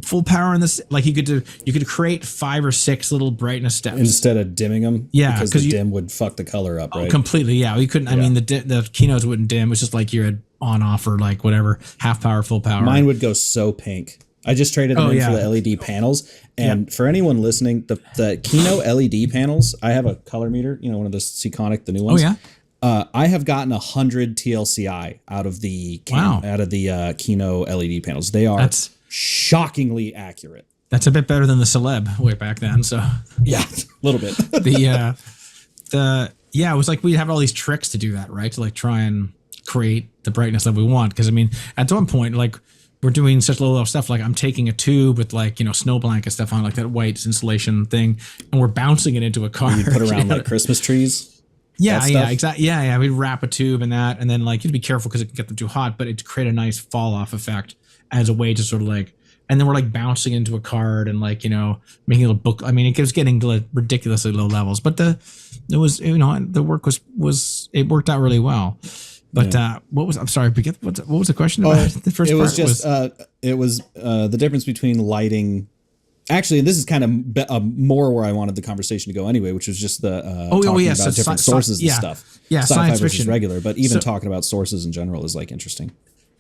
full power on this. Like you could create 5 or 6 little brightness steps
instead of dimming them.
Yeah,
because the dim would fuck the color up, right?
Oh, completely. Yeah, we couldn't. I mean, the Kinos wouldn't dim. It's just like you had on, off, or like whatever, half power, full power.
Mine would go so pink. I just traded them in for the LED panels. And for anyone listening, the Kino LED panels, I have a color meter, one of the Seaconic, the new ones.
Oh yeah.
I have gotten 100 TLCI out of the Kino LED panels. They are shockingly accurate.
That's a bit better than the Celeb way back then. So
yeah, a little bit.
It was like, we have all these tricks to do that, right? To like try and create the brightness that we want. Because I mean, at one point, like, we're doing such little stuff, like I'm taking a tube with like, snow blanket stuff on, like that white insulation thing, and we're bouncing it into a car.
You put around like Christmas trees.
Yeah, exactly. Yeah. We'd wrap a tube in that, and then like you'd be careful because it can get them too hot, but it'd create a nice fall off effect as a way to sort of like, and then we're like bouncing into a card and like, making a little book. I mean, it was getting to ridiculously low levels, but the work it worked out really well. But I'm sorry, what was the question about the first part?
It was the difference between lighting. Actually, this is kind of more where I wanted the conversation to go anyway, which was just the talking about different sources and stuff.
Yeah,
sci-fi
science
versus
fiction.
regular, but even talking about sources in general is like interesting.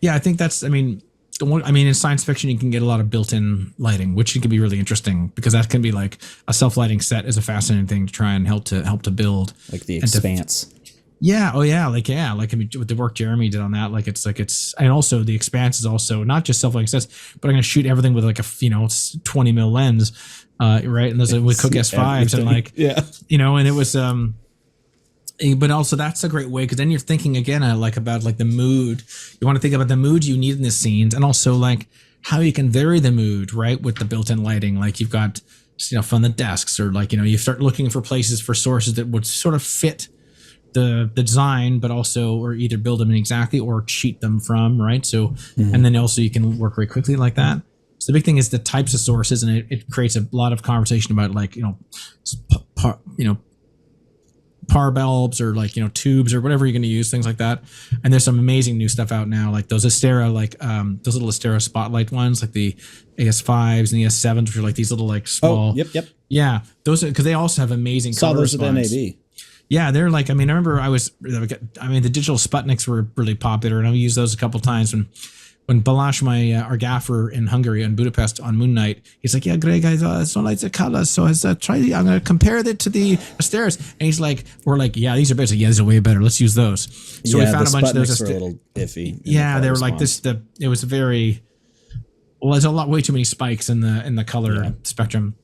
Yeah, I think that's. I mean, in science fiction, you can get a lot of built-in lighting, which can be really interesting because that can be like a self-lighting set is a fascinating thing to try and help to build.
Like the Expanse.
Yeah. Oh, yeah. Like I mean, with the work Jeremy did on that, and also the Expanse is also not just self-lighting sets, but I'm going to shoot everything with like a 20 mil lens, right? And there's with Cook S5s and like, and it was, but also that's a great way because then you're thinking again, about like the mood. You want to think about the mood you need in the scenes, and also like how you can vary the mood, right, with the built-in lighting. Like you've got, from the desks, or like you start looking for places for sources that would sort of fit the design, but also, or either build them in exactly or cheat them from, right? So, and then also you can work very quickly like that. So the big thing is the types of sources, and it creates a lot of conversation about like, par bulbs or like, tubes or whatever you're going to use, things like that. And there's some amazing new stuff out now, like those Astera, those little Astera spotlight ones, like the AS5s and the AS7s, which are like these little like small.
Oh, yep.
Yeah, those because they also have amazing.
Saw
color
those at
response.
NAB.
Yeah, they're like, I remember the digital Sputniks were really popular, and I used those a couple times when Balázs, our gaffer in Hungary and Budapest on Moon Night, he's like, yeah, Greg, I don't like the colors, so I'm going to compare it to the Asteras. And he's like, we're like, yeah, these are better. Yeah, these are way better. Let's use those. So we found a bunch of those.
Were a little iffy.
Yeah, they were like this. It was very, well, there's way too many spikes in the color spectrum.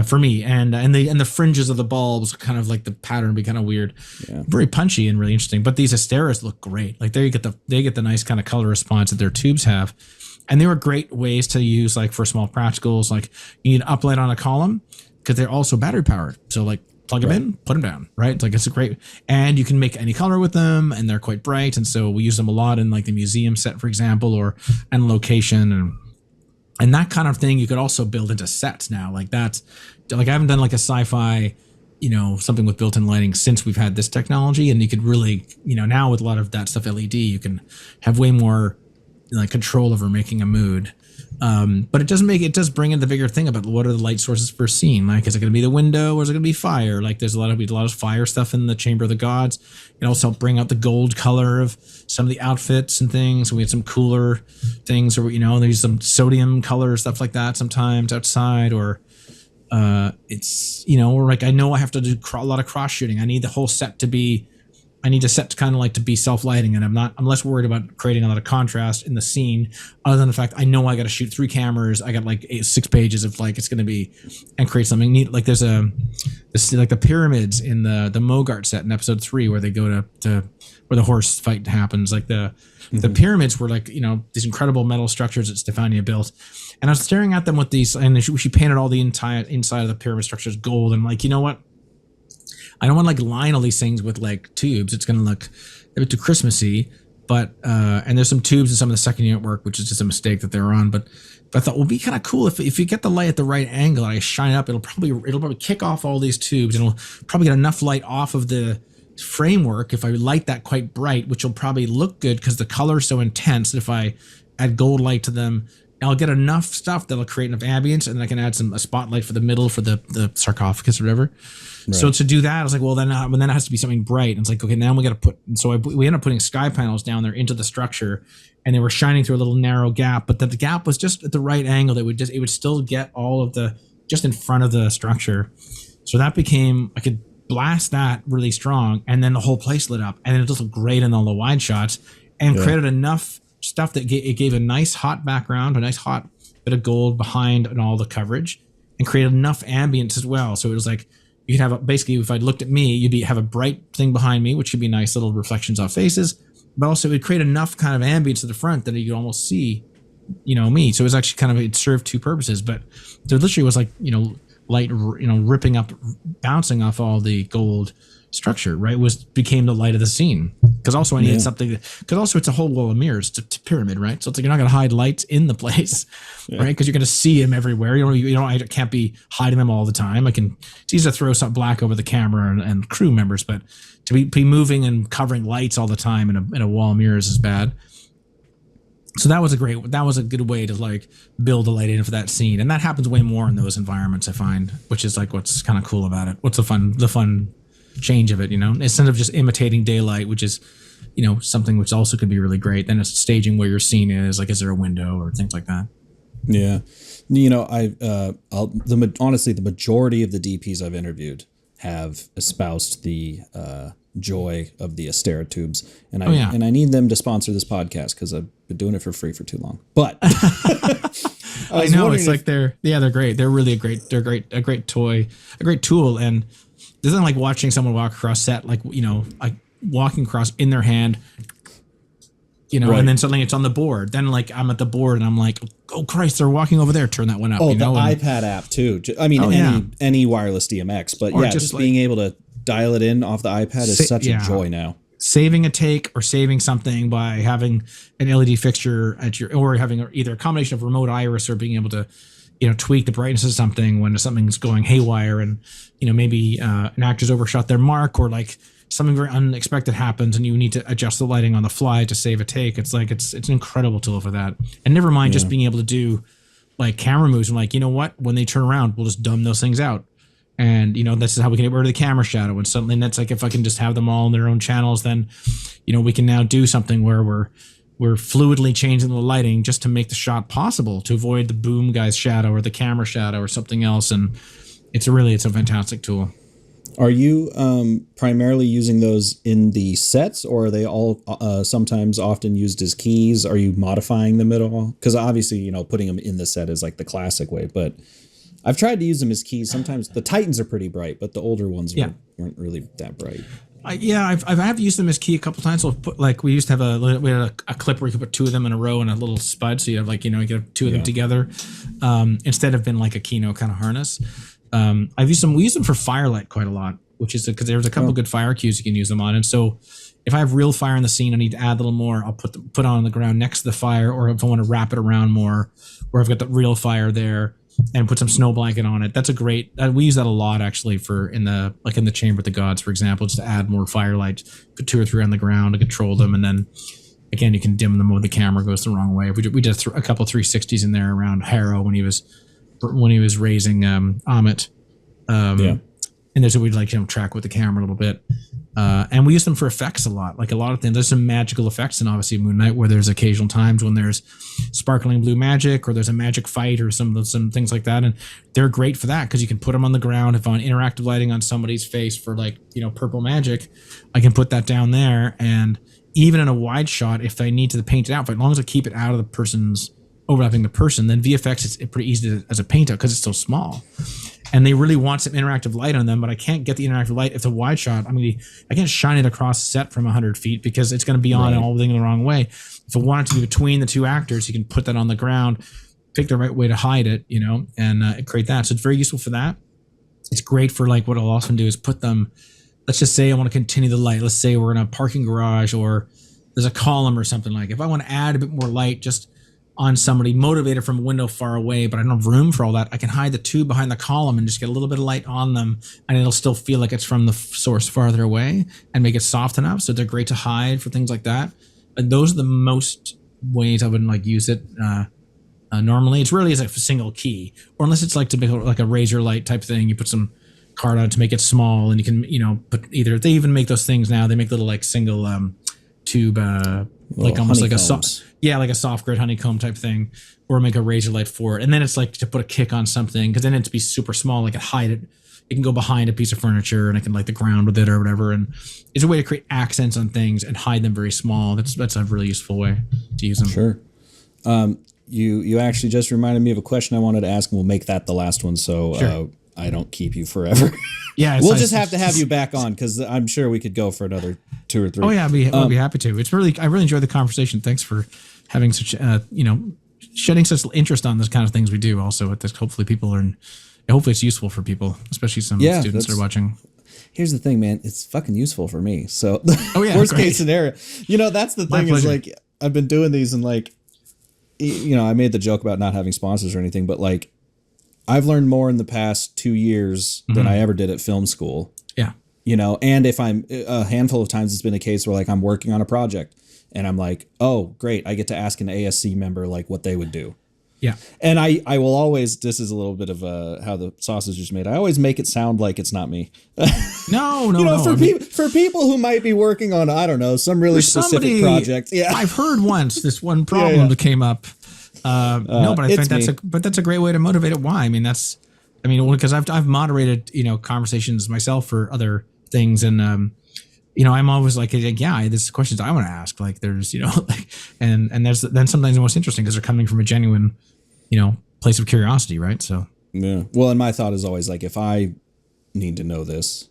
for me, and the fringes of the bulbs, kind of like the pattern, be kind of weird, very punchy and really interesting. But these Asteras look great. Like there you get the nice kind of color response that their tubes have, and they were great ways to use like for small practicals. Like you need uplight on a column because they're also battery powered. So like plug them in, put them down, right? It's like it's a great, and you can make any color with them, and they're quite bright. And so we use them a lot in like the museum set, for example, or and location and that kind of thing. You could also build into sets now. Like that's like I haven't done like a sci-fi, something with built-in lighting since we've had this technology, and you could really, now with a lot of that stuff LED, you can have way more like control over making a mood. But it does bring in the bigger thing about what are the light sources for a scene. Like, is it going to be the window or is it going to be fire? Like, there's a lot of fire stuff in the Chamber of the Gods. It also bring out the gold color of some of the outfits and things. We had some cooler things, or there's some sodium color stuff like that sometimes outside, or it's or like I know I have to do a lot of cross shooting. I need the whole set to be. I need a set to kind of like to be self-lighting, and I'm less worried about creating a lot of contrast in the scene, other than the fact I know I got to shoot 3 cameras. I got like 6 pages of like it's going to be, and create something neat. Like there's like the pyramids in the Mogart set in episode 3 where they go to where the horse fight happens. Like the pyramids were like these incredible metal structures that Stefania built, and I was staring at them with these, and she painted all the entire inside of the pyramid structures gold, and like what. I don't want to like line all these things with like tubes. It's going to look a bit too Christmassy, but and there's some tubes in some of the second unit work, which is just a mistake that they're on. But I thought it would be kind of cool if you get the light at the right angle and I shine it up, it'll probably kick off all these tubes, and it'll probably get enough light off of the framework if I light that quite bright, which will probably look good because the color is so intense that if I add gold light to them, I'll get enough stuff that'll create enough ambience, and then I can add a spotlight for the middle for the sarcophagus or whatever. Right. So to do that, I was like, well, then it has to be something bright. And it's like, okay, now we got to put. And so we ended up putting sky panels down there into the structure, and they were shining through a little narrow gap, but the gap was just at the right angle. It would still get all of the just in front of the structure. So that became, I could blast that really strong, and then the whole place lit up, and it just looked great in all the wide shots, and created enough stuff that it gave a nice hot background, a nice hot bit of gold behind and all the coverage, and created enough ambience as well. So it was like you could have basically, if I looked at me, you'd have a bright thing behind me, which could be nice little reflections off faces, but also it would create enough kind of ambience to the front that you could almost see, me. So it was actually it served 2 purposes, but there literally was like, light, ripping up, bouncing off all the gold structure, right? Became the light of the scene. Because also I needed something, because also it's a whole wall of mirrors to pyramid, right? So it's like you're not going to hide lights in the place, right? Because you're going to see them everywhere. I can't be hiding them all the time. It's easy to throw some black over the camera and crew members, but to be moving and covering lights all the time in a wall of mirrors is bad. So that was a good way to like build a light in for that scene, and that happens way more in those environments, I find, which is like what's kind of cool about it. What's the fun change of it, instead of just imitating daylight, which is something which also could be really great, then it's staging where your scene is, like is there a window or things like that.
Honestly, the majority of the DPs I've interviewed have espoused the joy of the Astera tubes, and I need them to sponsor this podcast because I've been doing it for free for too long. But
I know it's like they're great. They're really a great toy, a great tool, and there's nothing like watching someone walk across set, like walking across in their hand, and then suddenly it's on the board. Then like I'm at the board and I'm like, oh Christ, they're walking over there. Turn that one up.
Oh, the iPad app too. I mean, any wireless DMX, but just being able to dial it in off the iPad is such a joy now.
Saving a take or saving something by having an LED fixture or having either a combination of remote iris or being able to, tweak the brightness of something when something's going haywire, and maybe an actor's overshot their mark, or like something very unexpected happens and you need to adjust the lighting on the fly to save a take. It's like it's an incredible tool for that. And never mind just being able to do like camera moves and like, when they turn around, we'll just dumb those things out. And this is how we can get rid of the camera shadow. And suddenly that's like, if I can just have them all in their own channels, then we can now do something where we're fluidly changing the lighting just to make the shot possible, to avoid the boom guy's shadow or the camera shadow or something else. And it's a fantastic tool.
Are you primarily using those in the sets, or are they all sometimes often used as keys? Are you modifying them at all? Because obviously, putting them in the set is like the classic way, but I've tried to use them as keys. Sometimes the Titans are pretty bright, but the older ones
Yeah.
weren't really that bright.
I've used them as key a couple times. So put, like we used to have we had a clip where you could put two of them in a row and a little spud, so you have like you have two of them together, instead of being like a Kino kind of harness. I've used them. We use them for firelight quite a lot, which is because there's a couple good fire cues you can use them on. And so if I have real fire in the scene, I need to add a little more. I'll put it on the ground next to the fire, or if I want to wrap it around more, where I've got the real fire there, and put some snow blanket on it. That's a great. We use that a lot actually in the Chamber of the Gods, for example, just to add more firelight. Put 2 or 3 on the ground to control them, and then again you can dim them when the camera goes the wrong way. We did a couple 360s in there around Harrow when he was raising Amit. And there's we'd track with the camera a little bit. And we use them for effects a lot. Like a lot of things, there's some magical effects in obviously Moon Knight where there's occasional times when there's sparkling blue magic or there's a magic fight or some things like that. And they're great for that because you can put them on the ground. If on interactive lighting on somebody's face for purple magic, I can put that down there. And even in a wide shot, if I need to paint it out, as long as I keep it out of the person's overlapping the person, then VFX is pretty easy as a paint out because it's so small. And they really want some interactive light on them, but I can't get the interactive light. If it's a wide shot, I can't shine it across the set from 100 feet because it's going to be on and all the wrong way. If I want it to be between the two actors, you can put that on the ground, pick the right way to hide it, and create that. So it's very useful for that. It's great for what I'll often do is put them, let's just say I want to continue the light. Let's say we're in a parking garage or there's a column or something if I want to add a bit more light, just on somebody motivated from a window far away, but I don't have room for all that. I can hide the tube behind the column and just get a little bit of light on them, and it'll still feel like it's from the source farther away and make it soft enough. So they're great to hide for things like that. And those are the most ways I would use it. Normally, it's really as a single key, or unless it's to make a razor light type thing. You put some card on it to make it small, and you can put either. They even make those things now. They make little single tube. Almost like a soft grid honeycomb type thing, or make a razor light for it. And then it's to put a kick on something, because then it's be super small. I can hide it. It can go behind a piece of furniture, and I can light the ground with it or whatever. And it's a way to create accents on things and hide them very small. That's a really useful way to use them.
Sure. You actually just reminded me of a question I wanted to ask, and we'll make that the last one. So sure. I don't keep you forever.
Yeah,
we'll just have to have you back on because I'm sure we could go for another 2 or 3.
Oh yeah, I'll be happy to. I really enjoyed the conversation. Thanks for having such shedding such interest on this kind of things we do. Also, hopefully it's useful for people, especially some students that are watching.
Here's the thing, man. It's fucking useful for me. So
worst
case scenario, that's the thing is I've been doing these and I made the joke about not having sponsors or anything, but I've learned more in the past 2 years than I ever did at film school.
Yeah.
And if I'm a handful of times, it's been a case where I'm working on a project and I'm oh, great. I get to ask an ASC member what they would do.
Yeah.
And I will always, this is a little bit of how the sausage is made. I always make it sound like it's not me.
No.
For people who might be working on, I don't know, some really specific project. Yeah.
I've heard once this one problem that came up. No, but I think that's a great way to motivate it. Why? Because I've moderated, conversations myself for other things. And, I'm always there's questions I want to ask. There's, and there's then sometimes the most interesting because they're coming from a genuine, place of curiosity. Right. So,
yeah. Well, and my thought is always if I need to know this,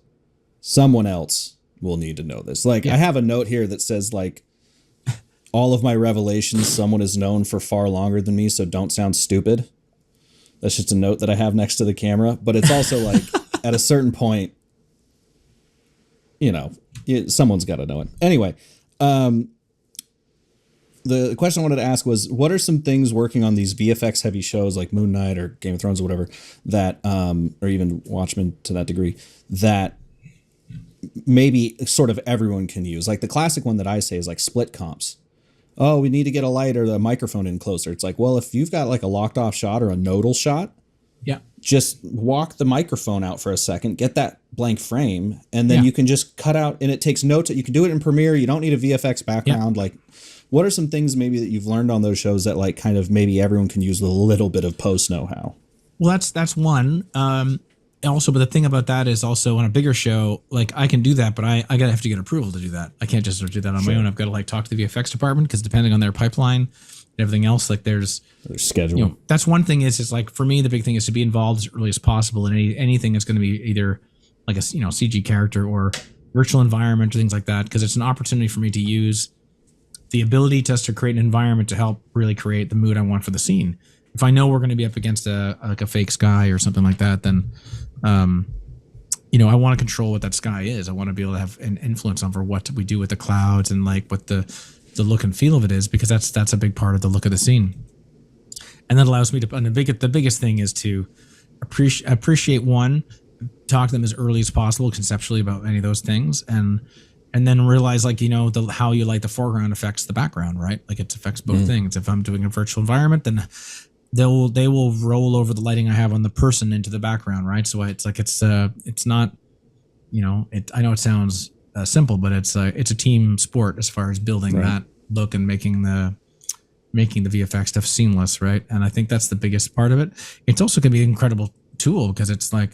someone else will need to know this. I have a note here that says all of my revelations, someone is known for far longer than me, so don't sound stupid. That's just a note that I have next to the camera. But it's also at a certain point, someone's got to know it. Anyway, the question I wanted to ask was, what are some things working on these VFX heavy shows like Moon Knight or Game of Thrones or whatever that, or even Watchmen to that degree, that maybe sort of everyone can use? The classic one that I say is split comps. Oh, we need to get a light or the microphone in closer. It's well, if you've got a locked off shot or a nodal shot, just walk the microphone out for a second, get that blank frame, and then you can just cut out, and it takes notes. You can do it in Premiere. You don't need a VFX background. What are some things maybe that you've learned on those shows that kind of maybe everyone can use with a little bit of post know-how?
Well, that's one. Also, but the thing about that is also on a bigger show, I can do that, but I gotta have to get approval to do that. I can't just do that on my own. I've got to talk to the VFX department because depending on their pipeline, everything else. Like there's
schedule.
That's one thing is like for me, the big thing is to be involved as early as possible in anything that's going to be either like a CG character or virtual environment or things like that, because it's an opportunity for me to use the ability to create an environment to help really create the mood I want for the scene. If I know we're going to be up against a fake sky or something like that, then I want to control what that sky is. I want to be able to have an influence over what we do with the clouds and like what the look and feel of it is, because that's a big part of the look of the scene. And that allows me to, and the biggest thing is to appreciate one, talk to them as early as possible conceptually about any of those things, and then realize like how you like the foreground affects the background, right? Like it affects both things. If I'm doing a virtual environment, then they will roll over the lighting I have on the person into the background, right? So it's not, I know it sounds simple, but it's a team sport as far as building that look and making the VFX stuff seamless, right? And I think that's the biggest part of it. It's also going to be an incredible tool because it's like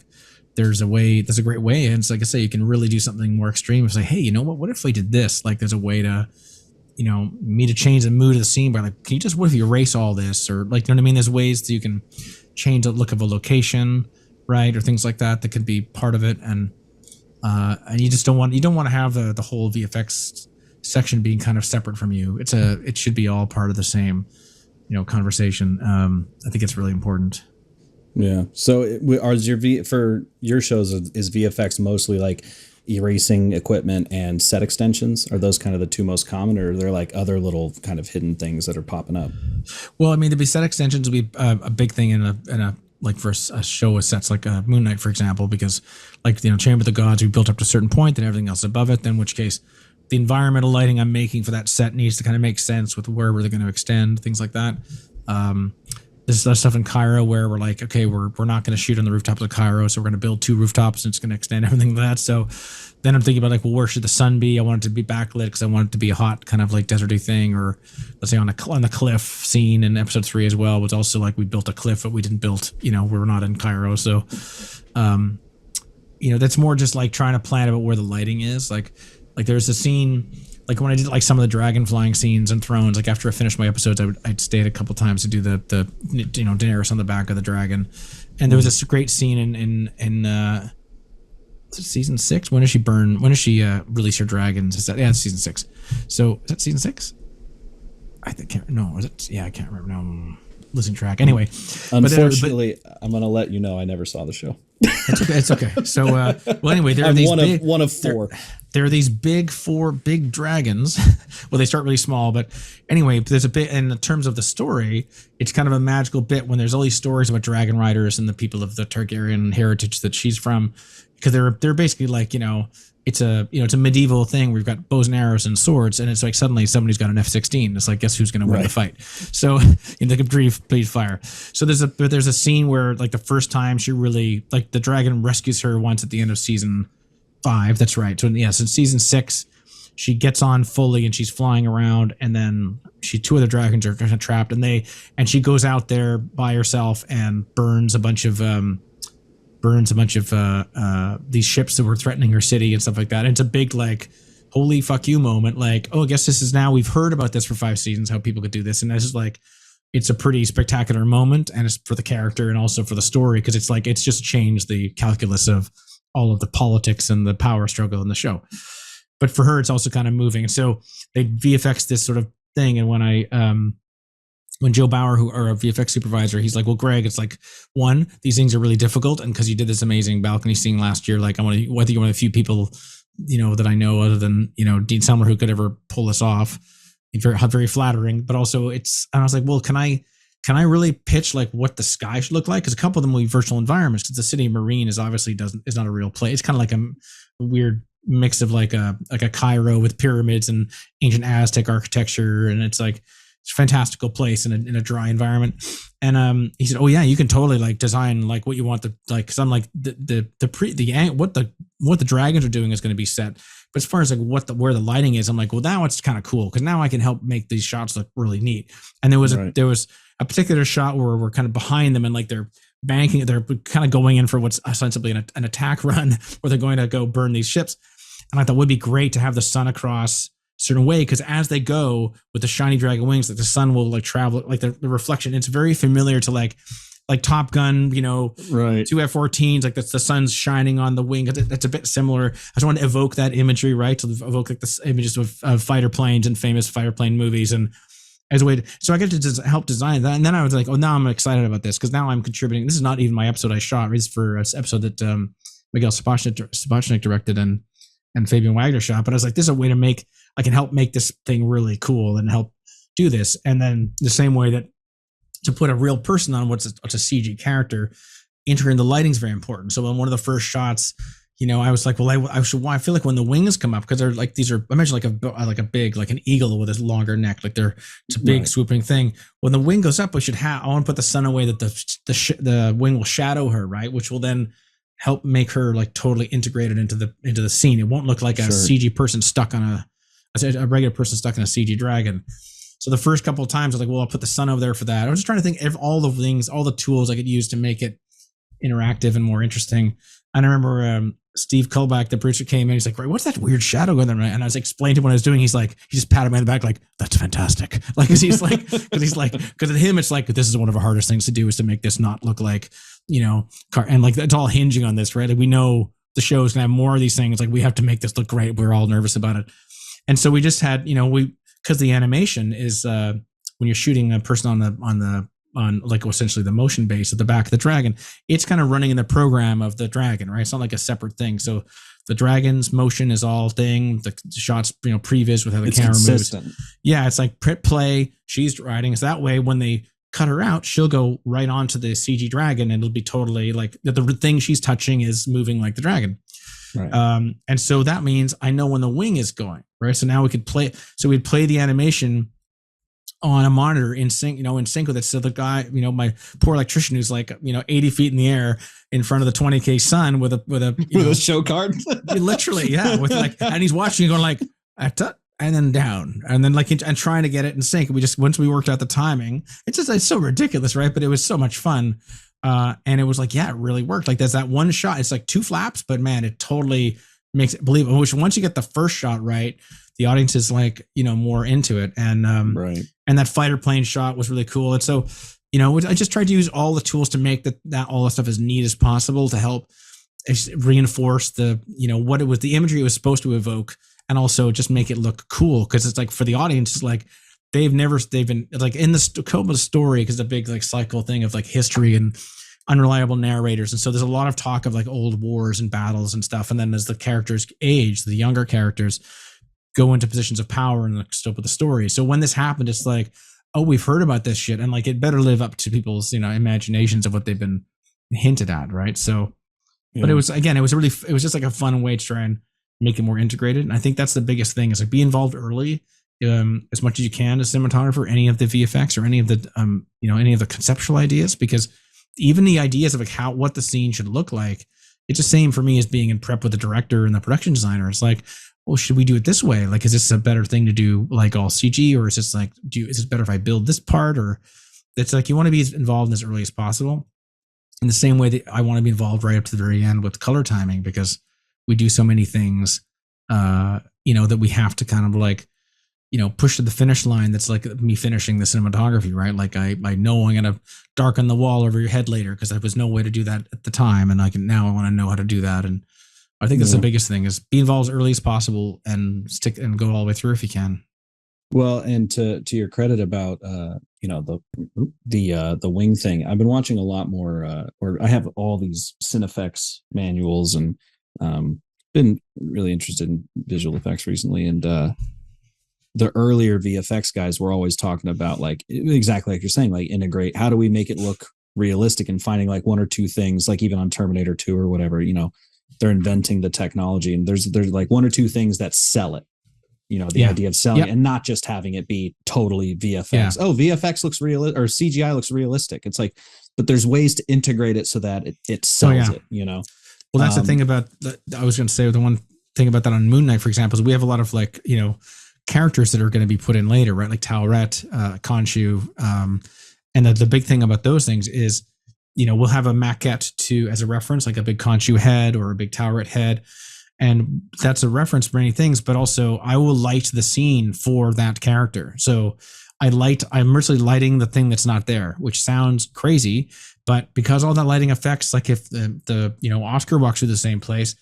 there's a great way, and it's like I say, you can really do something more extreme. It's like, hey, you know what if we did this? Like there's a way to me to change the mood of the scene by like, can you just, what if you erase all this? Or like, you know what I mean? There's ways that you can change the look of a location, right? Or things like that could be part of it. And you just don't want to have the whole VFX section being kind of separate from you. It should be all part of the same, conversation. I think it's really important.
Yeah. So for your shows, is VFX mostly like erasing equipment and set extensions? Are those kind of the two most common, or are there like other little kind of hidden things that are popping up?
Well, I mean, the set extensions will be a big thing in a like for a show with sets like Moon Knight, for example, because like Chamber of the Gods, we built up to a certain point, then everything else above it. Then in which case, the environmental lighting I'm making for that set needs to kind of make sense with wherever they're going to extend, things like that. There's stuff in Cairo where we're like, okay, we're not going to shoot on the rooftops of Cairo, so we're going to build 2 rooftops and it's going to extend everything like that. So then I'm thinking about like, well, where should the sun be? I want it to be backlit because I want it to be a hot kind of like deserty thing, or let's say on the cliff scene in episode 3 as well was also like we built a cliff, but we didn't build, we're not in Cairo, so that's more just like trying to plan about where the lighting is. Like there's a scene. Like when I did like some of the dragon flying scenes and Thrones, like after I finished my episodes, I'd stayed a couple times to do the Daenerys on the back of the dragon, and there was this great scene in season 6. When does she burn? When does she release her dragons? It's season 6. So is that season 6? I think no. Is it? Yeah, I can't remember now. I'm losing track. Anyway,
unfortunately, I'm gonna let you know I never saw the show.
It's okay. So well, anyway, there are
I'm
these
one of 4.
There are these 4 big dragons. Well, they start really small, but anyway, there's a bit in terms of the story. It's kind of a magical bit when there's all these stories about dragon riders and the people of the Targaryen heritage that she's from, because they're basically like it's a medieval thing where you've got bows and arrows and swords, and it's like suddenly somebody's got an F-16. It's like, guess who's going to win the fight? So they can breathe fire. So there's a scene where like the first time she really like the dragon rescues her once at the end of season 5. That's right. So in season 6, she gets on fully and she's flying around, and then 2 other dragons are kind of trapped, and she goes out there by herself and burns a bunch of these ships that were threatening her city and stuff like that. And it's a big like holy fuck you moment. Like, oh, I guess this is now, we've heard about this for 5 seasons, how people could do this, and this is like, it's a pretty spectacular moment, and it's for the character and also for the story, because it's like it's just changed the calculus of all of the politics and the power struggle in the show. But for her, it's also kind of moving. And so they VFX this sort of thing. And when Joe Bauer, who are a VFX supervisor, he's like, well, Greg, it's like, one, these things are really difficult. And because you did this amazing balcony scene last year, like I think you're one of the few people, that I know other than, Dean Selmer, who could ever pull this off. Very, very flattering, but also and I was like, well, can I really pitch like what the sky should look like? Because a couple of them will be virtual environments, because the city marine is obviously is not a real place. It's kind of like a weird mix of like a Cairo with pyramids and ancient Aztec architecture, and it's like it's a fantastical place in a dry environment. And he said, oh yeah, you can totally like design like what you want because I'm like what the dragons are doing is going to be set. But as far as like where the lighting is, I'm like, well, now it's kind of cool because now I can help make these shots look really neat. And there was a particular shot where we're kind of behind them and like they're banking, they're kind of going in for what's ostensibly an attack run where they're going to go burn these ships. And I thought it would be great to have the sun across certain way, because as they go with the shiny dragon wings, like the sun will like travel, like the reflection. It's very familiar to like Top Gun,
Right.
two F-14s, like that's the sun's shining on the wing. That's a bit similar. I just want to evoke that imagery, right? To evoke like the images of fighter planes and famous fighter plane movies, and as a way so I get to just help design that. And then I was like, oh, now I'm excited about this because now I'm contributing. This is not even my episode I shot. It's for an episode that Miguel Sapochnik directed and Fabian Wagner shot. But I was like, this is a way to I can help make this thing really cool and help do this. And then the same way that to put a real person on what's a CG character, entering the lighting is very important. So in one of the first shots, I was like, well, I feel like when the wings come up, because they're like, I mentioned like a big, like an eagle with a longer neck, like it's a big swooping thing. When the wing goes up, I want to put the sun away that the wing will shadow her, right? Which will then help make her like totally integrated into the scene. It won't look like a CG person stuck on a regular person stuck in a CG dragon. So the first couple of times I was like, well, I'll put the sun over there for that. I was just trying to think of all the things, all the tools I could use to make it interactive and more interesting. And I remember Steve Kullback, the producer, came in. He's like, what's that weird shadow going there? And I was explaining to him what I was doing. He just patted me on the back, like, that's fantastic. Like, because to him, it's like, this is one of the hardest things to do is to make this not look like, and like, it's all hinging on this, right? Like, we know the show is going to have more of these things. Like, we have to make this look great. We're all nervous about it. And so we just had, because the animation is when you're shooting a person on like essentially the motion base at the back of the dragon, it's kind of running in the program of the dragon, right? It's not like a separate thing. So the dragon's motion is all thing. The shots, previs with how the camera consistent. Moves. Yeah, it's like play. She's riding. So that way, when they cut her out, she'll go right onto the CG dragon, and it'll be totally like the thing she's touching is moving like the dragon. Right. And so that means I know when the wing is going, right? So now we could play. So we'd play the animation on a monitor in sync, in sync with it. So the guy, my poor electrician who's like, 80 feet in the air in front of the 20K sun with a
show card,
literally, yeah, with like, and he's watching it going like, and then down, and then like, and trying to get it in sync. We just once we worked out the timing, it's so ridiculous, right? But it was so much fun. And it was like, yeah, it really worked. Like there's that one shot. It's like two flaps, but man, it totally makes it believable. Which once you get the first shot right, the audience is like, more into it. And right. And that fighter plane shot was really cool. And so, I just tried to use all the tools to make that all the stuff as neat as possible to help reinforce what it was, the imagery it was supposed to evoke, and also just make it look cool. Cause it's like for the audience, it's like, they've been like in the scope of the story, because the big like cycle thing of like history and unreliable narrators. And so there's a lot of talk of like old wars and battles and stuff. And then as the characters age, the younger characters go into positions of power in the scope of the story. So when this happened, it's like, oh, we've heard about this shit. And like, it better live up to people's, imaginations of what they've been hinted at. Right. So, but it was just like a fun way to try and make it more integrated. And I think that's the biggest thing is like be involved early. As much as you can as cinematographer, any of the VFX or any of the any of the conceptual ideas, because even the ideas of like what the scene should look like, it's the same for me as being in prep with the director and the production designer. It's like, well, should we do it this way? Like, is this a better thing to do like all CG, or is this like, is it better if I build this part? Or it's like, you want to be involved as early as possible. In the same way that I want to be involved right up to the very end with color timing, because we do so many things, that we have to kind of like, push to the finish line. That's like me finishing the cinematography, right? Like I know I'm going to darken the wall over your head later because there was no way to do that at the time. And I want to know how to do that. And I think that's the biggest thing is be involved as early as possible and stick and go all the way through if you can.
Well, and to your credit about, the wing thing, I've been watching a lot more, or I have all these Cinefex manuals and been really interested in visual effects recently. And, the earlier VFX guys were always talking about like exactly like you're saying, like integrate. How do we make it look realistic, and finding like one or two things, like even on Terminator 2 or whatever, they're inventing the technology, and there's like one or two things that sell it. The idea of selling it and not just having it be totally VFX. Yeah. Oh, VFX looks real, or CGI looks realistic. It's like, but there's ways to integrate it so that it sells it. Well,
that's the thing about. I was going to say the one thing about that on Moon Knight, for example, is we have a lot of like characters that are going to be put in later, right? Like Tauret, Khonshu. And the big thing about those things is, we'll have a maquette as a reference, like a big Khonshu head or a big Tauret head. And that's a reference for many things, but also I will light the scene for that character. So I'm virtually lighting the thing that's not there, which sounds crazy, but because all that lighting affects, like if the Oscar walks through the same place,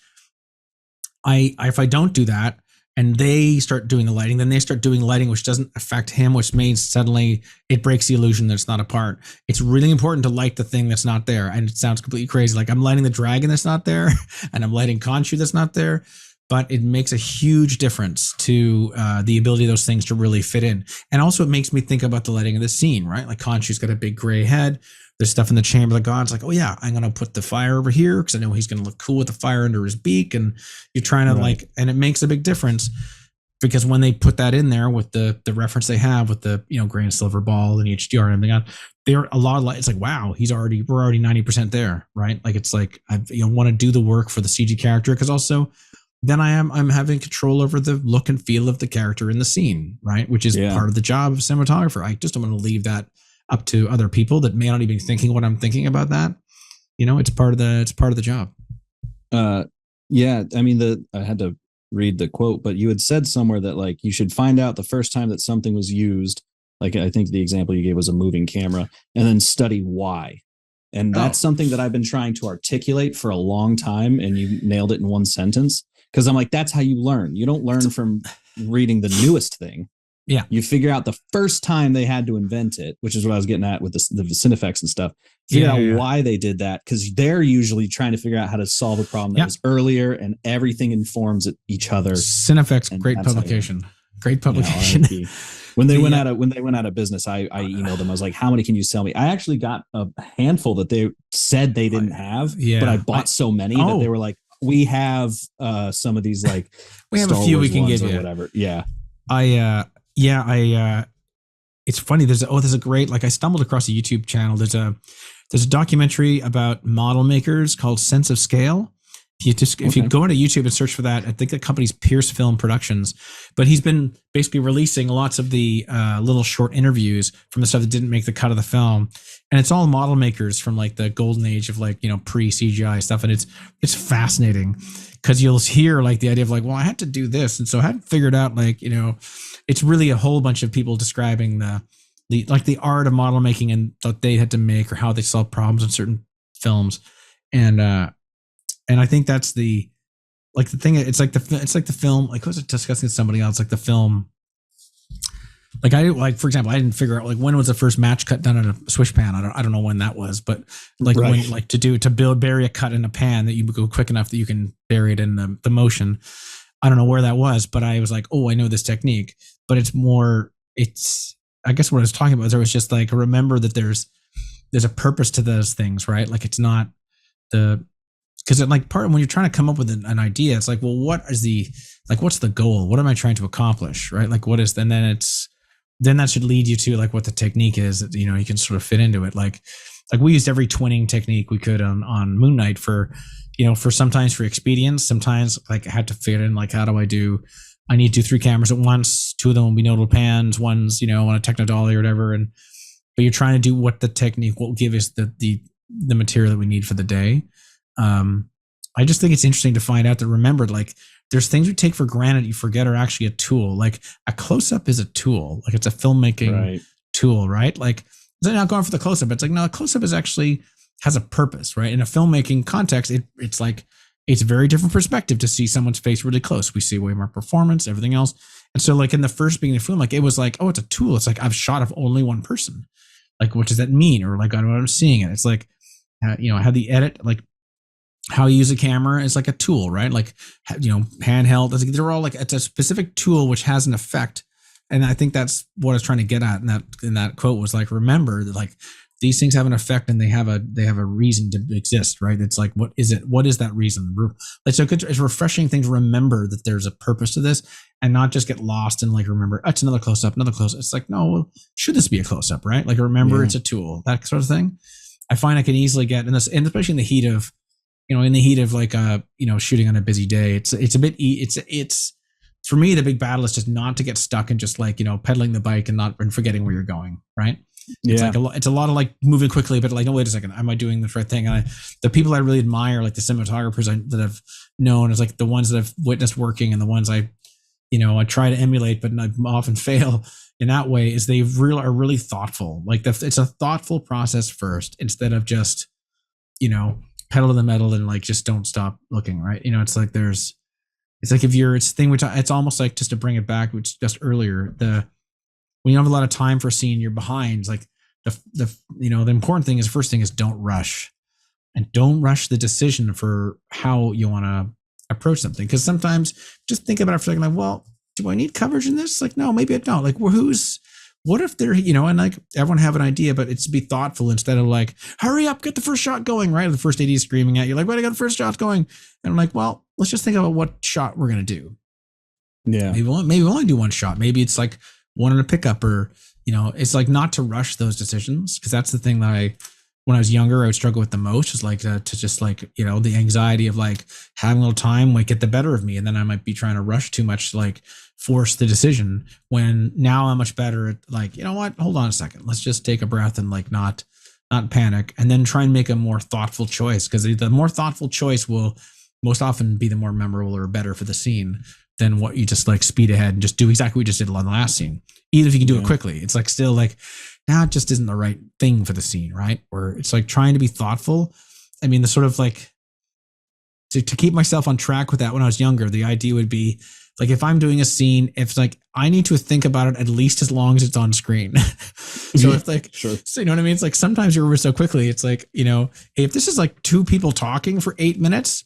if I don't do that and they start doing the lighting, then they start doing lighting which doesn't affect him, which means suddenly it breaks the illusion that it's not a part. It's really important to light the thing that's not there. And it sounds completely crazy. Like I'm lighting the dragon that's not there and I'm lighting Khonshu that's not there, but it makes a huge difference to the ability of those things to really fit in. And also it makes me think about the lighting of the scene, right? Like Khonshu's got a big gray head. There's stuff in the chamber of the gods, like, oh yeah, I'm gonna put the fire over here because I know he's gonna look cool with the fire under his beak, and you're trying to and it makes a big difference because when they put that in there with the reference they have with the gray and silver ball and HDR and everything else, they're a lot of it's like, wow, we're already 90% there, right? Like it's like I want to do the work for the CG character because also then I'm having control over the look and feel of the character in the scene, right? Which is part of the job of cinematographer. I just don't want to leave that up to other people that may not even be thinking what I'm thinking about that. It's part of the job.
Yeah. I mean, I had to read the quote, but you had said somewhere that like you should find out the first time that something was used. Like I think the example you gave was a moving camera, and then study why. And that's something that I've been trying to articulate for a long time. And you nailed it in one sentence. Cause I'm like, that's how you learn. You don't learn from reading the newest thing.
Yeah.
You figure out the first time they had to invent it, which is what I was getting at with the Cinefex and stuff. Figure out why they did that, because they're usually trying to figure out how to solve a problem that was earlier, and everything informs each other.
Cinefex, great publication. Great publication.
When they went out of business, I emailed them. I was like, "How many can you sell me?" I actually got a handful that they said they didn't have, but I bought so many that they were like, "We have some of these like
we have Star a few Wars we can give you,
whatever." Yeah.
It's funny. There's a great, like I stumbled across a YouTube channel. There's a documentary about model makers called Sense of Scale. If you go into YouTube and search for that, I think the company's Pierce Film Productions, but he's been basically releasing lots of the little short interviews from the stuff that didn't make the cut of the film. And it's all model makers from like the golden age of like, pre CGI stuff. And it's fascinating because you'll hear like the idea of like, well, I had to do this. And so I hadn't figured out like, it's really a whole bunch of people describing the art of model making and that they had to make or how they solve problems in certain films. And I think that's the thing. It's like the film. Like I was discussing with somebody else. Like the film. For example, I didn't figure out like when was the first match cut done in a swish pan. I don't know when that was, but like when like to bury a cut in a pan that you go quick enough that you can bury it in the motion. I don't know where that was, but I was like, oh, I know this technique. But I guess what I was talking about is there was just like remember that there's a purpose to those things, right? Like it's not because like when you're trying to come up with an idea, it's like, well, what's the goal? What am I trying to accomplish? Right? Like what is, and then that should lead you to like what the technique is that, you can sort of fit into it. Like we used every twinning technique we could on Moon Knight for sometimes for expedience, sometimes like I had to fit in, like, how do I need to do 3 cameras at once. 2 of them will be nodal pans. One's, on a techno dolly or whatever. But you're trying to do what the technique will give us the material that we need for the day. I just think it's interesting to find out that remember, like there's things we take for granted you forget are actually a tool. Like a close-up is a tool. Like it's a filmmaking tool, right? Like they're not going for the close-up. It's like, no, a close-up is actually has a purpose, right? In a filmmaking context, it's like it's a very different perspective to see someone's face really close. We see way more performance, everything else. And so like in the first beginning of the film, like it was like, oh, it's a tool. It's like I've shot of only one person. Like, what does that mean? Or like, I don't know what I'm seeing it. It's like, how the edit, like how you use a camera is like a tool, right? Like, handheld. They're all like, it's a specific tool which has an effect. And I think that's what I was trying to get at in that quote was like, remember that like these things have an effect and they have a reason to exist, right? It's like, what is it? What is that reason? It's a good, it's a refreshing thing to remember that there's a purpose to this and not just get lost and like, remember, it's another close up. It's like, no, should this be a close up, right? Like, remember it's a tool, that sort of thing. I find I can easily get in this, and especially in the heat of, like, shooting on a busy day, it's a bit, it's for me, the big battle is just not to get stuck in just like, pedaling the bike and forgetting where you're going. Right. It's
Yeah.
like it's a lot of like moving quickly, but like, oh, wait a second, am I doing the right thing? And the people I really admire, like the cinematographers that I've known, is like the ones that I've witnessed working, and the ones I try to emulate, but I often fail in that way, is they are really thoughtful. Like it's a thoughtful process first, instead of just, pedal to the metal and like just don't stop looking, right? It's like it's almost like, just to bring it back, which just earlier, when you don't have a lot of time for a scene, you're behind. It's like the important thing is, first thing is, don't rush, and don't rush the decision for how you want to approach something. Because sometimes, just think about it for a second, like, well, do I need coverage in this? Like, no, maybe I don't. Like, well, what if they're, and like, everyone have an idea, but it's to be thoughtful, instead of like, hurry up, get the first shot going, right? Or the first AD is screaming at you, like, wait, I got the first shot going. And I'm like, well, let's just think about what shot we're going to do.
Yeah.
Maybe we'll only do one shot. Maybe it's like one in a pickup, or, it's like, not to rush those decisions. Cause that's the thing that when I was younger, I would struggle with the most, is like to just like, the anxiety of like having a little time might get the better of me. And then I might be trying to rush too much to like force the decision, when now I'm much better at like, what, hold on a second. Let's just take a breath and like not panic, and then try and make a more thoughtful choice. Cause the more thoughtful choice will most often be the more memorable or better for the scene than what you just like speed ahead and just do exactly what we just did on the last scene. Even if you can do it quickly, it's like still like, now it just isn't the right thing for the scene, right? Or it's like trying to be thoughtful. I mean, the sort of like to keep myself on track with that when I was younger, the idea would be like, if I'm doing a scene, if like I need to think about it at least as long as it's on screen. So if like,
sure.
So you know what I mean? It's like, sometimes you're over so quickly. It's like, if this is like two people talking for 8 minutes,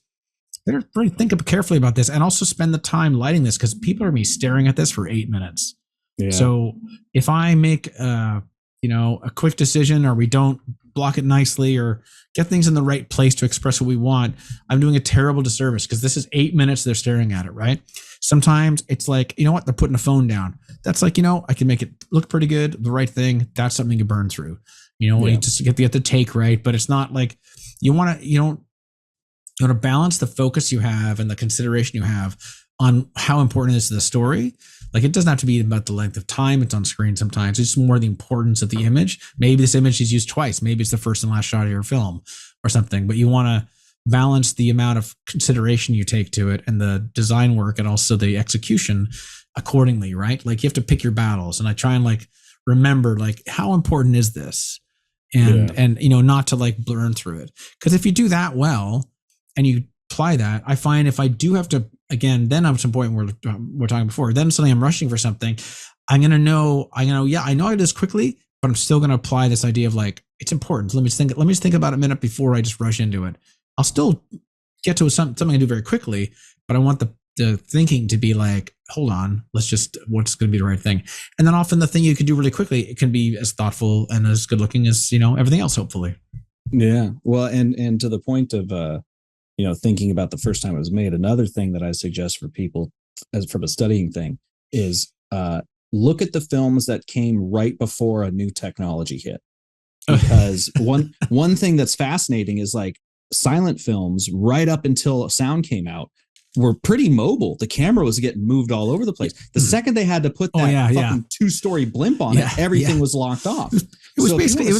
better really think carefully about this, and also spend the time lighting this, because people are going to be staring at this for 8 minutes.
Yeah.
So if I make a quick decision, or we don't block it nicely, or get things in the right place to express what we want, I'm doing a terrible disservice, because this is 8 minutes they're staring at it, right? Sometimes it's like, what, they're putting a phone down. That's like, I can make it look pretty good, the right thing. That's something you burn through. You just get the take right, but it's not like you want to balance the focus you have and the consideration you have on how important it is to the story. Like, it doesn't have to be about the length of time it's on screen. Sometimes it's more the importance of the image. Maybe this image is used twice. Maybe it's the first and last shot of your film or something, but you want to balance the amount of consideration you take to it, and the design work, and also the execution accordingly, right? Like, you have to pick your battles, and I try and like remember, like, how important is this? And not to like burn through it. Because if you do that well, and you apply that, I find if I do have to, again, then I'm at some point where we're talking before, then suddenly I'm rushing for something, I know I do this quickly, but I'm still going to apply this idea of like, it's important. Let me just think about it a minute before I just rush into it. I'll still get to something I do very quickly, but I want the thinking to be like, hold on, what's going to be the right thing. And then often the thing you can do really quickly, it can be as thoughtful and as good looking as, everything else, hopefully.
Yeah. Well, and to the point of, thinking about the first time it was made, another thing that I suggest for people, as from a studying thing, is look at the films that came right before a new technology hit. Because one thing that's fascinating is like silent films right up until sound came out were pretty mobile. The camera was getting moved all over the place. The second they had to put that fucking 2-story blimp on it, everything was locked off.
It was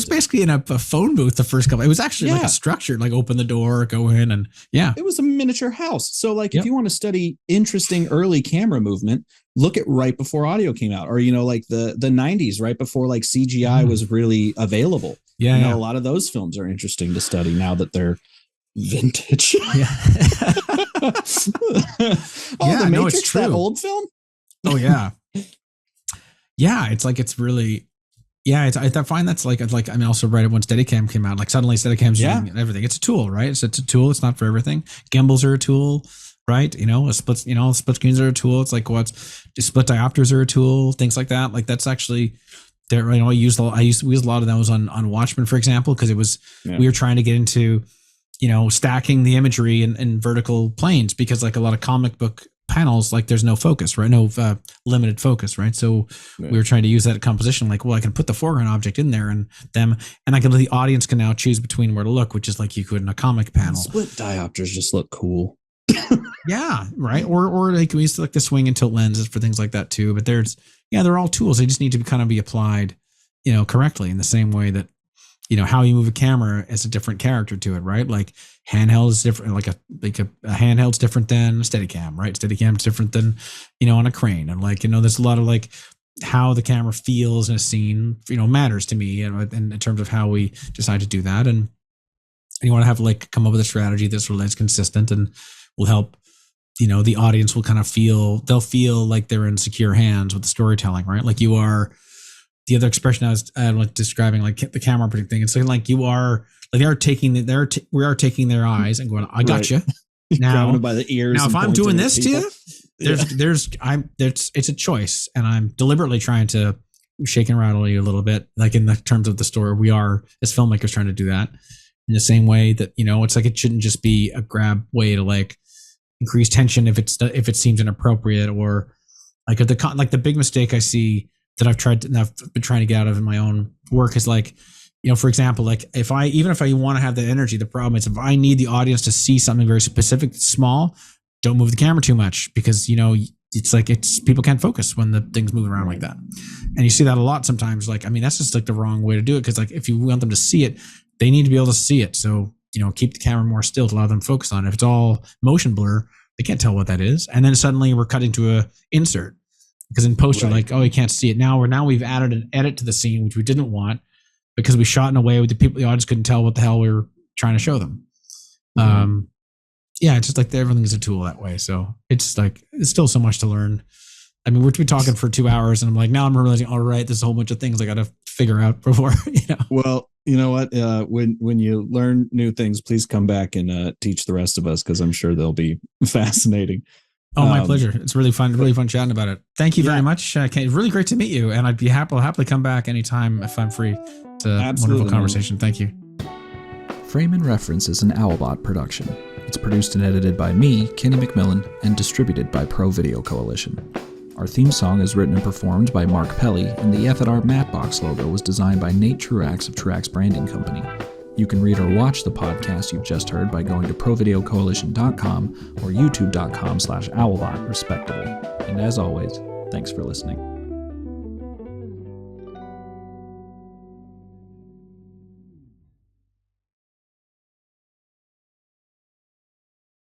basically in a phone booth the first couple. It was actually like a structured, like open the door, go in, and it
was a miniature house. So like if you want to study interesting early camera movement, look at right before audio came out, or like the 90s, right before like CGI was really available. A lot of those films are interesting to study now that they're vintage. The Matrix,
it's true.
That old film.
Oh yeah. It's like, it's really, I find that's like, I mean, also right once Steadicam came out, like suddenly Steadicam's using everything. It's a tool, right? It's a tool. It's not for everything. Gimbals are a tool, right? Split screens are a tool. It's like split diopters are a tool, things like that. Like that's actually there. We used a lot of those on Watchmen, for example, because it was, we were trying to get into, stacking the imagery in vertical planes, because like a lot of comic book panels, like there's no focus, right? No limited focus, right? So we were trying to use that composition, like, well, I can put the foreground object in there and the audience can now choose between where to look, which is like you could in a comic panel.
Split diopters just look cool.
Right. Or like we used to like the swing and tilt lenses for things like that too. But they're all tools. They just need to kind of be applied correctly, in the same way that, how you move a camera is a different character to it, right? Like handheld is different, like a handheld's different than Steadicam, right? Steadicam's different than, on a crane. And like, there's a lot of like how the camera feels in a scene, matters to me, in terms of how we decide to do that. And you want to have like come up with a strategy that's really consistent and will help, the audience will kind of they'll feel like they're in secure hands with the storytelling, right? Like you are. The other expression I was like describing, like the camera operating thing, it's like you are, like we are taking their eyes and going, I got you now
by the ears.
Now, if I'm doing this to you, it's a choice, and I'm deliberately trying to shake and rattle you a little bit, like in the terms of the story. We are as filmmakers trying to do that in the same way that it's like it shouldn't just be a grab way to like increase tension if it seems inappropriate, or like the big mistake I see that I've been trying to get out of in my own work is like, for example, like if I want to have that energy, the problem is if I need the audience to see something very specific, small, don't move the camera too much, because, it's like people can't focus when the things move around like that. And you see that a lot sometimes. Like, I mean, that's just like the wrong way to do it. Cause like, if you want them to see it, they need to be able to see it. So, keep the camera more still to allow them to focus on it. If it's all motion blur, they can't tell what that is. And then suddenly we're cutting to a insert. Because in post, you're like, oh, you can't see it. Now we've added an edit to the scene, which we didn't want, because we shot in a way where the audience couldn't tell what the hell we were trying to show them. It's just like everything is a tool that way. So it's like, it's still so much to learn. I mean, we're talking for 2 hours, and I'm like, now I'm realizing, all right, there's a whole bunch of things I got to figure out before,
Well, you know what? When you learn new things, please come back and teach the rest of us, because I'm sure they'll be fascinating.
Oh, my pleasure. It's really fun chatting about it. Thank you very much. It's really great to meet you. And I'll happily come back anytime if I'm free. It's a wonderful conversation. Thank you.
Frame and Reference is an Owlbot production. It's produced and edited by me, Kenny McMillan, and distributed by Pro Video Coalition. Our theme song is written and performed by Mark Pelly, and the F at Art Mattbox logo was designed by Nate Truax of Truax Branding Company. You can read or watch the podcast you've just heard by going to provideocoalition.com or youtube.com/owlbot, respectively. And as always, thanks for listening.